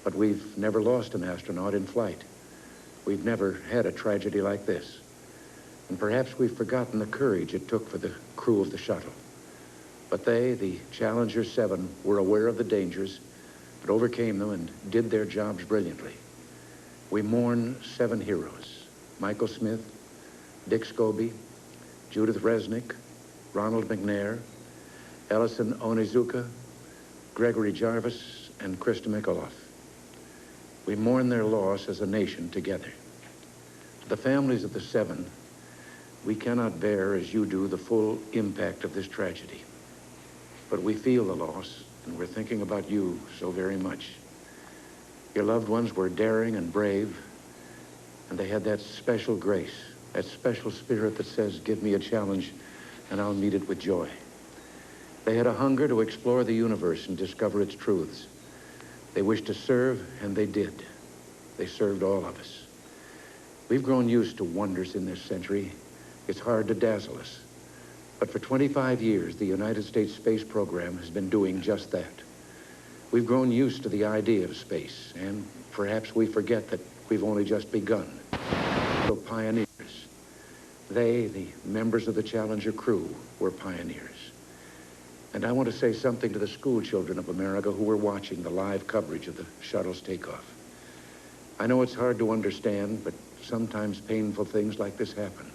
[SPEAKER 17] But we've never lost an astronaut in flight. We've never had a tragedy like this. And perhaps we've forgotten the courage it took for the crew of the shuttle. But they, the Challenger 7, were aware of the dangers, but overcame them and did their jobs brilliantly. We mourn 7 heroes: Michael Smith, Dick Scobie, Judith Resnick, Ronald McNair, Ellison Onizuka, Gregory Jarvis, and Krista McAuliffe. We mourn their loss as a nation together. To the families of the 7, we cannot bear, as you do, the full impact of this tragedy. But we feel the loss, and we're thinking about you so very much. Your loved ones were daring and brave, and they had that special grace, that special spirit that says, "Give me a challenge, and I'll meet it with joy." They had a hunger to explore the universe and discover its truths. They wished to serve, and they did. They served all of us. We've grown used to wonders in this century. It's hard to dazzle us. But for 25 years, the United States space program has been doing just that. We've grown used to the idea of space, and perhaps we forget that we've only just begun. So pioneers. They, the members of the Challenger crew, were pioneers. And I want to say something to the school children of America who were watching the live coverage of the shuttle's takeoff. I know it's hard to understand, but sometimes painful things like this happen.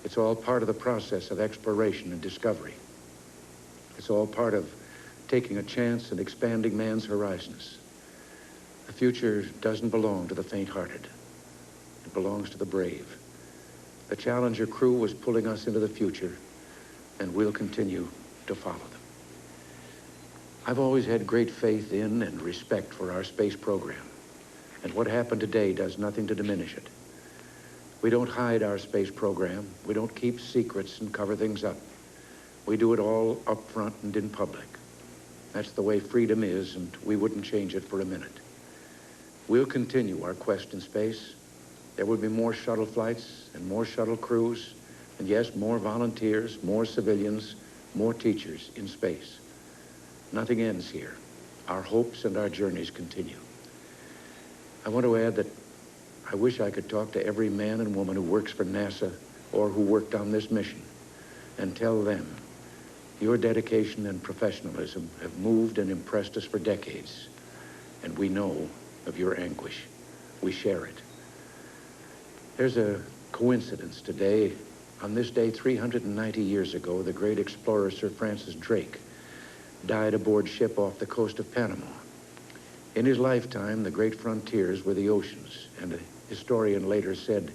[SPEAKER 17] It's all part of the process of exploration and discovery. It's all part of taking a chance and expanding man's horizons. The future doesn't belong to the faint-hearted. It belongs to the brave. The Challenger crew was pulling us into the future, and we'll continue to follow them. I've always had great faith in and respect for our space program, and what happened today does nothing to diminish it. We don't hide our space program. We don't keep secrets and cover things up. We do it all up front and in public. That's the way freedom is, and we wouldn't change it for a minute. We'll continue our quest in space. There will be more shuttle flights and more shuttle crews, and yes, more volunteers, more civilians, more teachers in space. Nothing ends here. Our hopes and our journeys continue. I want to add that I wish I could talk to every man and woman who works for NASA or who worked on this mission and tell them your dedication and professionalism have moved and impressed us for decades, and we know of your anguish. We share it. There's a coincidence today. On this day 390 years ago, the great explorer Sir Francis Drake died aboard ship off the coast of Panama. In his lifetime, the great frontiers were the oceans, and a historian later said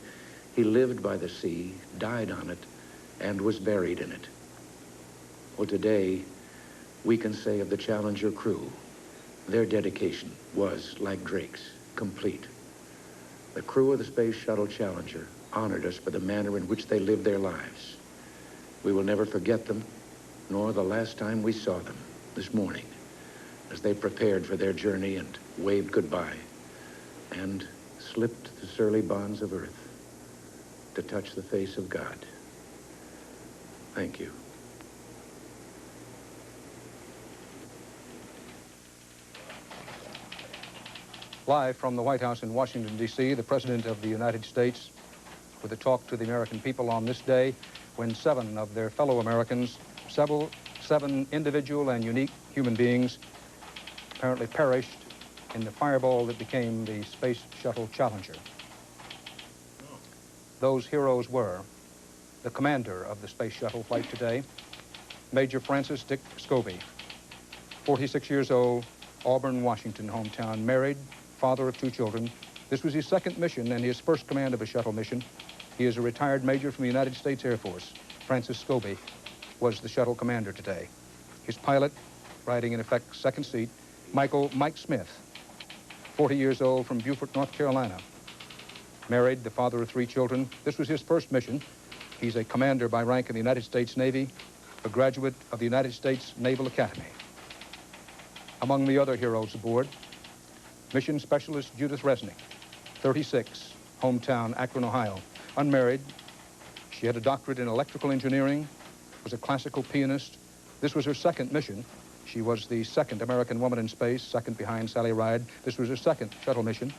[SPEAKER 17] he lived by the sea, died on it, and was buried in it. Well, today, we can say of the Challenger crew, their dedication was, like Drake's, complete. The crew of the Space Shuttle Challenger honored us for the manner in which they lived their lives. We will never forget them, nor the last time we saw them, this morning, as they prepared for their journey and waved goodbye and slipped the surly bonds of earth to touch the face of God. Thank you.
[SPEAKER 14] Live from the White House in Washington, D.C., the President of the United States with a talk to the American people on this day when 7 of their fellow Americans, 7 individual and unique human beings, apparently perished in the fireball that became the Space Shuttle Challenger. Those heroes were the commander of the Space Shuttle flight today, Major Francis Dick Scobie, 46 years old, Auburn, Washington, hometown, married, father of 2 children. This was his 2nd mission and his first command of a shuttle mission. He is a retired major from the United States Air Force. Francis Scobie was the shuttle commander today. His pilot, riding in effect 2nd seat, Mike Smith, 40 years old, from Beaufort, North Carolina. Married, the father of 3 children. This was his first mission. He's a commander by rank in the United States Navy, a graduate of the United States Naval Academy. Among the other heroes aboard, Mission Specialist Judith Resnick, 36, hometown, Akron, Ohio. Unmarried. She had a doctorate in electrical engineering, was a classical pianist. This was her 2nd mission. She was the 2nd American woman in space, 2nd behind Sally Ride. This was her 2nd shuttle mission.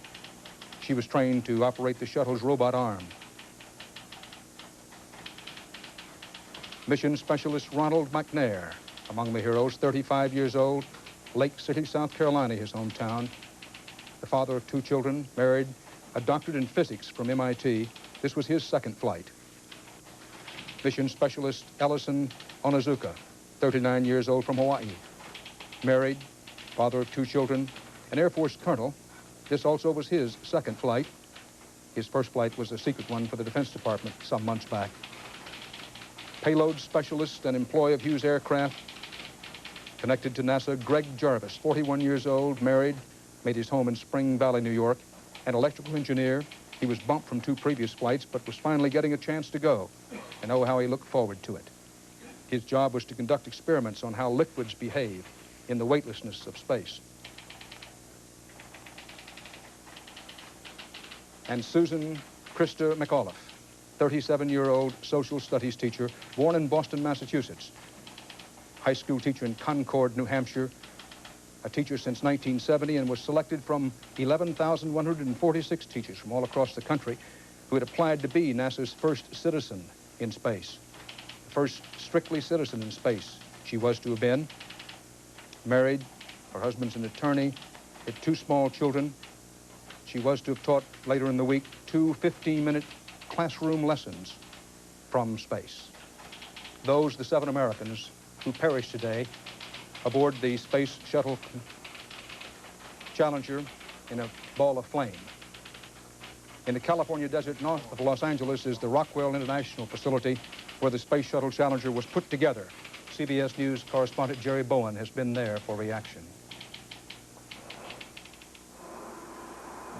[SPEAKER 14] She was trained to operate the shuttle's robot arm. Mission Specialist Ronald McNair, among the heroes, 35 years old, Lake City, South Carolina, his hometown. The father of 2 children, married, a doctorate in physics from MIT. This was his 2nd flight. Mission Specialist Ellison Onizuka, 39 years old, from Hawaii. Married, father of 2 children, an Air Force colonel. This also was his 2nd flight. His first flight was a secret one for the Defense Department some months back. Payload specialist and employee of Hughes Aircraft, connected to NASA, Greg Jarvis, 41 years old, married, made his home in Spring Valley, New York. An electrical engineer. He was bumped from 2 previous flights, but was finally getting a chance to go. And oh, how he looked forward to it. His job was to conduct experiments on how liquids behave in the weightlessness of space. And Susan Krista McAuliffe, 37-year-old social studies teacher, born in Boston, Massachusetts. High school teacher in Concord, New Hampshire, a teacher since 1970, and was selected from 11,146 teachers from all across the country who had applied to be NASA's first citizen in space. The first strictly citizen in space she was to have been. Married, her husband's an attorney, had 2 small children. She was to have taught later in the week 2 15-minute classroom lessons from space. Those, the 7 Americans who perished today aboard the Space Shuttle Challenger in a ball of flame. In the California desert north of Los Angeles is the Rockwell International Facility where the Space Shuttle Challenger was put together. CBS News correspondent Jerry Bowen has been there for reaction.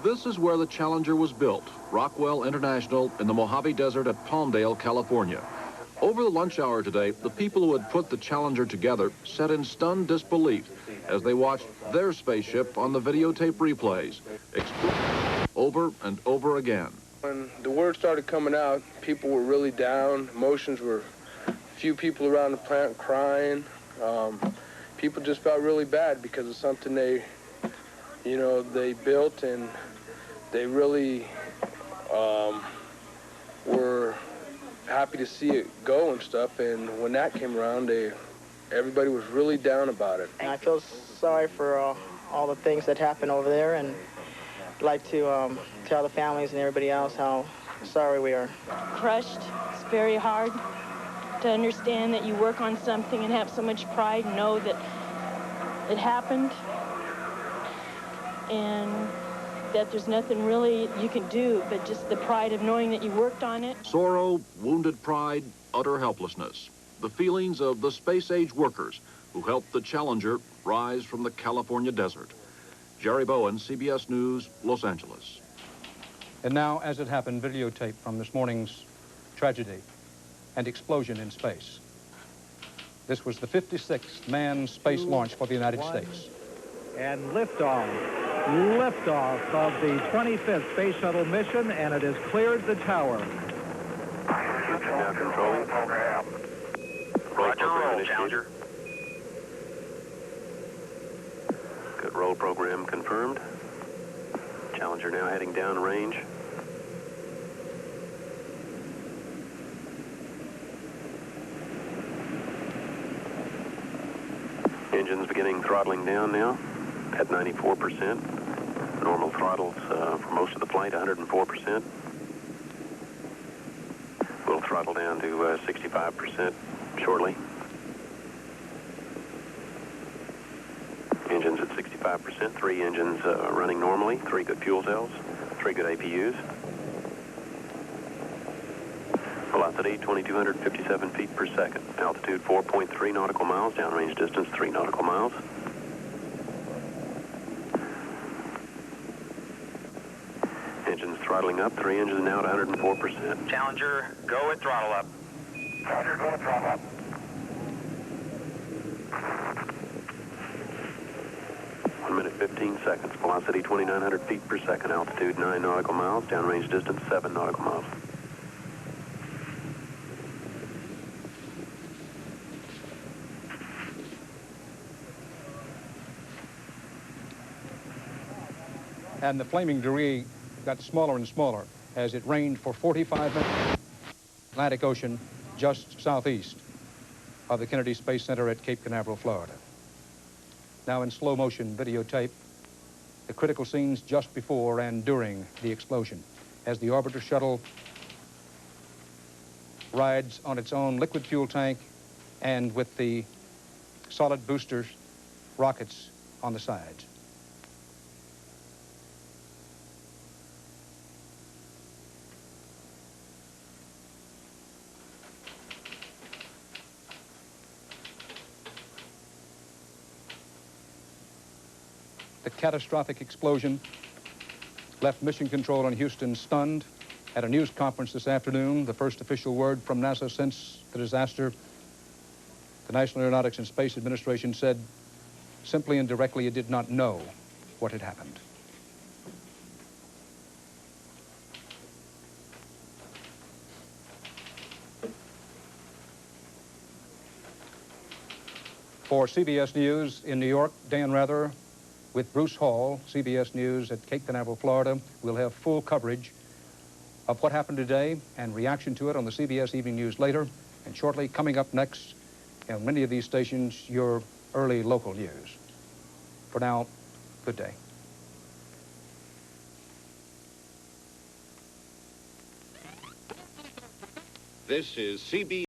[SPEAKER 4] This is where the Challenger was built, Rockwell International in the Mojave Desert at Palmdale, California. Over the lunch hour today, the people who had put the Challenger together sat in stunned disbelief as they watched their spaceship on the videotape replays, explode over and over again.
[SPEAKER 6] When the word started coming out, people were really down. Emotions were, a few people around the plant crying. People just felt really bad because of something they built, and they really were happy to see it go and stuff, and when that came around, everybody was really down about it.
[SPEAKER 19] And I feel sorry for all the things that happened over there, and I'd like to tell the families and everybody else how sorry we are.
[SPEAKER 20] Crushed
[SPEAKER 9] very hard to understand that you work on something and have so much pride and know that it happened and that there's nothing really you can do but just the pride of knowing that you worked on it.
[SPEAKER 4] Sorrow, wounded pride, utter helplessness. The feelings of the space-age workers who helped the Challenger rise from the California desert. Jerry Bowen, CBS News, Los Angeles.
[SPEAKER 14] And now, as it happened, videotape from this morning's tragedy and explosion in space. This was the 56th manned space launch for the United States.
[SPEAKER 5] And liftoff. Liftoff of the 25th Space Shuttle mission, and it has cleared the tower.
[SPEAKER 3] Now controlling.
[SPEAKER 18] Roger, roll, Challenger. Good roll program confirmed. Challenger now heading down range. Engines beginning throttling down now at 94%. Normal throttles for most of the flight, 104%. We'll throttle down to 65% shortly. Engines at 65%, 3 engines running normally, 3 good fuel cells, 3 good APUs. Velocity 2,257 feet per second. Altitude 4.3 nautical miles. Downrange distance 3 nautical miles. Engines throttling up. 3 engines now at 104%. Challenger, go at throttle up.
[SPEAKER 3] Challenger, go at throttle up.
[SPEAKER 18] One minute, 15 seconds. Velocity 2,900 feet per second. Altitude 9 nautical miles. Downrange distance 7 nautical miles.
[SPEAKER 14] And the flaming debris got smaller and smaller as it rained for 45 minutes. Atlantic Ocean just southeast of the Kennedy Space Center at Cape Canaveral, Florida. Now in slow motion videotape, the critical scenes just before and during the explosion as the orbiter shuttle rides on its own liquid fuel tank and with the solid boosters rockets on the sides. The catastrophic explosion left Mission Control in Houston stunned. At a news conference this afternoon, the first official word from NASA since the disaster, the National Aeronautics and Space Administration said simply and directly it did not know what had happened. For CBS News in New York, Dan Rather with Bruce Hall, CBS News at Cape Canaveral, Florida. We'll have full coverage of what happened today and reaction to it on the CBS Evening News later. And shortly, coming up next, on many of these stations, your early local news. For now, good day.
[SPEAKER 20] This is CBS.